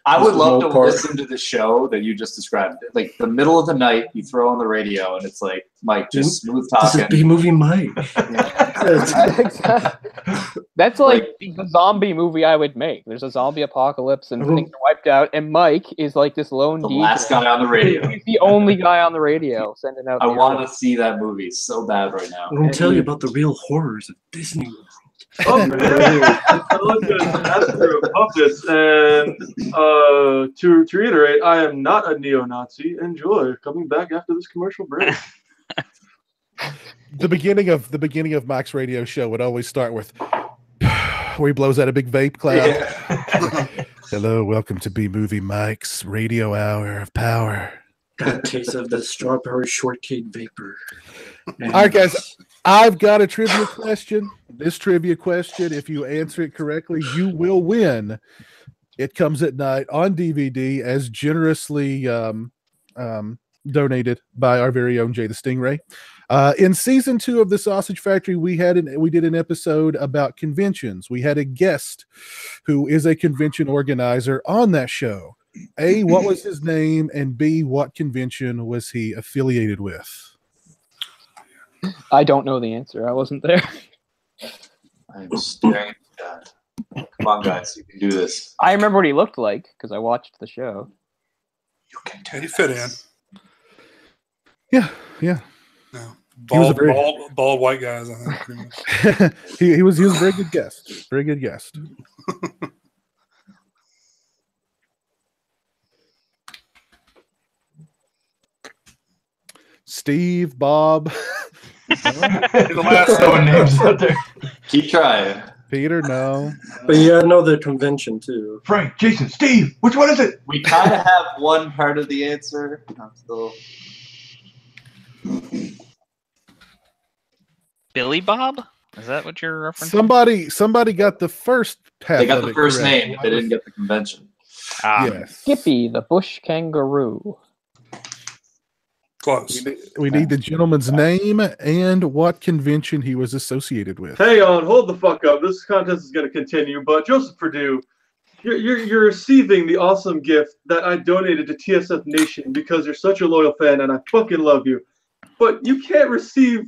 I would love to listen to the show that you just described. Like the middle of the night, you throw on the radio, and it's like Mike just smooth talking.
This is B-movie Mike.
That's like the zombie movie I would make. There's a zombie apocalypse and things are wiped out, and Mike is like this lone DJ.
Last guy on the radio.
He's the only guy on the radio sending out.
I want to see that movie so bad right now.
I'm going to tell you about the real horrors of Disney World.
Oh man, I look at Master of Puppets, and to reiterate, I am not a neo-Nazi. Enjoy coming back after this commercial break.
The beginning of Mike's radio show would always start with where he blows out a big vape cloud. Yeah. Hello, welcome to B-Movie Mike's Radio Hour of Power.
Got a taste of the strawberry shortcake vapor.
All right, guys. I've got a trivia question. This trivia question, if you answer it correctly, you will win. It comes at night on DVD as generously donated by our very own Jay the Stingray. In season 2 of the Sausage Factory, we did an episode about conventions. We had a guest who is a convention organizer on that show. A, what was his name? And B, what convention was he affiliated with?
I don't know the answer. I wasn't there.
I'm staring at that. Come on, guys. You can do this.
I remember what he looked like because I watched the show.
You can do
He
this.
fit in.
Yeah.
No.
Bald
Bald white guys, I think. Pretty much.
he was a very good guest. Very good guest. Steve, Bob.
The last
Throwing names out there.
Keep trying.
Peter, no.
But you gotta know the convention too.
Frank, Jason, Steve, which one is it?
We kind of have one part of the answer. I'm still.
Billy Bob? Is that what you're referencing?
Somebody got the first half.
They got
of
the
it
first
correct.
name, but they didn't get the convention.
Yes.
Skippy, the bush kangaroo.
Close.
We need the gentleman's name and what convention he was associated with.
Hang on, hold the fuck up. This contest is going to continue, but Joseph Perdue, you're receiving the awesome gift that I donated to TSF Nation because you're such a loyal fan and I fucking love you. But you can't receive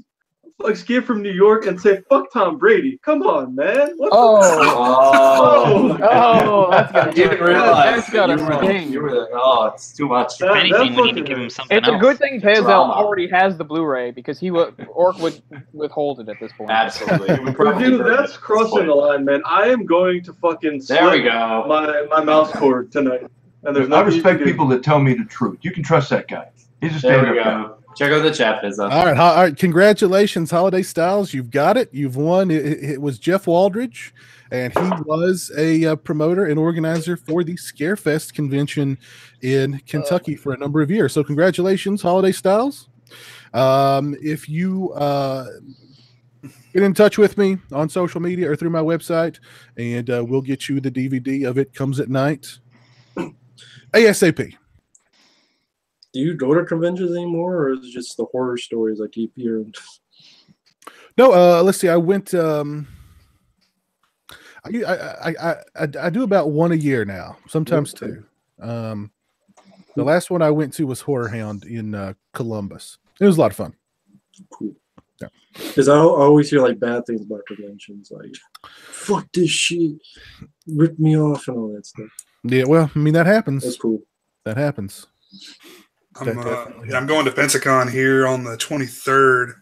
Escape from New York and say fuck Tom Brady. Come on, man. What
that's gonna
You didn't realize
that's gotta
you were there. Oh, it's too much.
If anything, we need to give him something
It's
else.
a good thing Pazel
Drama.
already has the Blu-ray because Orc would withhold it at this point.
Absolutely.
Perdue, that's crossing the line, man. I am going to fucking
There we
slip
go.
my mouse cord tonight. And there's
I
nothing you
respect
can do.
people that tell me the truth. You can trust that guy. He's a
There
stand-up
we
guy.
go. Check out the chat, Pizza.
All right. Congratulations, Holiday Styles. You've got it. You've won. It was Jeff Waldridge, and he was a promoter and organizer for the Scarefest convention in Kentucky for a number of years. So congratulations, Holiday Styles. If you get in touch with me on social media or through my website, and we'll get you the DVD of It Comes at Night ASAP.
Do you go to conventions anymore, or is it just the horror stories I keep hearing?
No, let's see. I went. I do about one a year now, sometimes two. The last one I went to was Horror Hound in Columbus. It was a lot of fun.
Cool.
Yeah.
Because I always hear like bad things about conventions, like "fuck this shit," "rip me off," and all that stuff.
Yeah, well, I mean that happens.
That's cool.
That happens.
I'm going to Pensacon here on the 23rd,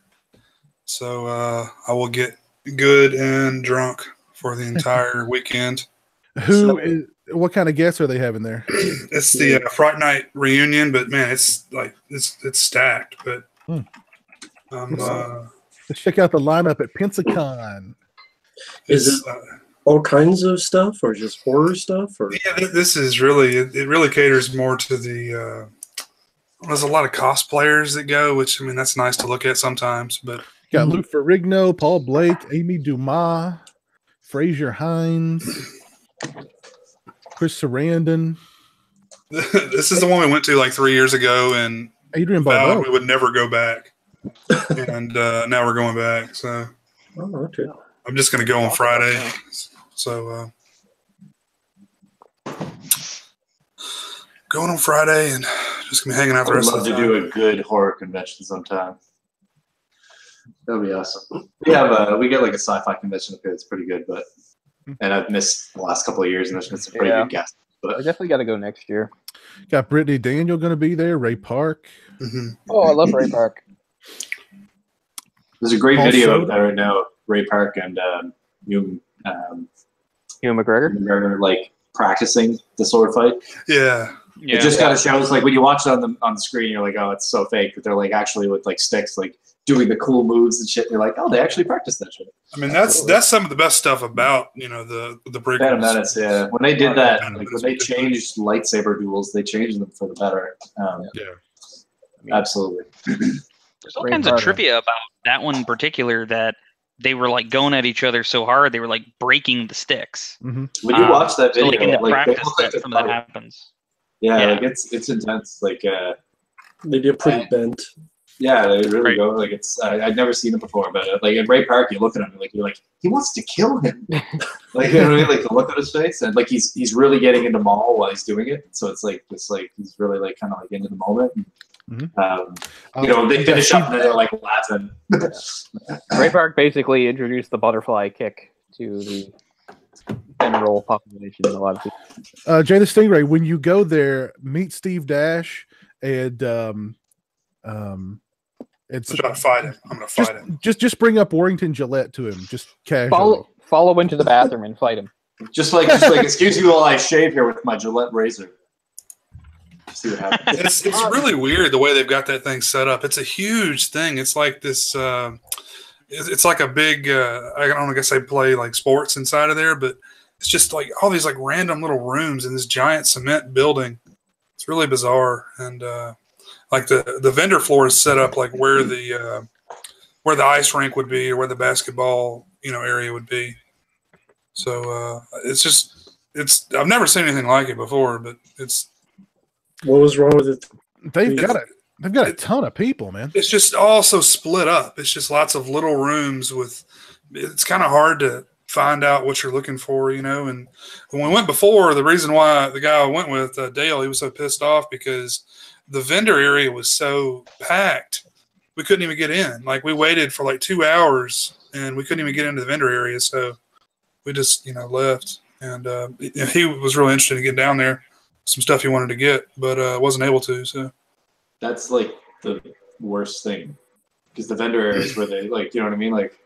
so I will get good and drunk for the entire weekend.
What kind of guests are they having there?
It's the Fright Night reunion, but man, it's stacked. But
let's check out the lineup at Pensacon.
Is it all kinds of stuff, or just horror stuff? Or
yeah, this is really it really caters more to the. There's a lot of cosplayers that go, which I mean that's nice to look at sometimes. But
got Lou Ferrigno, Paul Blake, Amy Dumas, Fraser Hines, Chris Sarandon.
This is the one we went to like 3 years ago, and
Adrian
vowed
Barbeau.
we would never go back. And now we're going back. So
okay.
I'm just going to go on Friday. So going on Friday and just going to be hanging out the
I'd
rest of
love
the
to
time.
do a good horror convention sometime. That'd be awesome. We get like a sci-fi convention up here. It's pretty good, and I've missed the last couple of years, and there's been some pretty good guests. But
I definitely got to go next year.
Got Brittany Daniel going to be there. Ray Park.
Mm-hmm.
Oh, I love Ray Park.
There's a great
Paul
video
Soda?
out there right now. Ray Park and
Hugh McGregor.
like practicing the sword fight.
Yeah.
Yeah.
It just kind of shows like when you watch it on the screen, you're like, oh, it's so fake. But they're like actually with like sticks, like doing the cool moves and shit. And you're like, oh, they actually practice that shit.
I mean, that's some of the best stuff about the
Phantom
prequels.
Menace, yeah. When they did that,
Phantom
like
Menace
when they
was good.
changed lightsaber duels, they changed them for the better. Absolutely.
There's all kinds of trivia about that one in particular that they were like going at each other so hard they were like breaking the sticks.
Mm-hmm.
When you watch that
So
video,
like in the
like, they
practice
look like
that
they're
some of that
fighting.
happens.
Yeah,
Yeah.
like it's intense. Like
They get pretty bent.
yeah, they really
Right.
go. Like it's I'd never seen it before, but like in Ray Park, you look at him like you're like he wants to kill him. Like you know what I mean? Like the look on his face, and like he's really getting into Maul while he's doing it. So it's like he's really like kind of like into the moment. They finish up and they're like laughing.
Ray Park basically introduced the butterfly kick to the general population. A lot of people.
Jay the Stingray, when you go there, meet Steve Dash and it's
I'm trying to fight him. I'm going to fight him.
just bring up Warrington Gillette to him, just casually.
Follow into the bathroom and fight him.
Just like excuse me while I shave here with my Gillette razor. See what happens.
It's really weird the way they've got that thing set up. It's a huge thing. It's like this. It's like a big. I don't know, I guess they play like sports inside of there, but it's just like all these like random little rooms in this giant cement building. It's really bizarre, and like the vendor floor is set up like where the ice rink would be or where the basketball area would be. So it's I've never seen anything like it before, but it's.
What was wrong with it?
They've got a ton of people, man.
It's just all so split up. It's just lots of little rooms with. It's kind of hard to find out what you're looking for, And when we went before, the reason why the guy I went with, Dale, he was so pissed off because the vendor area was so packed, we couldn't even get in. Like we waited for like 2 hours and we couldn't even get into the vendor area, so we just left. And he was really interested in getting down there. Some stuff he wanted to get, but wasn't able to. So
That's like the worst thing because the vendor areas where they like, you know what I mean? Like,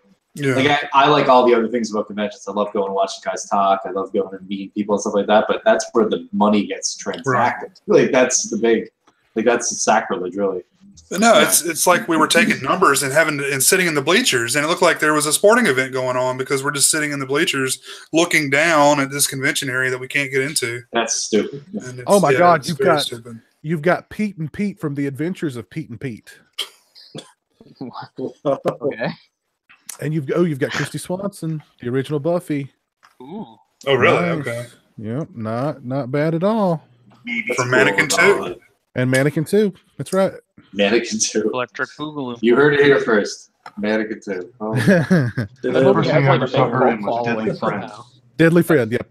I like all the other things about conventions. I love going and watching guys talk. I love going and meeting people and stuff like that. But that's where the money gets transacted. Right. Like that's the big, that's sacrilege, really.
But no, it's like we were taking numbers and sitting in the bleachers, and it looked like there was a sporting event going on because we're just sitting in the bleachers looking down at this convention area that we can't get into.
That's stupid.
Oh my God, you've got Pete and Pete from the Adventures of Pete and Pete.
Okay.
And you've got Christy Swanson, the original Buffy.
Ooh.
Oh really?
Nice.
Okay.
Yep, not bad at all.
From Mannequin 2.
And Mannequin 2. That's right.
Mannequin 2.
Electric Boogaloo.
You heard it here first. Mannequin 2. Oh.
The movie has like a big cult following somehow.
Deadly Friend. Yep.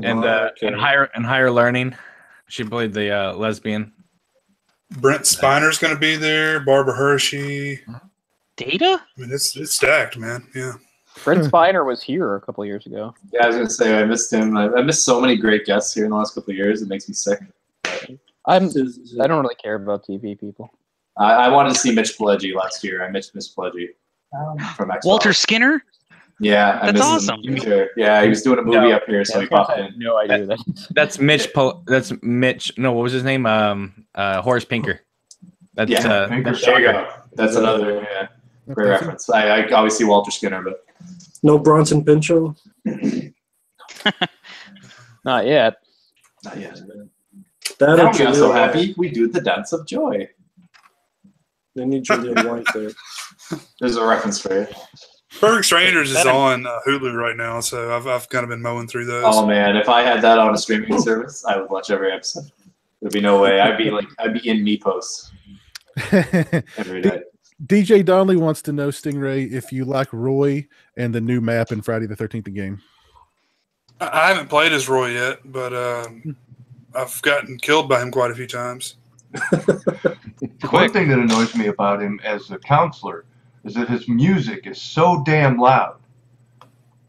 And higher learning. She played the lesbian.
Brent Spiner's going to be there. Barbara Hershey.
Data?
I mean, it's stacked, man. Yeah.
Brent Spiner was here a couple of years ago.
Yeah, I was going to say, I missed him. I missed so many great guests here in the last couple of years. It makes me sick.
I don't really care about TV people.
I wanted to see Mitch Pileggi last year. I missed Mitch Pileggi from X-Files.
Walter Skinner?
Yeah, I
That's
miss
awesome.
him too. Yeah, he was doing a movie
No.
up here, so
Yeah,
he popped
I have
in.
no idea who that is.
That's Mitch. That's Mitch. No, what was his name? Horace Pinker. That's
Yeah,
Pinker.
that's
There you
Shocker.
go. That's another great reference. I always see Walter Skinner, but
No Bronson Pinchot.
Not yet.
not yet.
That
Now
or
we got so
Julia White.
happy, we do the dance of joy.
They need Julia White there.
There's a reference for you.
Perfect Strangers is on Hulu right now, so I've kind of been mowing through those.
Oh man, if I had that on a streaming service, I would watch every episode. There'd be no way. I'd be in me posts every day.
DJ Donnelly wants to know, Stingray, if you like Roy and the new map in Friday the 13th game.
I haven't played as Roy yet, but I've gotten killed by him quite a few times.
One thing that annoys me about him as a counselor is that his music is so damn loud,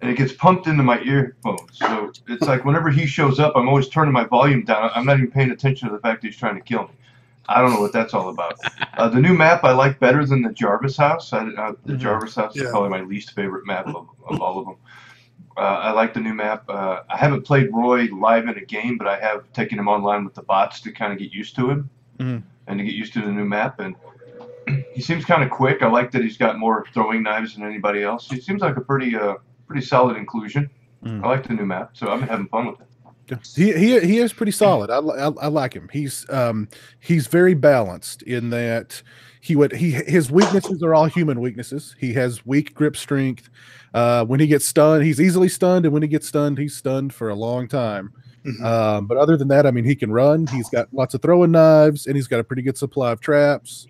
and it gets pumped into my earphones. So it's like whenever he shows up, I'm always turning my volume down. I'm not even paying attention to the fact that he's trying to kill me. I don't know what that's all about. The new map I like better than the Jarvis house. The Jarvis house is probably my least favorite map of all of them. I like the new map. I haven't played Roy live in a game, but I have taken him online with the bots to kind of get used to him and to get used to the new map. And he seems kind of quick. I like that he's got more throwing knives than anybody else. He seems like a pretty solid inclusion. I like the new map, so I've been having fun with it.
He is pretty solid. I like him. He's very balanced in that his weaknesses are all human weaknesses. He has weak grip strength. When he gets stunned, he's easily stunned, and when he gets stunned, he's stunned for a long time. But other than that, I mean, he can run. He's got lots of throwing knives, and he's got a pretty good supply of traps.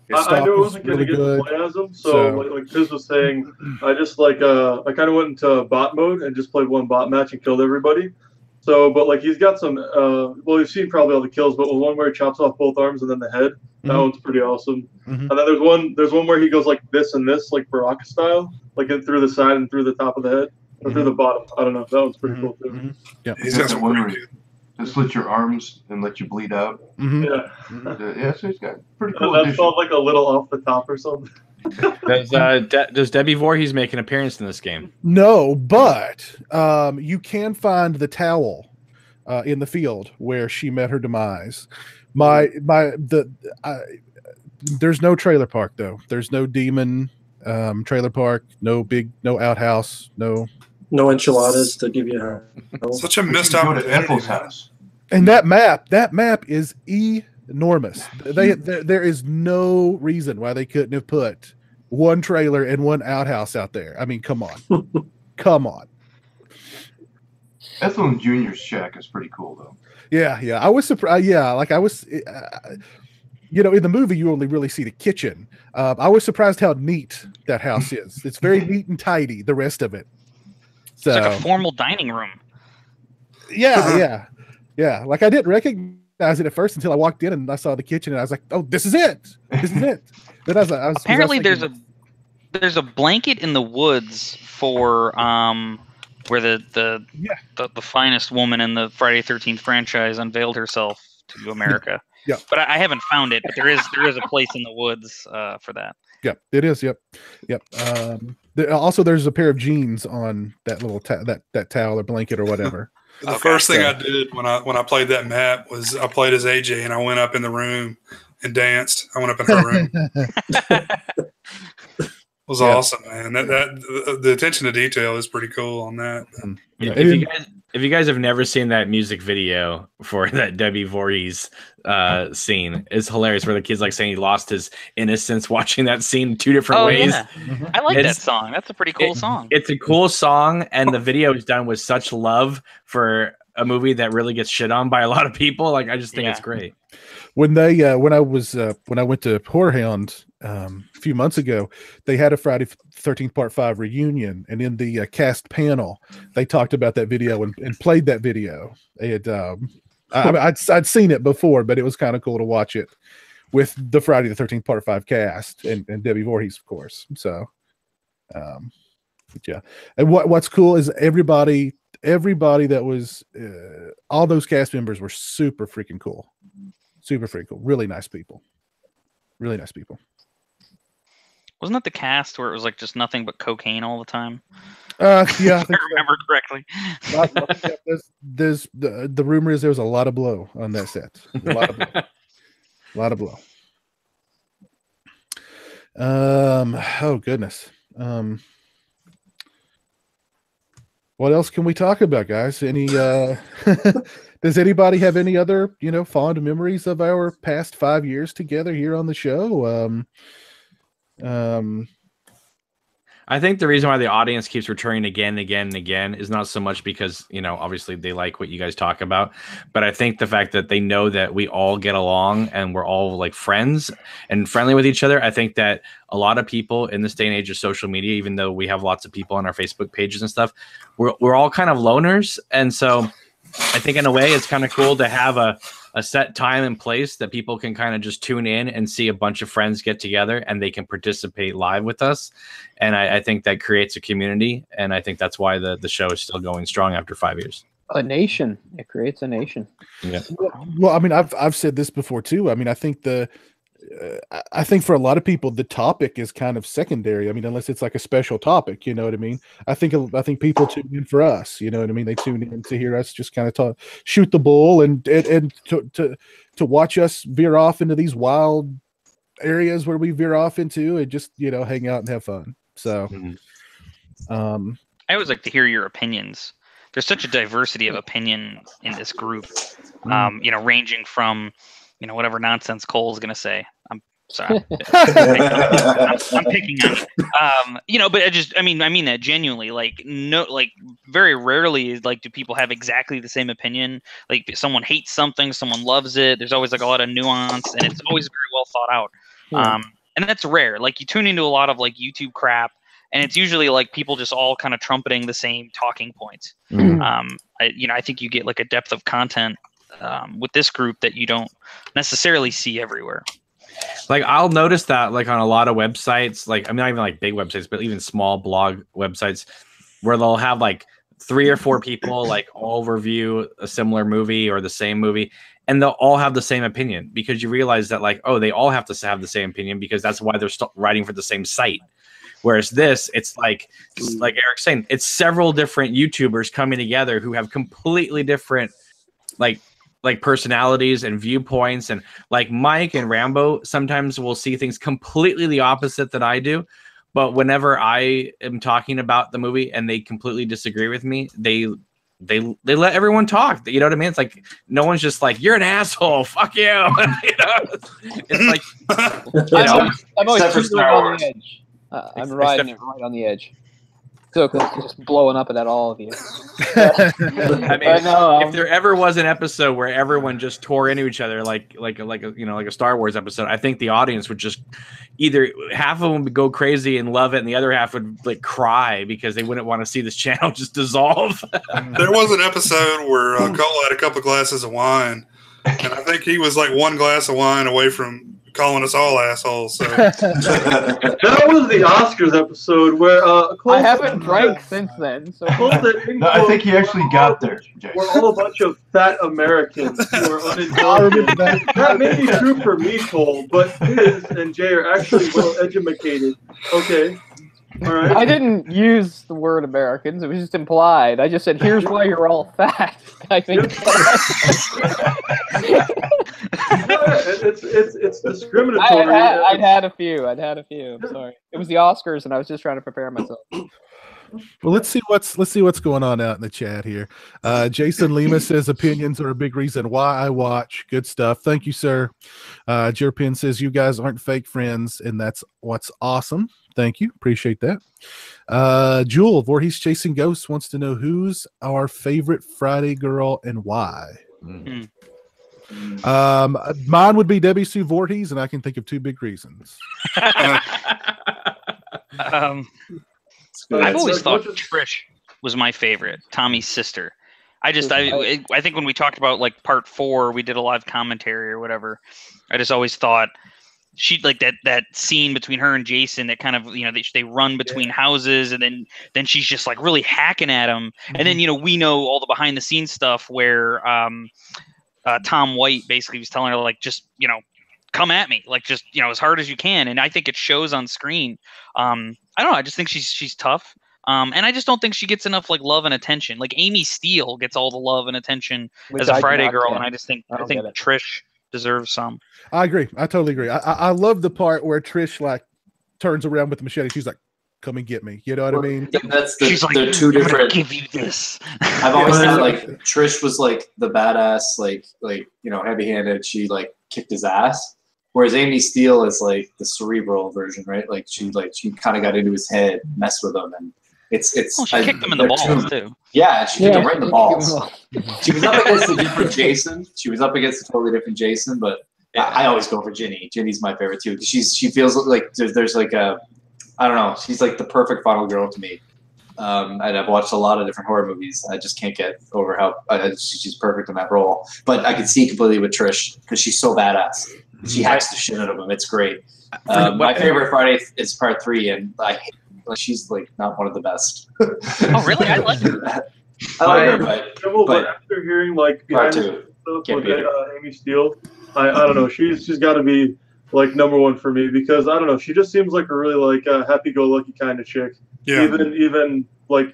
I knew I wasn't going to get to play as him, so like Tiz was saying, I just I kind of went into bot mode and just played one bot match and killed everybody. So, but like he's got some, well, you've seen probably all the kills, but one where he chops off both arms and then the head, that one's pretty awesome. And then there's one where he goes like this and this, like Baraka style, like in through the side and through the top of the head, or through the bottom. I don't know. That one's pretty cool too.
Yeah,
He's got one where he slit your arms and let you bleed out.
Yeah.
Yeah, so he's got pretty cool.
That felt like a little off the top or something.
Does Debbie Voorhees make an appearance in this game?
No, but you can find the towel in the field where she met her demise. There's no trailer park though. There's no demon trailer park. No outhouse.
No enchiladas to give you
Such a missed
Go to
opportunity.
Ethel's house.
And that map is enormous. There is no reason why they couldn't have put one trailer and one outhouse out there. I mean, come on. Come on.
Ethel and Junior's shack is pretty cool, though.
Yeah. I was surprised. Yeah, like I was, in the movie, you only really see the kitchen. I was surprised how neat that house is. It's very neat and tidy, the rest of it. So,
It's like a formal dining room.
Yeah. Like I didn't recognize it at first until I walked in and I saw the kitchen and I was like, "Oh, this is it. This is it." Then I was
Apparently,
thinking,
there's a blanket in the woods for where the finest woman in the Friday 13th franchise unveiled herself to America.
Yeah.
But I haven't found it. But there is a place in the woods for that.
Yep, it is. Yep. Also, there's a pair of jeans on that little that towel or blanket or whatever.
The first thing I did when I played that map was I played as AJ and I went up in the room and danced. I went up in her room. It was awesome, man. That the attention to detail is pretty cool on that.
If you guys have never seen that music video for that Debbie Voorhees scene, it's hilarious. Where the kid's like saying he lost his innocence watching that scene two different ways.
Yeah. I like that song. That's a pretty cool song.
It's a cool song, and the video is done with such love for a movie that really gets shit on by a lot of people. Like I just think it's great.
When I went to Whorehound a few months ago, they had a Friday 13th Part 5 reunion, and in the cast panel, they talked about that video and played that video. I'd seen it before, but it was kind of cool to watch it with the Friday the 13th Part 5 cast and Debbie Voorhees, of course. So, yeah. And what's cool is everybody that was all those cast members were super freaking cool. Super freaking cool. Really nice people.
Wasn't that the cast where it was like just nothing but cocaine all the time?
Yeah, I
If
think
I
so.
remember correctly.
There's the rumor is there was a lot of blow on that set. A lot of blow. A lot of blow. Oh goodness. What else can we talk about, guys? Any does anybody have any other, fond memories of our past 5 years together here on the show?
I think the reason why the audience keeps returning again and again and again is not so much because, obviously they like what you guys talk about, but I think the fact that they know that we all get along and we're all like friends and friendly with each other. I think that a lot of people in this day and age of social media, even though we have lots of people on our Facebook pages and stuff, we're all kind of loners. And so I think in a way it's kind of cool to have a set time and place that people can kind of just tune in and see a bunch of friends get together and they can participate live with us. And I think that creates a community. And I think that's why the show is still going strong after 5 years.
A nation. It creates a nation.
Yeah.
Well, I mean, I've said this before too. I mean, I think I think for a lot of people, the topic is kind of secondary. I mean, unless it's like a special topic, you know what I mean? I think people tune in for us, you know what I mean? They tune in to hear us just kind of shoot the bull and to watch us veer off into these wild areas where we veer off into and just, hang out and have fun. So,
I always like to hear your opinions. There's such a diversity of opinion in this group, ranging from, whatever nonsense Cole's going to say. I'm sorry. I'm picking on it. But I mean that genuinely. Very rarely, do people have exactly the same opinion? Like, someone hates something, someone loves it. There's always a lot of nuance, and it's always very well thought out.
Yeah.
And that's rare. Like, you tune into a lot of YouTube crap, and it's usually people just all kind of trumpeting the same talking points. I think you get a depth of content with this group that you don't necessarily see everywhere.
I'll notice that on a lot of websites, not even big websites, but even small blog websites where they'll have 3 or 4 people all review a similar movie or the same movie, and they'll all have the same opinion, because you realize that they all have to have the same opinion, because that's why they're writing for the same site. Whereas this, it's like Eric's saying, it's several different YouTubers coming together who have completely different personalities and viewpoints, and Mike and Rambo sometimes will see things completely the opposite that I do. But whenever I am talking about the movie and they completely disagree with me, they let everyone talk. You know what I mean? It's no one's just you're an asshole, fuck you. It's
I'm always super on the edge. I'm riding it right on the edge. So just blowing up at all of you.
I mean, if there ever was an episode where everyone just tore into each other like a Star Wars episode, I think the audience would just either half of them would go crazy and love it, and the other half would cry because they wouldn't want to see this channel just dissolve.
There was an episode where Cole had a couple glasses of wine, and I think he was one glass of wine away from calling us all assholes. So.
That was the Oscars episode where
I haven't drank since then. So
no, I think he actually got there. Jay.
We're all a bunch of fat Americans who are unintelligent. That may be true for me, Cole, but Piz and Jay are actually well educated. Okay. All right.
I didn't use the word Americans. It was just implied. I just said, "Here's why you're all fat." I think
it's discriminatory.
I'd had a few. I'm sorry. It was the Oscars, and I was just trying to prepare myself.
Well, let's see what's going on out in the chat here. Jason Lima says opinions are a big reason why I watch. Good stuff. Thank you, sir. Jerpin says you guys aren't fake friends, and that's what's awesome. Thank you. Appreciate that. Jewel, Voorhees Chasing Ghosts wants to know who's our favorite Friday girl and why. Mine would be Debbie Sue Voorhees, and I can think of 2 big reasons.
I've always thought Trish was my favorite, Tommy's sister. I think when we talked about part 4, we did a live commentary or whatever. I just always thought she that scene between her and Jason that kind of they run between houses, and then she's just really hacking at him, and then we know all the behind the scenes stuff where Tom White basically was telling her just come at me, like just as hard as you can. And I think it shows on screen. I don't know. I just think she's tough. And I just don't think she gets enough like love and attention. Like Amy Steele gets all the love and attention as a Friday girl, and I think Trish deserves some.
I agree. I totally agree. I love the part where Trish like turns around with the machete. She's like, "Come and get me." You know what I mean?
She's like,
they're two different.
Give you this.
I've always thought like Trish was like the badass, like heavy-handed. She like kicked his ass. Whereas Amy Steele is like the cerebral version, right? Like she kind of got into his head, messed with him, and it's.
She kicked him in the balls too.
Yeah, she kicked him right in the balls. She was up against a different Jason. She was up against a totally different Jason, but I always go for Ginny. Ginny's my favorite too. She feels like there's like a, I don't know. She's like the perfect final girl to me. And I've watched a lot of different horror movies. I just can't get over how she's perfect in that role. But I can see completely with Trish because she's so badass. She hacks the shit out of him. It's great. My favorite Friday is part 3, and she's like not one of the best.
Oh really? I like her.
I like her,
but after hearing like behind the stuff with Amy Steele, I don't know. She's got to be like number 1 for me because I don't know. She just seems like a really like happy-go-lucky kind of chick. Yeah. Even like.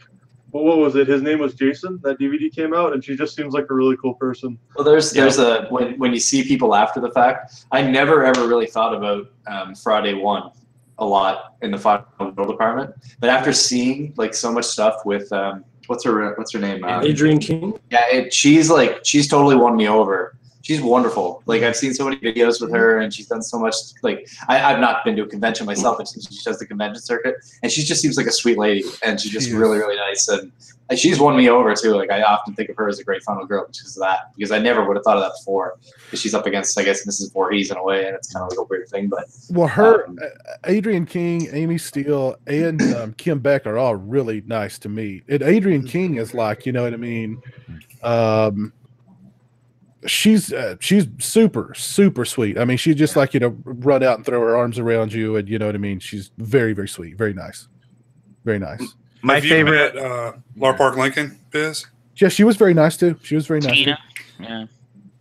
What was it? His name was Jason. That DVD came out, and she just seems like a really cool person.
Well, there's a when you see people after the fact, I never ever really thought about Friday 1 a lot in the final girl department, but after seeing like so much stuff with what's her name?
Adrienne King.
Yeah, she's totally won me over. She's wonderful. Like I've seen so many videos with her, and she's done so much. Like I've not been to a convention myself, but she does the convention circuit, and she just seems like a sweet lady, and she's just really, really nice. And she's won me over too. Like I often think of her as a great final girl because of that. Because I never would have thought of that before. Because she's up against, I guess, Mrs. Voorhees in a way, and it's kind of like a weird thing. But
Adrienne King, Amy Steele, and Kim Beck are all really nice to me. And Adrienne King is like, you know what I mean. She's super sweet. I mean, she just like run out and throw her arms around you, and you know what I mean. She's very, very sweet, very nice, very nice.
My favorite, Laura Park Lincoln, Biz.
Yeah, she was very nice too. She was very nice.
Tina, yeah.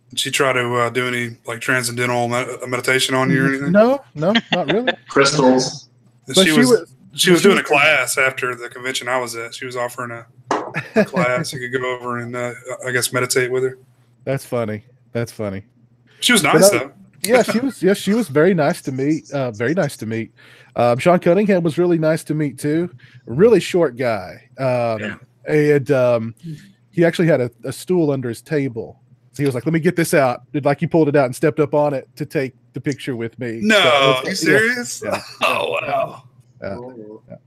Did she try to do any like transcendental meditation on you or anything?
No, not really.
Crystals.
She was doing a class after the convention I was at. She was offering a class. You could go over and I guess meditate with her.
That's funny.
She was nice though.
Yeah, she was very nice to meet. Very nice to meet. Sean Cunningham was really nice to meet too. Really short guy. And he actually had a stool under his table. So he was like, "Let me get this out." Like he pulled it out and stepped up on it to take the picture with me.
No, you serious?
Yeah.
Oh wow.
Yeah.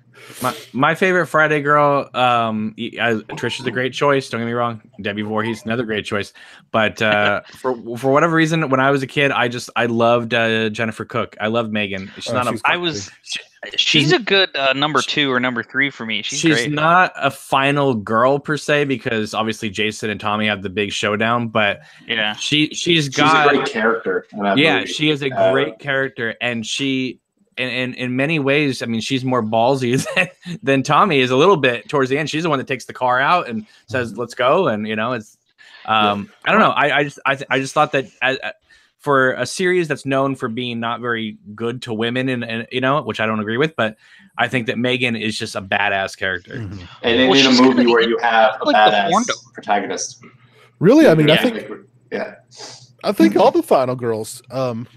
My favorite Friday girl, Trish is a great choice. Don't get me wrong. Debbie Voorhees, another great choice. But for whatever reason, when I was a kid, I loved Jennifer Cook. I loved Megan.
She's a good number 2 or number 3 for me. She's great.
Not a final girl per se because obviously Jason and Tommy have the big showdown. But
yeah,
she's got
a great character.
She is a great character, and she. And in many ways, I mean, she's more ballsy than Tommy is a little bit towards the end. She's the one that takes the car out and says, "Let's go." And it's, I don't know. I just thought that for a series that's known for being not very good to women, and which I don't agree with, but I think that Megan is just a badass character.
Mm-hmm. And in a movie where you have a badass protagonist,
really, I mean, I think all the final girls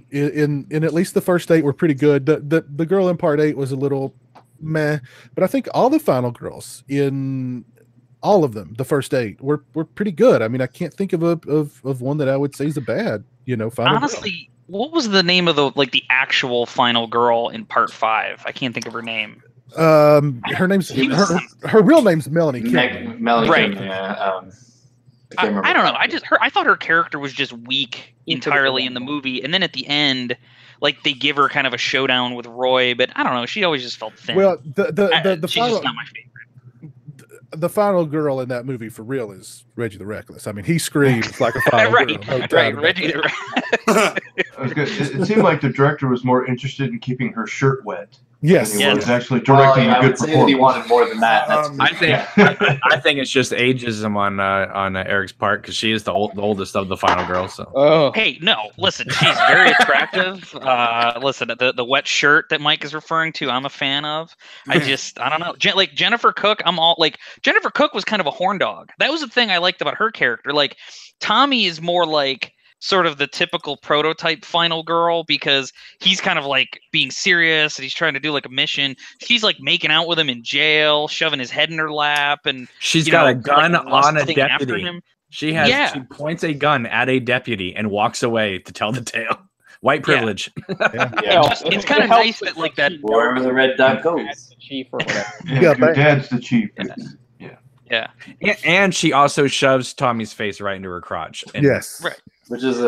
in at least the first 8 were pretty good. The girl in part 8 was a little meh, but I think all the final girls in all of them, the first 8, were pretty good. I mean, I can't think of one that I would say is a bad, final
honestly girl. What was the name of the actual final girl in part 5? I can't think of her name.
Her name's her real name's Melanie King.
Melanie
right.
King, yeah.
I don't know. I thought her character was just weak entirely in the movie, and then at the end, like they give her kind of a showdown with Roy, but I don't know. She always just felt thin.
Well,
she's just not my favorite.
The final girl in that movie for real is Reggie the Reckless. I mean, he screams like a final
right,
girl.
Reggie the
It seemed like the director was more interested in keeping her shirt wet.
Yes.
Than he was actually directing a
I
good
would say that he
performance.
wanted more than that.
I think it's just ageism on Eric's part because she is the oldest of the final girls. So.
Oh.
Hey, no, listen, she's very attractive. Listen, the wet shirt that Mike is referring to, I'm a fan of. I don't know. Like Jennifer Cook, Jennifer Cook was kind of a horn dog. That was the thing I liked about her character. Like Tommy is more like sort of the typical prototype final girl because he's kind of like being serious and he's trying to do like a mission. She's like making out with him in jail, shoving his head in her lap, and
she's got a gun on a deputy. She points a gun at a deputy and walks away to tell the tale. White privilege.
It's kind of nice that like that
wherever the red dot goes.
The chief or whatever.
Your dad's the chief.
Yeah.
And she also shoves Tommy's face right into her crotch. And
Yes.
Right.
Which is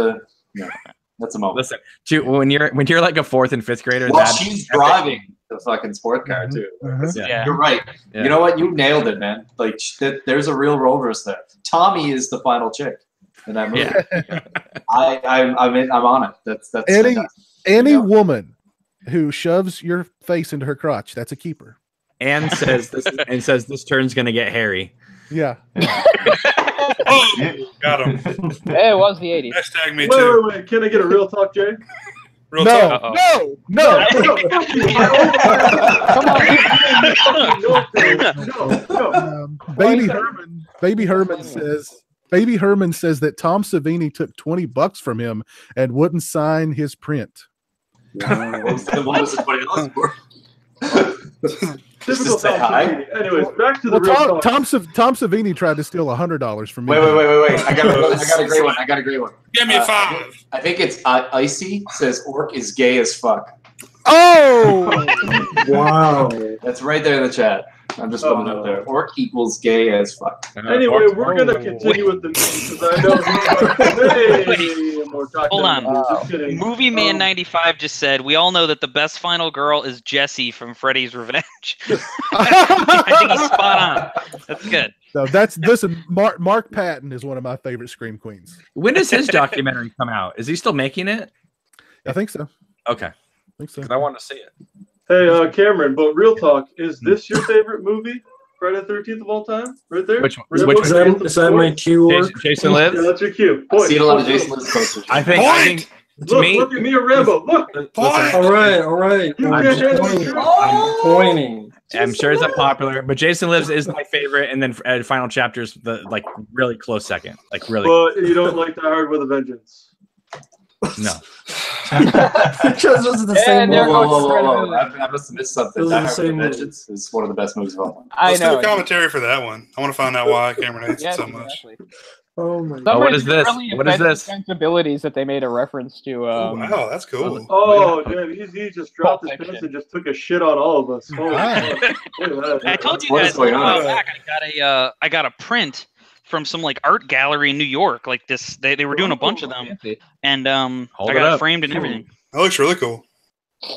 that's a moment.
Listen, when you're like a 4th and 5th grader,
well, she's driving the fucking sport car too.
Yeah.
You're right.
Yeah.
You know what? You nailed it, man. Like there's a real role reverse there. Tommy is the final chick in that movie.
Yeah.
I'm on it. That's
any woman who shoves your face into her crotch, that's a keeper.
And says this turn's gonna get hairy.
Yeah.
Oh, got him.
Yeah, it was the 80s.
Hashtag me too.
Wait. Can I get a real talk, Jay?
Real talk.
No. Baby Herman says that Tom Savini took $20 from him and wouldn't sign his print.
What was the $20 for?
Typical
say
Tom
hi?
Savini. Anyways, back to the real talk.
Tom Savini tried to steal $100 from me.
Wait. I got a great one.
Give me a 5.
I think it's Icy says Orc is gay as fuck.
Oh!
Wow.
That's right there in the chat. I'm just putting it up there. Orc equals gay as fuck.
Anyway, we're gonna continue with the memes because I know way more talk.
Hold on.
Just kidding.
Movie Man 95 just said, we all know that the best final girl is Jessie from Freddy's Revenge. I think he's spot on. That's good.
So listen, Mark Patton is one of my favorite Scream Queens.
When does his documentary come out? Is he still making it?
I think so.
Okay.
I think so.
'Cause I want to see it.
Hey, Cameron, but real talk, is this your favorite movie? Friday the 13th of all time? Right there?
Which one?
Is that my cue?
Jason Lives?
Yeah, that's your cue.
I see a lot of Jason Lives posters.
I think to
Look,
me,
look at me and Rambo. Look.
All right.
You
I'm
can't
just
handle
pointing.
it.
I'm pointing.
I'm sure it's unpopular, but Jason Lives is my favorite, and then Final Chapter's the really close second,
But you don't like Die Hard with a Vengeance.
No.
Because this is the same
there
movie.
Whoa. I must have missed something.
Those
Die
are the
Hard with
same
Vengeance is one of the best movies of all time.
I
Let's do
know.
a commentary for that one. I want to find out why Cameron hates
Yeah,
it so much.
exactly.
Oh my
Oh,
god.
what is this?
Really
What is this?
Sensibilities that they made a reference to.
Wow, that's cool.
Oh, damn, he just dropped his
Pulp
pants
Fiction.
and just took a shit on all of us. Holy
Wow.
shit. Look at that.
I told you
What
guys
is going
a
on?
while back. I got a print from some like art gallery in New York. Like this, they were doing a bunch of them, and
Hold
I
it
got it
up.
framed and everything.
That looks really cool.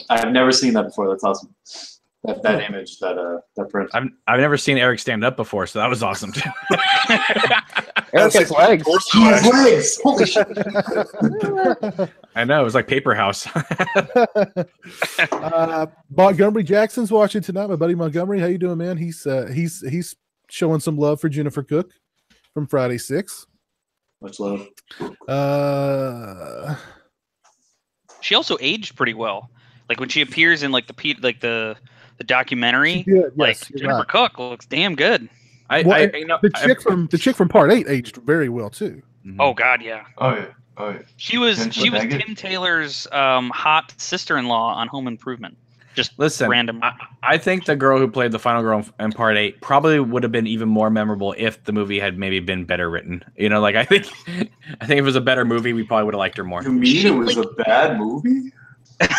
I've never seen that before. That's awesome. That image, that print.
I've never seen Eric stand up before, so that was awesome too.
Eric has legs.
Legs. Holy shit.
I know it was like Paper House.
Montgomery Jackson's watching tonight. My buddy Montgomery, how you doing, man? He's showing some love for Jennifer Cook from Friday 6.
Much love.
She also aged pretty well. Like when she appears in like the documentary,
She did,
like
yes, you're
Jennifer
right.
Cook looks damn good.
The chick from Part 8 aged very well too.
Oh God, yeah.
Oh yeah.
She was
Jennifer Baggett?
Tim Taylor's hot sister-in-law on Home Improvement. Just
Listen,
random.
I think the girl who played the final girl in Part 8 probably would have been even more memorable if the movie had maybe been better written. You know, like I think if it was a better movie, we probably would have liked her more.
You mean it was a bad movie?
It's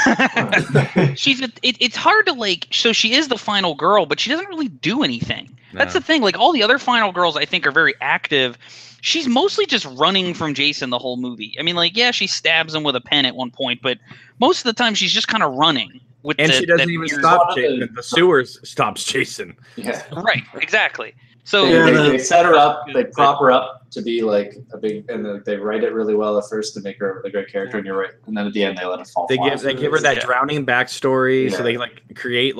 hard to like. So she is the final girl, but she doesn't really do anything. That's the thing. Like all the other final girls, I think are very active. She's mostly just running from Jason the whole movie. I mean, like, yeah, she stabs him with a pen at one point, but most of the time she's just kind of running.
And she doesn't even stop Jason. The sewers stops Jason.
Yeah.
Right. Exactly. So
They set her up. They prop her up to be like a big, and they write it really well at first to make her a really great character, and you're right. And then at the end, they let it fall
They
flat.
give her that drowning backstory,
Yeah.
so they like create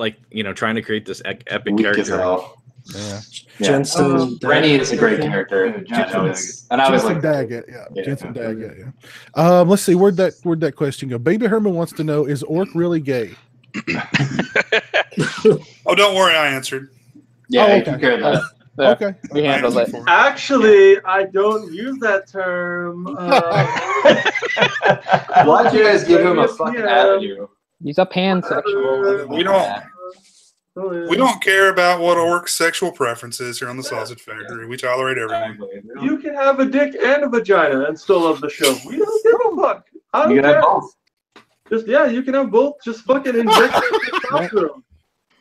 trying to create this epic
Weak as
character.
hell.
Yeah.
Jensen
Rennie is a great character.
Yeah,
And I was
Jensen
like,
Daggett, Jensen Daggett, yeah. Let's see, where'd that question go? Baby Herman wants to know, is Orc really gay?
Oh, don't worry, I answered.
yeah,
Oh,
I
okay.
took care of that.
Yeah,
Okay.
we handled it.
Actually, I don't use that term.
Why'd you guys give him a fucking avenue?
He's a pansexual.
We don't care about what Orc's sexual preferences here on the Sausage Factory. We tolerate everything.
You can have a dick and a vagina and still love the show. We don't give a fuck. I don't
You can
care.
have both.
Just you can have both. Just fucking inject testosterone.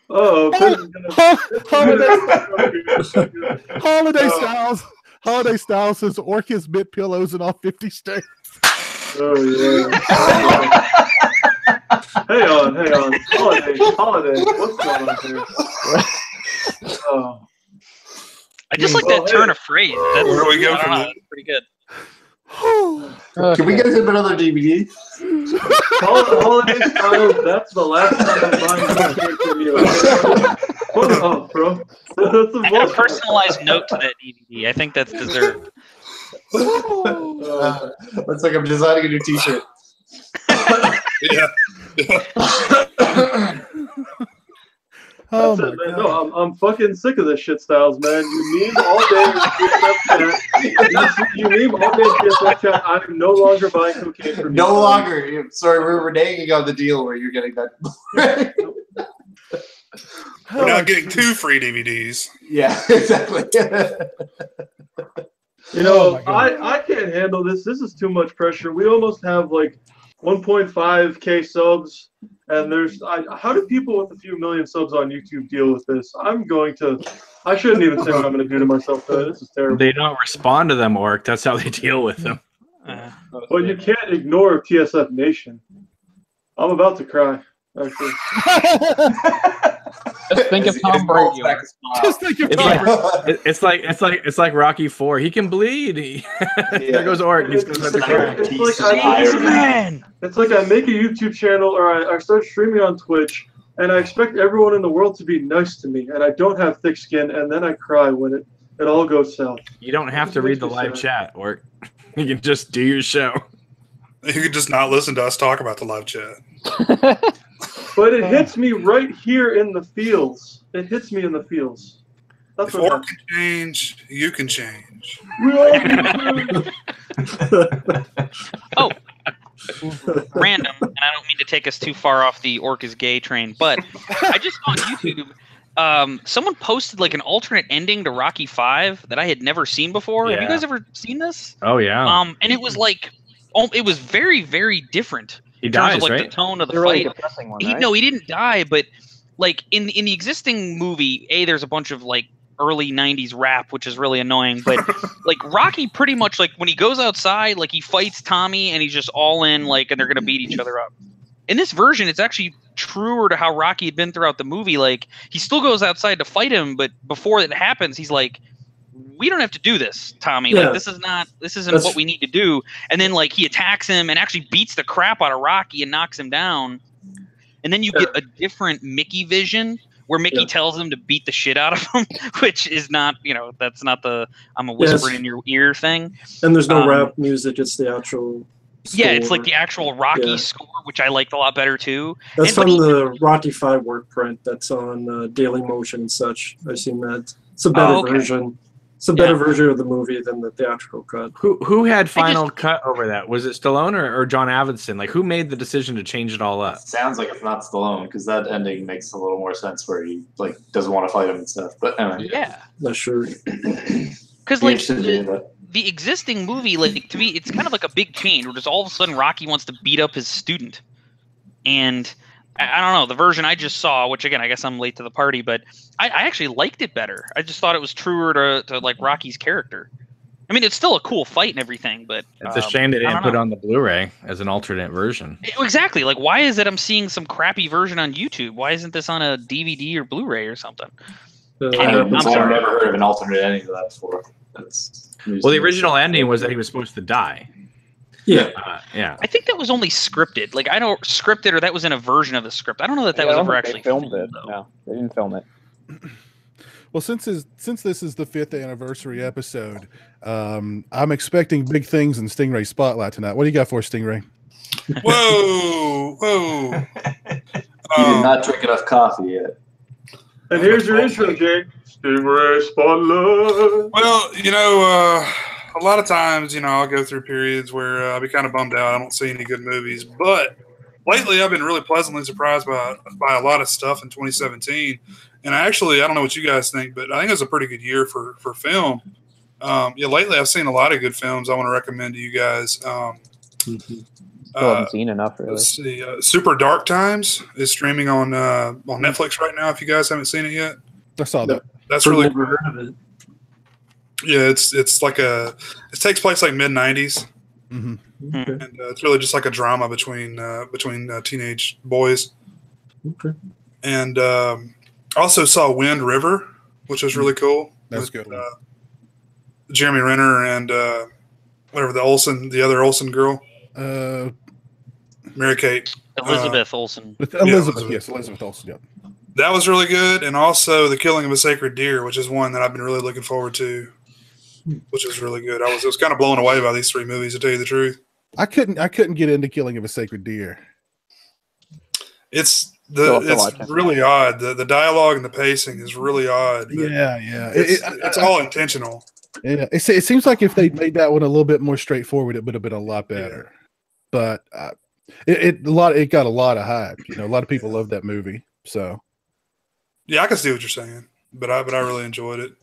Oh,
Holiday Styles says Orc has bit pillows in all 50 states.
oh yeah. Hang on. Holiday. What's going on here? Oh.
I just like that turn of phrase. That's,
Where do we go
I don't
from
know,
there?
that's pretty good.
Can we get him another DVD?
Holiday Styles, that's the last time I'm buying cocaine from you. What the hell, bro? That's
I got a personalized note to that DVD. I think that's deserved.
Looks like I'm designing a new T-shirt.
Yeah.
Oh
That's
my
it, man.
God.
No, I'm fucking sick of this shit, Styles, man. You meme all day in TSF chat. You meme all day in TSF chat. I'm no longer buying cocaine from you.
No longer. Sorry, we're reneging on the deal where you're getting that.
We're not getting 2 free DVDs.
Yeah, exactly.
You know,
Oh my God.
I can't handle this. This is too much pressure. We almost have like 1.5K subs, and how do people with a few million subs on YouTube deal with this? I shouldn't even say what I'm going to do to myself, though. This is terrible.
They don't respond to them, Orc. That's how they deal with them.
But you can't ignore TSF Nation. I'm about to cry, actually.
Just think of Tom Brady.
Just think of
It's
Tom
like, it's like Rocky 4. He can bleed. There goes Orc. He's going to cry.
It's like I make a YouTube channel or I start streaming on Twitch, and I expect everyone in the world to be nice to me, and I don't have thick skin, and then I cry when it all goes south.
You don't have to read the live chat, Orc. You can just do your show.
You could just not listen to us talk about the live chat.
But it hits me right here in the feels. It hits me in the feels. That's
If
what
Orc can change, you can change.
Oh, random, and I don't mean to take us too far off the Orc is gay train, but I just saw on YouTube, someone posted like an alternate ending to Rocky 5 that I had never seen before. Have you guys ever seen this?
Oh, yeah.
And it was like, it was very, very different.
He
in terms
dies,
of, like,
right?
the tone of the
It's a really
fight.
depressing one,
He
right?
didn't die, but like in the existing movie, there's a bunch of like early 90s rap, which is really annoying, but like Rocky pretty much, like when he goes outside, like he fights Tommy and he's just all in, like, and they're gonna beat each other up. In this version, it's actually truer to how Rocky had been throughout the movie. Like, he still goes outside to fight him, but before it happens, he's like, we don't have to do this, Tommy.
Yeah.
Like, this isn't
That's-
what we need to do. And then, like, he attacks him and actually beats the crap out of Rocky and knocks him down. And then you get a different Mickey vision where Mickey tells him to beat the shit out of him, which is not, that's not the I'm a whispering in your ear thing.
And there's no rap music, it's the actual
Yeah, it's
score.
like the actual Rocky score, which I liked a lot better too.
That's
And- but
from
he-
the Rocky 5 work print that's on Daily Motion and such. I've seen that. It's a better
okay.
version. It's a better version of the movie than the theatrical cut.
Who had final cut over that? Was it Stallone or John Avildsen? Like, who made the decision to change it all up?
Sounds like it's not Stallone, because that ending makes a little more sense where he like doesn't want to fight him and stuff. But anyway,
Yeah.
Not sure.
Because
Be
like
interested to do that.
the existing movie, like to me, it's kind of like a big change where just all of a sudden Rocky wants to beat up his student, and I don't know, the version I just saw, which again I guess I'm late to the party, but I actually liked it better. I just thought it was truer to like Rocky's character. I mean, it's still a cool fight and everything, but
It's a shame they
I
didn't
don't
put
know.
on the Blu-ray as an alternate version.
Exactly. Like, why is it I'm seeing some crappy version on YouTube? Why isn't this on a DVD or Bluray or something? Anyway, I'm
I've
sorry.
never heard of an alternate ending to that before. That's
Well, the original ending was that he was supposed to die.
Yeah.
Yeah.
I think that was only scripted. Like I don't scripted, or that was in a version of the script. I don't know that
Yeah,
was
I don't
ever
think
actually
they filmed it.
though.
No, they didn't film it.
Well, since this is the 5th anniversary episode, I'm expecting big things in Stingray Spotlight tonight. What do you got for us, Stingray?
Whoa, whoa.
You did not drink enough coffee yet.
And here's your intro, Jake. Stingray Spotlight.
Well, a lot of times, I'll go through periods where I'll be kind of bummed out. I don't see any good movies. But lately, I've been really pleasantly surprised by a lot of stuff in 2017. And I don't know what you guys think, but I think it was a pretty good year for film. Lately, I've seen a lot of good films I want to recommend to you guys.
Still haven't seen enough, really.
Let's see. Super Dark Times is streaming on Netflix right now. If you guys haven't seen it yet,
I saw that.
That's really
Never heard of it.
Yeah, it's like it takes place like mid '90s,
Mm-hmm.
and it's really just like a drama between teenage boys.
Okay.
And also saw Wind River, which was really cool.
That's
with,
good.
Jeremy Renner and whatever the other Olsen girl, Mary Kate.
Elizabeth Olsen.
With Elizabeth,
Elizabeth.
yes, Elizabeth Olsen. Yep.
That was really good, and also The Killing of a Sacred Deer, which is one that I've been really looking forward to, which is really good. I was kind of blown away by these 3 movies, to tell you the truth.
I couldn't get into Killing of a Sacred Deer.
It's
watching.
really odd. The dialogue and the pacing is really odd. but
Yeah.
It's all intentional.
Yeah, it seems like if they made that one a little bit more straightforward, it would have been a lot better. But it got a lot of hype. A lot of people love that movie. So
Yeah, I can see what you're saying, but I really enjoyed it.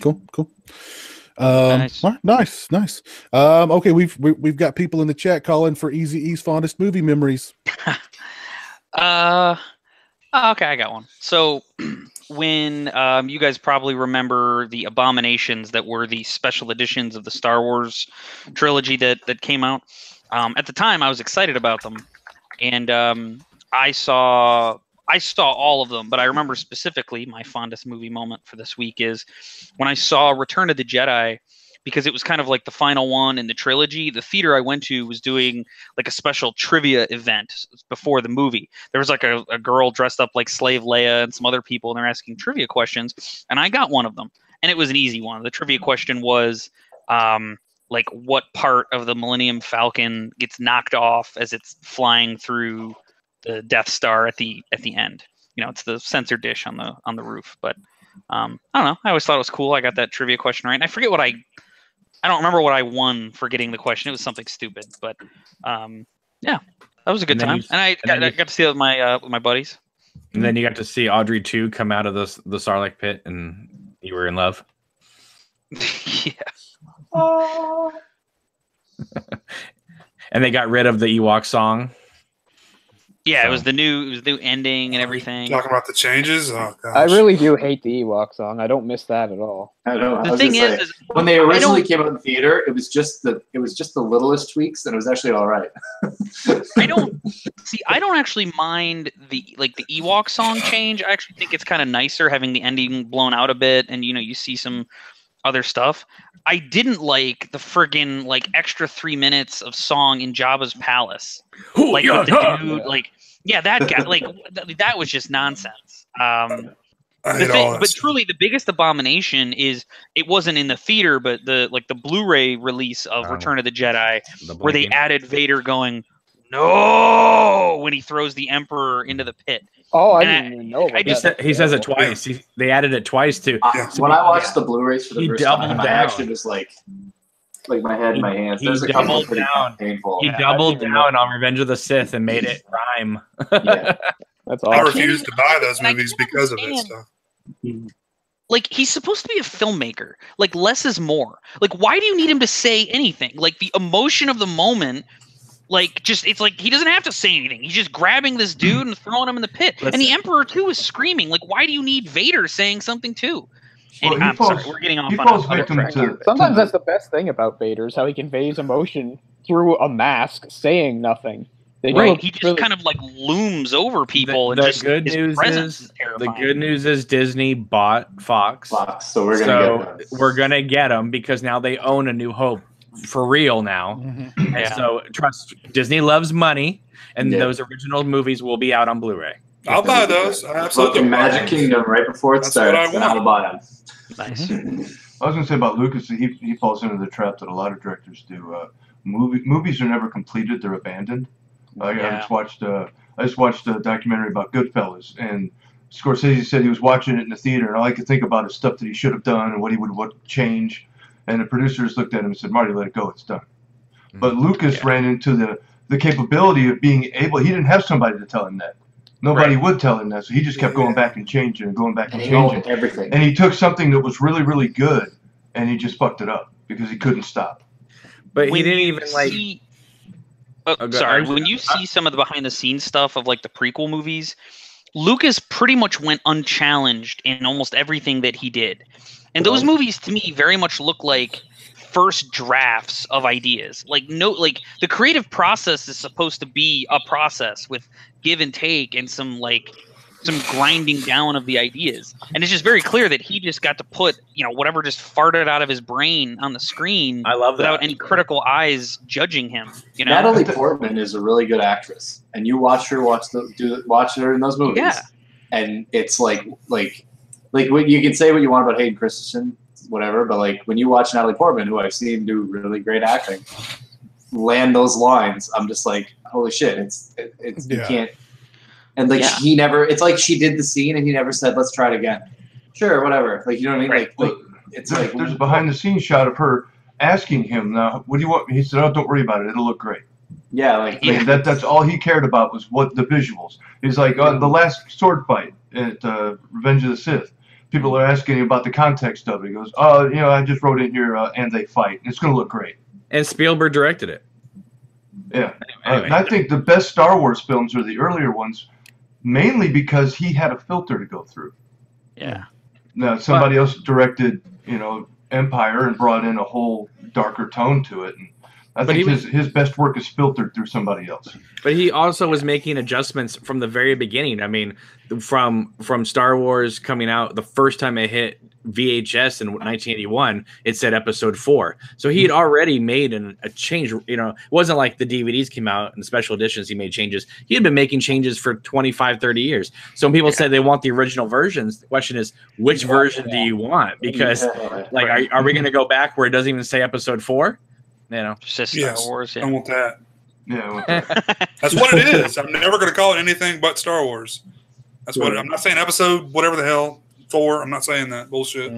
cool.
Nice.
All right, nice. Okay, we've got people in the chat calling for Easy E's fondest movie memories.
Okay, I got one. So when you guys probably remember the Abominations that were the special editions of the Star Wars trilogy that came out. At the time, I was excited about them, and I saw all of them. But I remember specifically my fondest movie moment for this week is when I saw Return of the Jedi, because it was kind of like the final one in the trilogy. The theater I went to was doing like a special trivia event before the movie. There was like a girl dressed up like Slave Leia and some other people, and they're asking trivia questions, and I got one of them, and it was an easy one. The trivia question was like what part of the Millennium Falcon gets knocked off as it's flying through the Death Star at the end. It's the sensor dish on the roof. But I don't know. I always thought it was cool. I got that trivia question right, and I forget what I don't remember what I won for getting the question. It was something stupid, but yeah, that was a good time. And I got to see it with my buddies.
And then you got to see Audrey 2 come out of the Sarlacc pit, and you were in love.
Yeah.
And they got rid of the Ewok song.
Yeah, it was the new ending and everything.
Talking about the changes? Oh, gosh.
I really do hate the Ewok song. I don't miss that at all.
I know.
The thing is
when they originally came out in theater, it was just the littlest tweaks, and it was actually all right.
I don't actually mind the Ewok song change. I actually think it's kind of nicer having the ending blown out a bit, and you see some other stuff. I didn't like the friggin' extra 3 minutes of song in Jabba's palace. With the dude, that guy, that was just nonsense. But truly, the biggest abomination is it wasn't in the theater, but the Blu-ray release of Return of the Jedi, where they added Vader going no when he throws the Emperor into the pit.
Oh, I didn't even know about that.
He says it twice. They added it twice too.
When I watched the Blu-rays for the first time,
doubled
I
down.
actually was like my head in my hands.
He
There's a couple
doubled
pretty
down.
painful.
He doubled down on Revenge of the Sith and made it rhyme.
Yeah.
That's
I
awesome.
refuse to buy those
And I
movies
can't
because of that
understand.
stuff.
He's supposed to be a filmmaker. Less is more. Why do you need him to say anything? The emotion of the moment. It's like he doesn't have to say anything. He's just grabbing this dude and throwing him in the pit. And the Emperor too is screaming. Why do you need Vader saying something too?
Well,
I'm sorry, we're getting off
he
on
falls
a
victim
track.
to
Sometimes that's the best thing about Vader is how he conveys emotion through a mask saying nothing. They do
Right,
look
he just
really-
kind of like looms over people, and
the
just
good
his
news
presence
is
terrifying.
the good news is Disney bought Fox.
So we're gonna get them.
We're gonna get them because now they own A New Hope for real now.
Mhm.
And so trust, Disney loves money, and
Yeah.
those original movies will be out on Blu-ray.
I'll buy those. I absolutely
Fucking
will buy
Magic
those.
Kingdom right before it
That's what I
starts, and I'll
want.
buy them.
Nice.
I was gonna say about Lucas, he falls into the trap that a lot of directors do. Movies are never completed; they're abandoned. I just watched a documentary about Goodfellas, and Scorsese said he was watching it in the theater, and all I could think about is stuff that he should have done and what he would change. And the producers looked at him and said, "Marty, let it go. It's done." But Lucas ran into the capability of being able. He didn't have somebody to tell him that. Nobody would tell him that, so he just kept going back and changing and going back and
he
changing
owned everything.
And he took something that was really, really good, and he just fucked it up because he couldn't stop.
But
When
he didn't
you
even like.
see-
Oh, go-
sorry,
I'm-
when you see some of the behind the scenes stuff of like the prequel movies, Lucas pretty much went unchallenged in almost everything that he did. And those movies to me very much look like first drafts of ideas. Like the creative process is supposed to be a process with give and take and some grinding down of the ideas. And it's just very clear that he just got to put, whatever just farted out of his brain on the screen.
I love that.
Without any critical eyes judging him.
Natalie Portman is a really good actress, and you watch her watch her in those movies, and it's like what you can say what you want about Hayden Christensen, whatever, but like when you watch Natalie Portman, who I've seen do really great acting, land those lines, I'm just like, holy shit, you can't. And he never. It's like she did the scene, and he never said, "Let's try it again." Sure, whatever. Like you know what I mean?
Right.
Like it's like
There's a behind the scenes shot of her asking him, "Now, what do you want?" He said, "Oh, don't worry about it. It'll look great."
Yeah,
that's all he cared about was what the visuals. He's like on the last sword fight at Revenge of the Sith. People are asking him about the context of it. He goes, "Oh, I just wrote in here and they fight. It's going to look great."
And Spielberg directed it.
Yeah,
Anyway.
and I think the best Star Wars films are the earlier ones, mainly because he had a filter to go through.
Yeah.
Now somebody else directed, Empire and brought in a whole darker tone to it. And I think his best work is filtered through somebody else.
But he also was making adjustments from the very beginning. I mean, from Star Wars coming out, the first time it hit VHS in 1981, it said Episode 4. So he had already made a change. It wasn't like the DVDs came out and special editions, he made changes. He had been making changes for 25, 30 years. So when people say they want the original versions, the question is, which version do you want? Because are we going to go back where it doesn't even say Episode 4?
Just Star Wars.
I want that.
Yeah,
that's what it is. I'm never going to call it anything but Star Wars. That's what I'm not saying. Episode whatever the hell 4. I'm not saying that bullshit.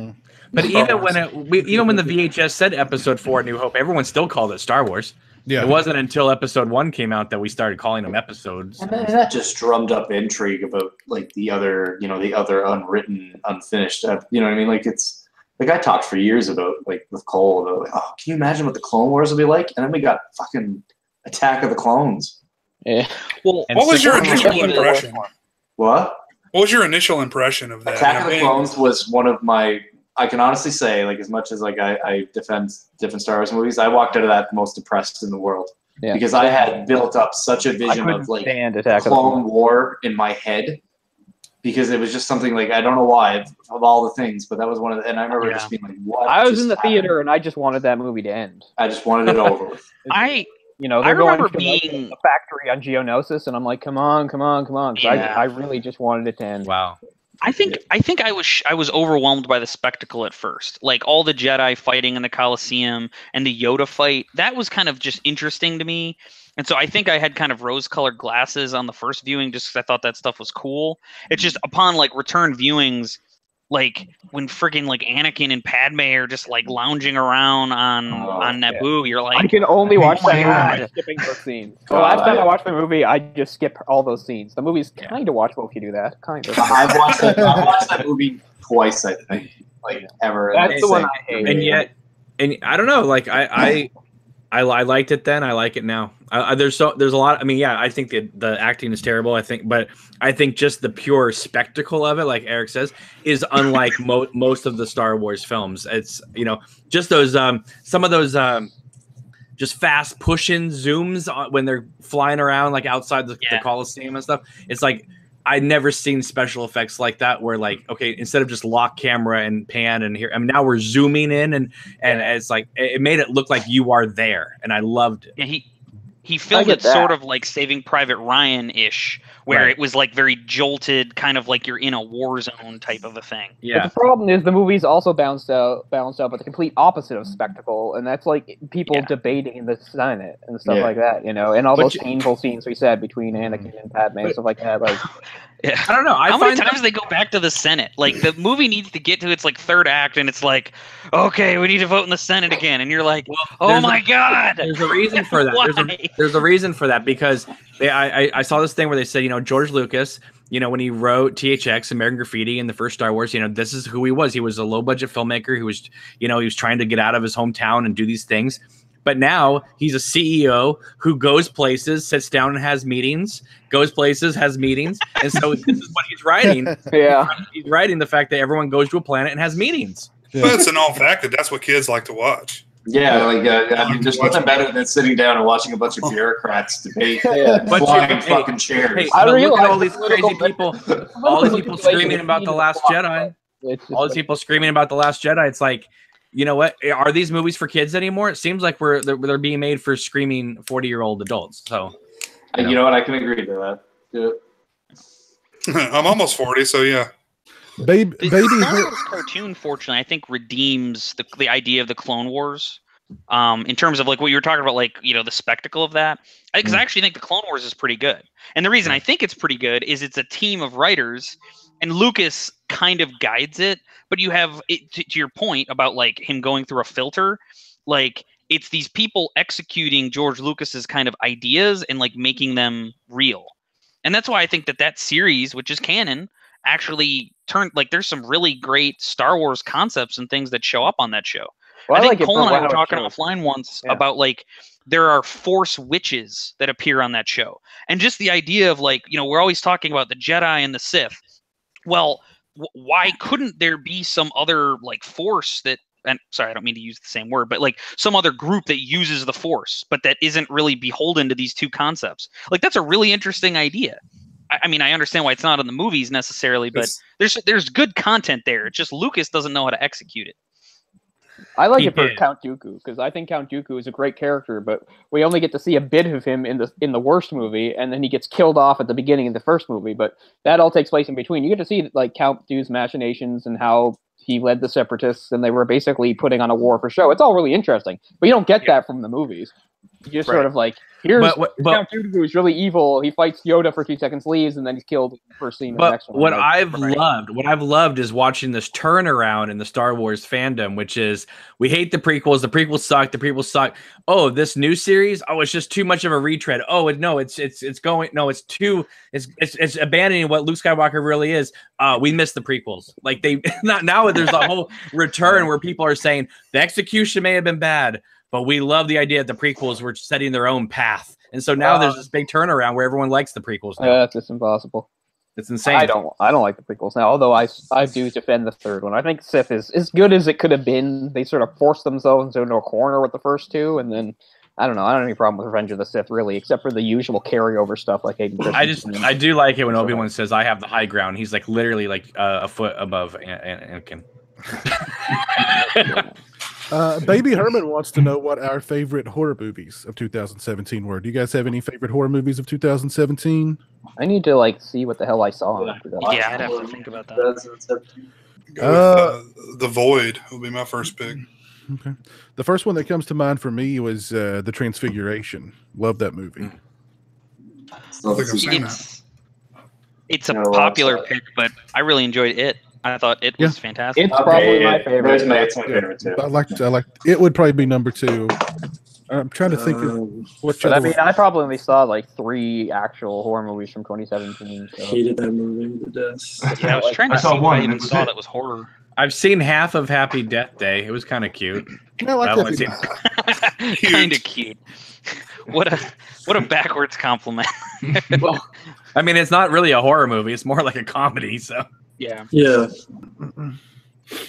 But even when the VHS said Episode 4, New Hope, everyone still called it Star Wars.
Yeah,
it wasn't until Episode 1 came out that we started calling them episodes.
And that just drummed up intrigue about like the other unwritten, unfinished. You know what I mean? Like it's. Like I talked for years about with Cole about can you imagine what the Clone Wars will be like? And then we got fucking Attack of the Clones.
Yeah.
Well,
what was your initial impression?
What
was your initial impression of that?
Attack of the Clones was one of my. I can honestly say, as much as I defend different Star Wars movies, I walked out of that most depressed in the world because I had built up such a vision of Clone War in my head. Because it was just something I don't know why of all the things, but that was one of the. And I remember just being like, "What?"
I was in the theater and I just wanted that movie to end.
I just wanted it over with.
They're going to the factory on Geonosis, and I'm like, "Come on!" I really just wanted it to end.
Wow.
I think I was overwhelmed by the spectacle at first, like all the Jedi fighting in the Colosseum and the Yoda fight. That was kind of just interesting to me. And so I think I had kind of rose-colored glasses on the first viewing just because I thought that stuff was cool. It's just upon return viewings, when friggin' Anakin and Padme are just lounging around on Naboo, you're like,
I can only watch that movie skipping those scenes. The last time I watched the movie, I just skipped all those scenes. The movie's kind of watchable if you do that. Kind of.
I've watched that movie twice, I think, ever.
That's the one I hate.
And I don't know, I liked it then. I like it now. There's a lot. I mean, yeah, I think the acting is terrible. But I think just the pure spectacle of it, like Eric says, is unlike most of the Star Wars films. It's just those some of those just fast push-in zooms when they're flying around like outside the Coliseum and stuff. It's like I'd never seen special effects like that where like, okay, instead of just lock camera and pan and here, I mean, now we're zooming in and it's like, it made it look like you are there. And I loved it.
Yeah, he filmed it sort of like Saving Private Ryan-ish, where it was like very jolted, kind of like you're in a war zone type of a thing.
Yeah. But the problem is the movie's also balanced out with the complete opposite of spectacle, and that's like people debating in the Senate and stuff like that, you know, and all those painful scenes we said between Anakin and Padme and stuff like that. Like,
I don't know. How many times they go back to the Senate? Like the movie needs to get to its like third act, and it's like, okay, we need to vote in the Senate again, and you're like, oh my god.
There's a reason for that. There's a reason for that because I saw this thing where they said, you know, George Lucas, you know, when he wrote THX, American Graffiti, and the first Star Wars, you know, this is who he was. He was a low budget filmmaker who was, you know, he was trying to get out of his hometown and do these things. But now he's a CEO who goes places, sits down and has meetings, goes places, has meetings. And so this is what he's writing. He's writing the fact that everyone goes to a planet and has meetings.
Well, it's an all fact that that's what kids like to watch.
Yeah, I mean, there's nothing better than sitting down and watching a bunch of bureaucrats debate flying fucking chairs.
Hey, I look at all these crazy people, all these people screaming about The Last Jedi. All these people screaming about The Last Jedi. It's like, you know what? Are these movies for kids anymore? It seems like they're being made for screaming 40-year-old adults. So,
you know what? I can agree to that. Yeah.
I'm almost 40, so yeah.
The Star Wars cartoon, fortunately, I think redeems the idea of the Clone Wars. In terms of like what you were talking about, like, you know, the spectacle of that. Because I actually think the Clone Wars is pretty good. And the reason I think it's pretty good is it's a team of writers, and Lucas kind of guides it. But you have, to your point about like him going through a filter, like it's these people executing George Lucas's kind of ideas and like making them real. And that's why I think that series, which is canon, actually turned, like, there's some really great Star Wars concepts and things that show up on that show.
Well,
I think Cole and I were talking offline once about like there are Force witches that appear on that show, and just the idea of like, you know, we're always talking about the Jedi and the Sith. Well, why couldn't there be some other like Force that? And sorry, I don't mean to use the same word, but like some other group that uses the Force, but that isn't really beholden to these two concepts. Like that's a really interesting idea. I mean, I understand why it's not in the movies necessarily, but there's good content there. It's just Lucas doesn't know how to execute it.
I like it for Count Dooku because I think Count Dooku is a great character, but we only get to see a bit of him in the worst movie, and then he gets killed off at the beginning of the first movie. But that all takes place in between. You get to see like Count Dooku's machinations and how he led the Separatists, and they were basically putting on a war for show. It's all really interesting, but you don't get that from the movies. You just sort of like, here's Count Dooku is really evil. He fights Yoda for 2 seconds, leaves, and then he's killed in the first scene. Of the next one.
What I've loved is watching this turnaround in the Star Wars fandom, which is we hate the prequels. The prequels suck. The prequels suck. Oh, this new series. Oh, it's just too much of a retread. Oh, it's abandoning what Luke Skywalker really is. We missed the prequels. Like now there's a whole return where people are saying the execution may have been bad, but we love the idea that the prequels were setting their own path. And so now there's this big turnaround where everyone likes the prequels now.
That's just impossible.
It's insane.
I don't like the prequels now, although I do defend the third one. I think Sith is as good as it could have been. They sort of forced themselves into a corner with the first two, and then I don't know. I don't have any problem with Revenge of the Sith, really, except for the usual carryover stuff like Hayden Christensen.
I do like it when Obi-Wan says, I have the high ground. He's like literally like a foot above Anakin.
Baby Herman wants to know what our favorite horror movies of 2017 were. Do you guys have any favorite horror movies of 2017?
I need to like see what the hell I saw.
Yeah, I'd have to think about that.
The Void will be my first pick.
Okay. The first one that comes to mind for me was The Transfiguration. Love that movie.
I think I've seen that.
It's a popular pick, but I really enjoyed it. I thought it was fantastic.
It's probably my favorite.
It's my favorite too.
I like it. Would probably be number 2. I'm trying to think of what.
But I mean, I probably only saw like 3 actual horror movies from 2017. So.
Hated that movie to death.
Yeah, I was trying to see what I even saw that was horror.
I've seen half of Happy Death Day. It was kind of cute.
I like that.
Kind of cute. What a backwards compliment.
Well, I mean, it's not really a horror movie. It's more like a comedy. So
yeah.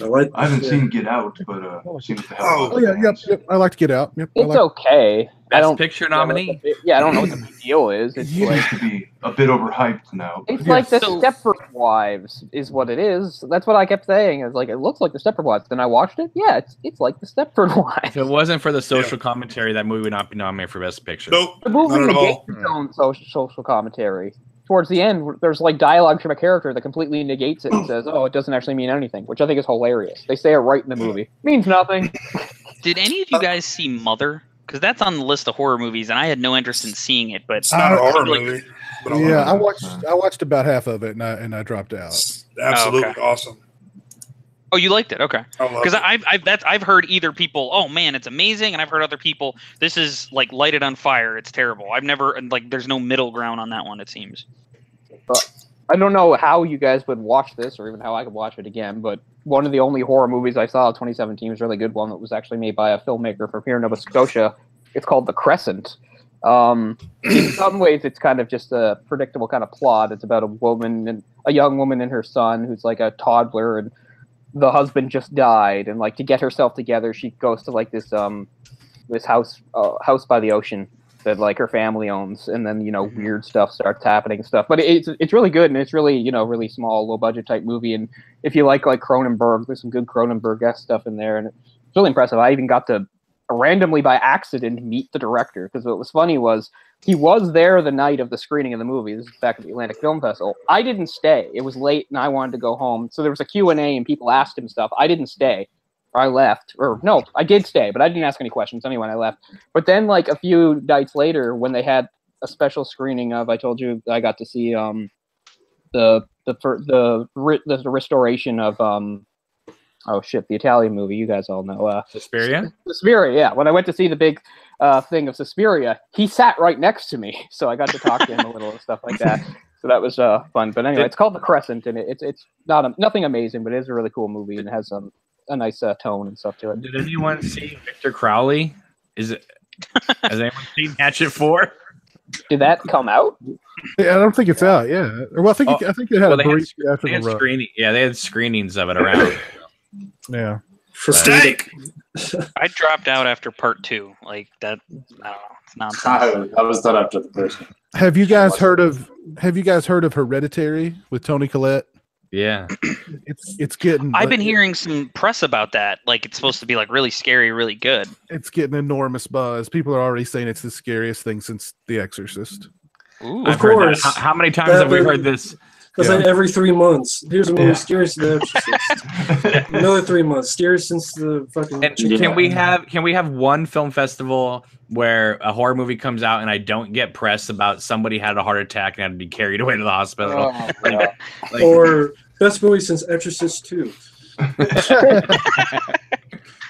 I haven't seen Get Out, but I've seen what the hell.
Oh yeah, yep. I like to Get Out. Yep,
It's okay. I don't
Picture nominee.
I don't know what the big deal is. It's
Yeah.
like
Seems to be a bit overhyped now.
it's
Yeah.
like the
So-
Stepford Wives is what it is. That's what I kept saying. It's like it looks like the Stepford Wives. Then I watched it. Yeah, it's like the Stepford Wives.
If it wasn't for the social commentary, that movie would not be nominated for Best Picture.
Nope.
The movie
Not at all.
negates its own social commentary. Towards the end, there's like dialogue from a character that completely negates it and says, "Oh, it doesn't actually mean anything," which I think is hilarious. They say it right in the movie. Means nothing.
Did any of you guys see Mother? Because that's on the list of horror movies, and I had no interest in seeing it. But
It's not a horror
like-
movie. But
Yeah, I
love it.
watched about half of it and I dropped out.
It's absolutely
okay.
awesome.
Oh, you liked it? Okay.
I love
Because
it.
I've heard either people, oh man, it's amazing, and I've heard other people, this is like lighted on fire, it's terrible. I've never like there's no middle ground on that one. It seems.
I don't know how you guys would watch this, or even how I could watch it again. But one of the only horror movies I saw in 2017 was a really good one that was actually made by a filmmaker from here in Nova Scotia. It's called The Crescent. In some ways, it's kind of just a predictable kind of plot. It's about a young woman and her son who's like a toddler, and the husband just died. And like to get herself together, she goes to like this house by the ocean that like her family owns, and then weird stuff starts happening and stuff. But it's really good, and it's really really small, low budget type movie. And if you like Cronenberg, there's some good Cronenberg-esque stuff in there, and it's really impressive. I even got to randomly by accident meet the director, because what was funny was he was there the night of the screening of the movie. This is back at the Atlantic Film Festival. I didn't stay. It was late, and I wanted to go home. So there was a Q&A, and people asked him stuff. I didn't stay. I left. Or no, I did stay, but I didn't ask any questions anyway when I left. But then like a few nights later, when they had a special screening of, I told you I got to see the restoration of the Italian movie you guys all know,
Suspiria.
Suspiria. Yeah, when I went to see the big thing of Suspiria, he sat right next to me, so I got to talk to him a little and stuff like that. So that was fun. But anyway, it's called The Crescent, and it's not nothing amazing, but it is a really cool movie, and it has a nice tone and stuff to it.
Did anyone see Victor Crowley? Has anyone seen Hatchet 4?
Did that come out?
Yeah, I don't think it's out. Yeah, well, I think it had a brief after
They had
the run.
screening. Yeah, they had screenings of it around.
Yeah,
For steak.
I dropped out after part 2. Like that. I don't know. It's nonsense.
I was done after the first one.
Have you guys heard of Hereditary with Toni Collette?
Yeah.
It's getting.
I've been hearing some press about that. Like it's supposed to be like really scary, really good.
It's getting enormous buzz. People are already saying it's the scariest thing since The Exorcist.
Ooh.
I've heard that.
course.
How many times have we heard this?
Because
Yeah.
every 3 months, here's a movie scariest than The Exorcist. Another 3 months, scariest since the fucking.
And can we have one film festival where a horror movie comes out and I don't get press about somebody had a heart attack and had to be carried away to the hospital?
Oh, God.
Like,
Or best movie since Exorcist 2.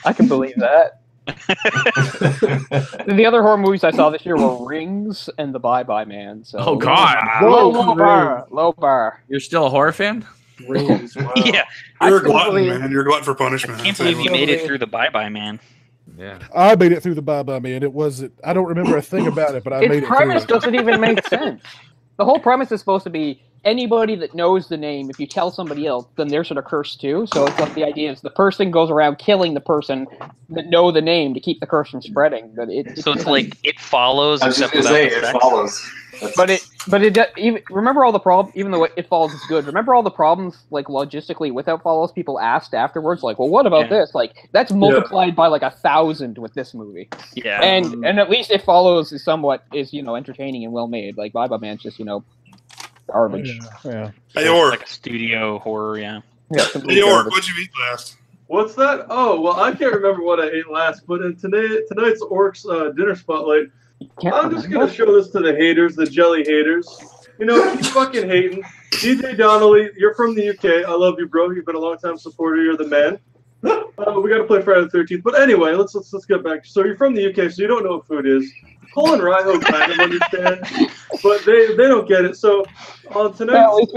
I can believe that. The other horror movies I saw this year were Rings and The Bye Bye Man. So
oh God,
low bar.
you're still a horror fan?
Rings, wow.
Yeah,
You're a
I can't
glutton,
believe-
man. You're a glutton for punishment.
I can't believe you made it through the Bye Bye Man.
Yeah.
I made it through the Bye Bye Man. It wasn't. I don't remember a thing about it, but I made
Its
it through
premise
it.
doesn't even make sense. The whole premise is supposed to be anybody that knows the name, if you tell somebody else, then they're sort of cursed too. So it's like the idea is the person goes around killing the person that know the name to keep the curse from spreading. But
So it's like It Follows,
I was just
except
gonna
without
say
the
it
sex.
follows.
Even remember all the problems. Even though It Follows is good, remember all the problems like logistically with It Follows. People asked afterwards, like, "Well, what about
Yeah.
this?" Like that's multiplied by like 1,000 with this movie.
Yeah.
And at least It Follows is somewhat entertaining and well made. Like Bye Bye Man's just garbage.
Yeah.
Hey, Orc.
Like a studio horror, yeah.
Yeah,
Hey, Orc, what'd you eat last?
What's that? Oh, well, I can't remember what I ate last, but in tonight's Orcs dinner spotlight, I'm just going to show this to the haters, the jelly haters. Keep fucking hating. DJ Donnelly, you're from the UK. I love you, bro. You've been a long-time supporter. You're the man. We got to play Friday the 13th. But anyway, let's get back. So you're from the UK, so you don't know what food is. Cole and Raiho kind of understand, but they don't get it. So on tonight's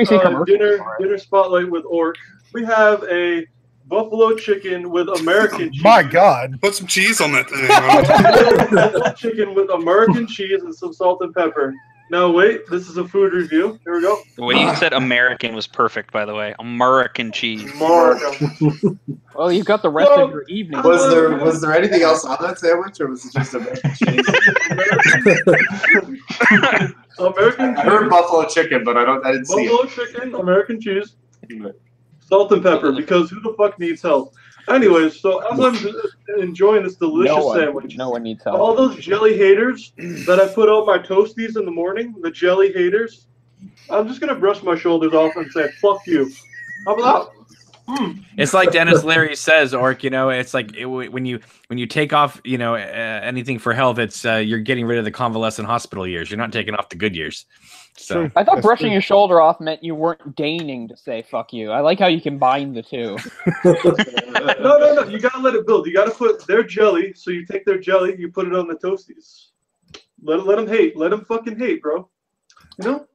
dinner spotlight with Orc, we have a buffalo chicken with American cheese.
My God.
Put some cheese on that thing.
Buffalo chicken with American cheese and some salt and pepper. Now wait, this is a food review. Here we go.
The way you said American was perfect, by the way. American cheese.
American.
Well, you've got the rest of your evening.
Was there anything else on that sandwich, or was it just American cheese?
American
I heard
cheese.
buffalo chicken, but I didn't see
Buffalo
it.
chicken, American cheese, salt and pepper. Because who the fuck needs health? Anyways, so as I'm enjoying this delicious sandwich,
No one needs help.
all those jelly haters that I put out my toasties in the morning, the jelly haters, I'm just gonna brush my shoulders off and say, "Fuck you." How about that?
It's like Dennis Leary says, Orc. You know, it's like when you take off, you know, anything for health, it's you're getting rid of the convalescent hospital years. You're not taking off the good years. So
I thought brushing your shoulder off meant you weren't deigning to say "fuck you." I like how you combine the two.
No. You gotta let it build. You gotta put their jelly. So you take their jelly, you put it on the toasties. Let them hate. Let them fucking hate, bro. You know.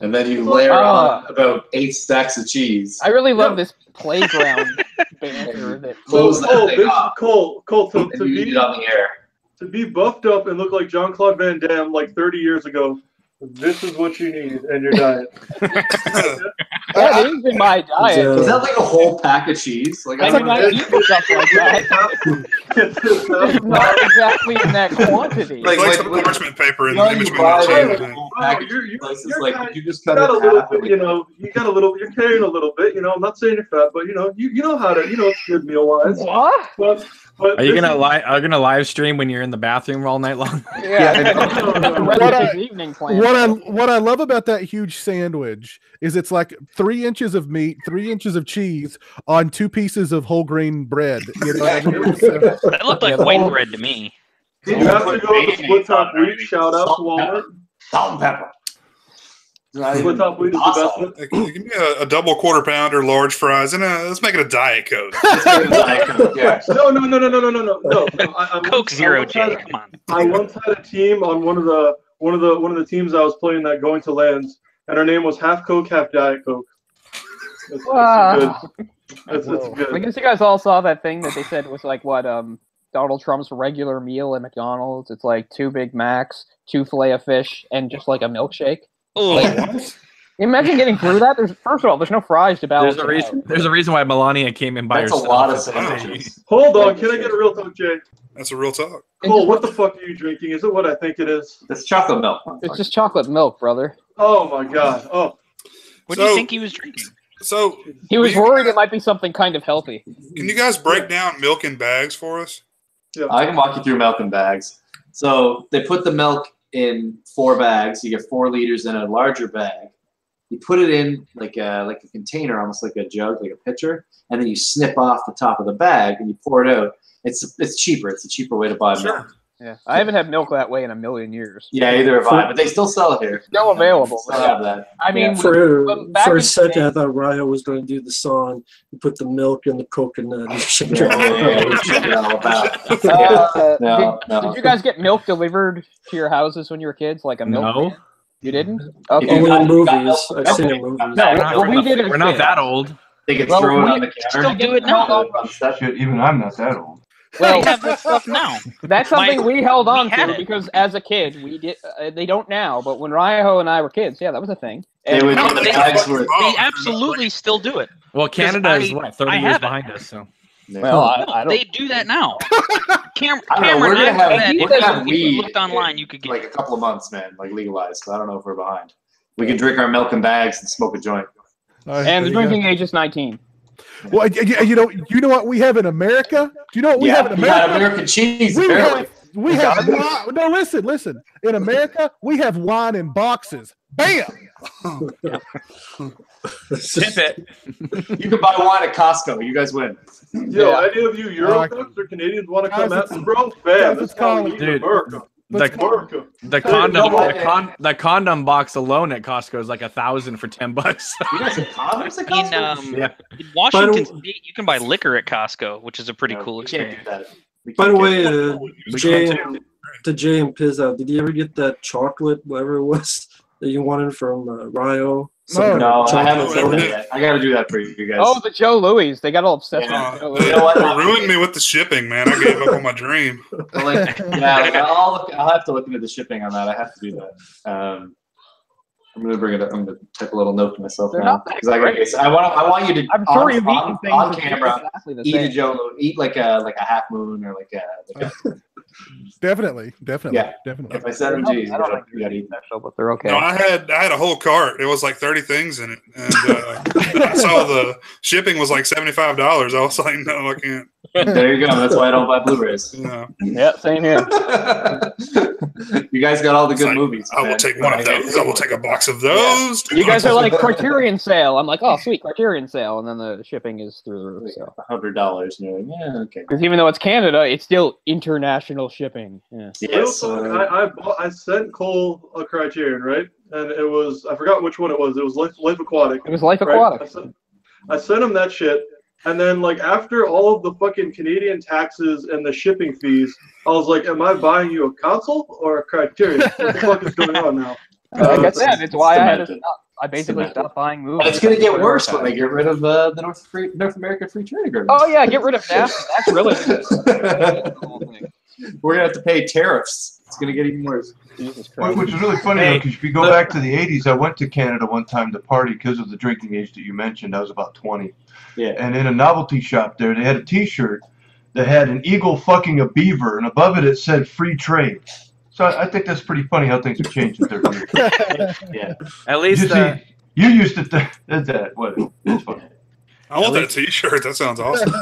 And then you layer on about 8 stacks of cheese.
I really love this playground banter that
Close that thing
this
up.
Cole,
And you eat it on the air.
to be buffed up and look like Jean-Claude Van Damme like 30 years ago, this is what you need in your diet.
that is in my diet.
Is that like a whole pack of cheese? Like
I mean, I eat stuff like that. It's not exactly in that quantity.
Like some parchment paper in
you know,
image
you buy
window.
a whole package of places, like, you just cut
got a
it
little
half.
bit, you know, you're carrying a little bit, you know, I'm not saying you're fat, but you know how to, it's good meal wise.
What?
But
are you gonna live stream when you're in the bathroom all night long?
Yeah.
What I love about that huge sandwich is it's like 3 inches of meat, 3 inches of cheese on 2 pieces of whole grain bread. You know?
That looked like white bread to me.
You have to go with split top wheat. Shout out to Walmart.
Salt and pepper.
Split top wheat is the best.
Give me a double quarter pounder, large fries, and let's make it a Diet Coke.
Yeah.
No.
Coke Zero J. Come on.
I once had a team on one of the teams I was playing that going to lands, and our name was half Coke, half Diet Coke. It's good. It's good.
I guess you guys all saw that thing that they said was like what Donald Trump's regular meal at McDonald's. It's like 2 Big Macs, 2 Filet-O-Fish, and just like a milkshake. Like, imagine getting through that. First of all, there's no fries to balance.
There's a reason why Melania came in by
That's
herself.
a lot of sandwiches.
Hold on, can I get a real talk, Jay?
That's a real talk.
Cole, what the fuck are you drinking? Is it what I think it is?
It's chocolate milk.
It's just chocolate milk, brother.
Oh my god. Oh.
What do you think he was drinking?
So
he was worried it might be something kind of healthy.
Can you guys break down milk in bags for us?
Yeah. I can walk you through milk in bags. So they put the milk in 4 bags. You get 4 liters in a larger bag. You put it in like a container, almost like a jug, like a pitcher, and then you snip off the top of the bag and you pour it out. It's cheaper. It's a cheaper way to buy milk.
Yeah, I haven't had milk that way in a million years.
Yeah, either have I, but they still sell it here.
Still available.
Still have that.
I mean,
for a second, I thought Ryo was going to do the song. You put the milk in the coconut. And shake it
all about. Did you guys get milk delivered to your houses when you were kids, like a milk?
No.
Can? You didn't?
Okay. Only in movies. I've seen it in movies.
No, we did it.
We're not that old.
They could throw it on the counter.
Still do it now.
Shit, even I'm not that old.
Well,
they have that stuff now.
That's something we held on to because as a kid, we did. They don't now, but when Ryo and I were kids, yeah, that was a thing.
They absolutely still do it.
Well, Canada is 30 years behind us, so.
Well, I don't.
They do that now. Cameron,
we're gonna have
if you looked online, you could get
like a couple of months, man, like legalized. So I don't know if we're behind. We can drink our milk in bags and smoke a joint.
And the drinking age is 19.
Well, you know what we have in America? Do you know what we have in America?
We got American cheese.
We have no. Listen. In America, we have wine in boxes. Bam.
Tip it.
You can buy wine at Costco. You guys win.
Yo, any of you Euro cooks or Canadians want to come at me, bro? Bam, that's how we eat in America.
The condom box alone at Costco is like $1,000 for $10.
You guys have condoms at Costco?
In Washington State, you can buy liquor at Costco, which is a pretty cool experience.
By the way, Jay and Pizza, did you ever get that chocolate, whatever it was, that you wanted from Ryo?
No, I haven't done that yet. I got to do that for you guys.
Oh, the Joe Louis. They got all obsessed with Joe Louis.
You know what?
It ruined me with the shipping, man. I gave up on my dream.
I'll have to look into the shipping on that. I have to do that. I'm gonna bring it up. I'm gonna type a little note to myself
They're
now
not that
because
great.
I want you to.
I'm sure
on,
you've eaten things
on
that taste
camera.
exactly the
Eat a
same.
Jolo. Eat like a half moon or like a
Definitely.
Yeah. If I send them to you,
I don't think
you gotta eat them.
special, but they're okay.
No, I had a whole cart. It was like 30 things in it, and I saw the shipping was like $75. I was like, no, I can't.
There you go. That's why I don't buy Blu-rays.
No.
Yeah, same here.
You guys got all the good
It's like,
movies.
I will
man.
take one of those. I will take a box of those. two
You guys are
boxes.
like Criterion sale. I'm like, oh, sweet, Criterion sale, and then the shipping is through the roof. So,
$100. And you're like, yeah, okay.
because even though it's Canada, it's still international shipping. Yeah.
Yes.
I sent Cole a Criterion, right? And it was, I forgot which one it was. It was Life Aquatic.
It was Life
right?
Aquatic.
I sent him that shit. And then, like, after all of the fucking Canadian taxes and the shipping fees, I was like, am I buying you a console or a Criterion? What the fuck is going on now?
Like I said, it's why I had to
cemented.
stop. I basically stopped buying movies.
And it's going to get worse when they get rid of the North American Free Trade Agreement.
Oh yeah, get rid of NAFTA. That's really
We're going to have to pay tariffs. It's going to get even worse.
Jesus Christ.
Which is really funny because if you go back to the 80s, I went to Canada one time to party because of the drinking age that you mentioned. I was about 20.
Yeah.
And in a novelty shop there, they had a T-shirt that had an eagle fucking a beaver, and above it said "free trade." So I think that's pretty funny how things have changed in 30 years.
Yeah.
At least
You used it. That's that. What? It's funny.
I want that T-shirt. That sounds awesome.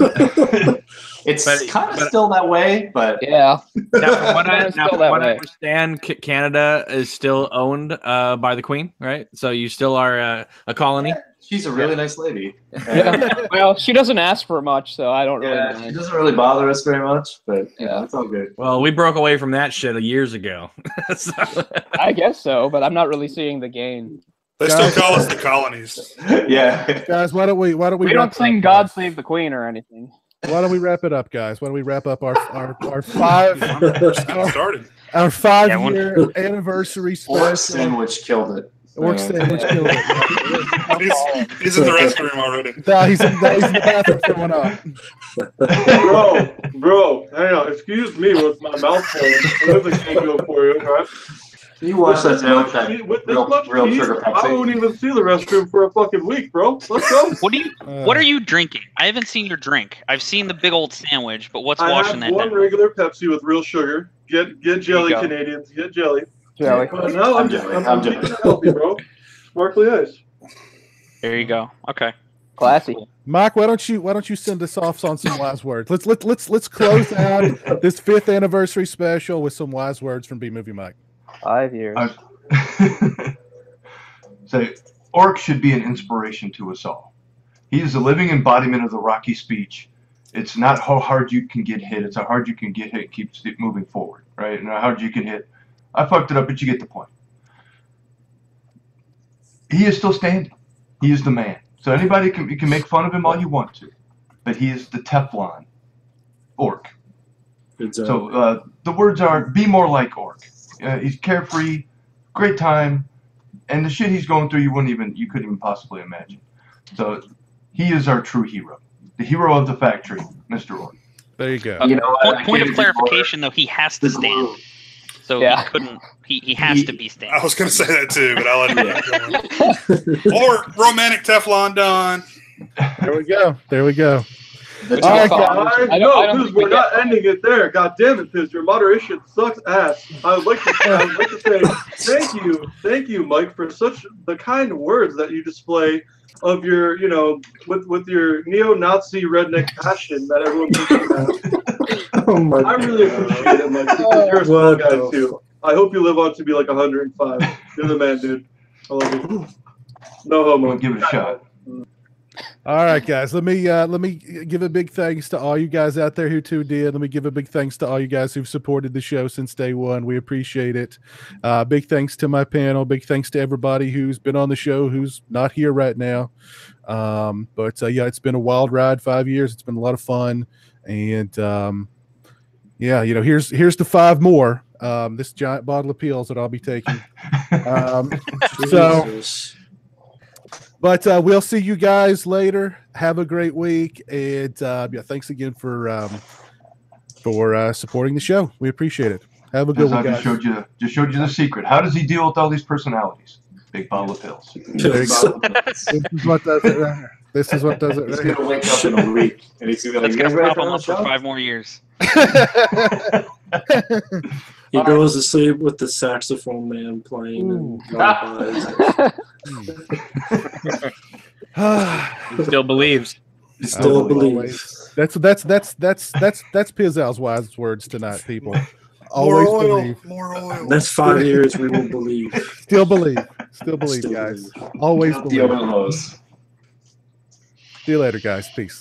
It's
But-
kind of
but-
still that way, but
Yeah.
now, from what I,
It's
now,
still
from
that
what I
way.
understand, Canada is still owned by the Queen, right? So you still are a colony.
she's a really nice lady.
Yeah. Well, she doesn't ask for much, so I don't really
Yeah, she
mind.
doesn't really bother us very much, but
Yeah.
it's all good.
Well, we broke away from that shit years ago. So-
I guess so, but I'm not really seeing the gain.
They still call us the colonies.
Yeah.
Guys, why don't we
We
wrap
don't
it
sing
up,
"God
guys?
Save the Queen" or anything.
Why don't we wrap it up, guys? Why don't we wrap up our 5
Started.
5-year anniversary
Orc
special?
Sandwich killed it.
Orc sandwich killed it.
He's in the restroom already.
No, he's in the bathroom throwing up.
Bro, hang on. Excuse me with my mouth full. There's a go for you, right?
Can you watch that down with that
With this
real,
much
real
cheese,
sugar
I
Pepsi?
won't even see the restroom for a fucking week, bro. Let's go.
What are you drinking? I haven't seen your drink. I've seen the big old sandwich, but what's
I
washing
have
that
one
down?
regular Pepsi with real sugar. Get jelly,
go.
Canadians. Get jelly.
Jelly.
But now I'm
jelly.
I'm
I'm
keeping
jelly.
it healthy, bro. Sparkly ice.
There you go. Okay.
Classy.
Mike, why don't you send us off on some wise words? Let's close out this 5th anniversary special with some wise words from B Movie Mike.
5 years.
Say, Orc should be an inspiration to us all. He is a living embodiment of the Rocky speech. It's not how hard you can get hit. It's how hard you can get hit. Keeps it moving forward, right? And how hard you can hit. I fucked it up, but you get the point. He is still standing. He is the man. So anybody you can make fun of him all you want to, but he is the Teflon Orc. So the words are: be more like Orc. He's carefree, great time, and the shit he's going through you couldn't even possibly imagine. So he is our true hero, the hero of the factory, Mr. Orc.
There you go.
You know,
Point of clarification, though, he has to stand. So
Yeah.
he couldn't. He has to be
I
standing.
was going to say that too, but I'll let you go. Or romantic Teflon Don.
There we go.
Which
All right,
is fine.
guys.
I
No,
don't
Piz,
think we
we're
get
not
that.
ending it there. God damn it, Piz, your moderation sucks ass. I would like to say thank you, Mike, for such the kind words that you display of your, with your neo-Nazi redneck passion that everyone thinks you have.
Oh my
I really appreciate it, Mike, because you're a small guy too. I hope you live on to be like 105. You're the man, dude. I love you. No homo.
We'll give it a shot.
All right, guys. Let me give a big thanks to all you guys out there who tuned in. Let me give a big thanks to all you guys who've supported the show since day one. We appreciate it. Big thanks to my panel. Big thanks to everybody who's been on the show who's not here right now. But yeah, it's been a wild ride. 5 years. It's been a lot of fun. And yeah, here's the 5 more. This giant bottle of pills that I'll be taking. But we'll see you guys later. Have a great week, and yeah, thanks again for supporting the show. We appreciate it. Have a good one,
I
guys.
just showed you the secret. How does he deal with all these personalities? Big bottle of pills.
There you go. This is what does it right here. This is what does it
He's
right
gonna wake up in a week and he's gonna be like,
That's
"You guys
gonna
ready
prop
for
him
another
up for
show?"
5 more years.
He goes to sleep with the saxophone man playing and lullabies.
He still believes.
He still
Oh,
believes.
That's Pizzell's wise words tonight, people. Always
More oil.
believe.
More oil.
Next 5 years, we will believe.
Still believe. Still believe,
Still
guys.
believe.
Always
The
believe.
oil hose.
See you later, guys. Peace.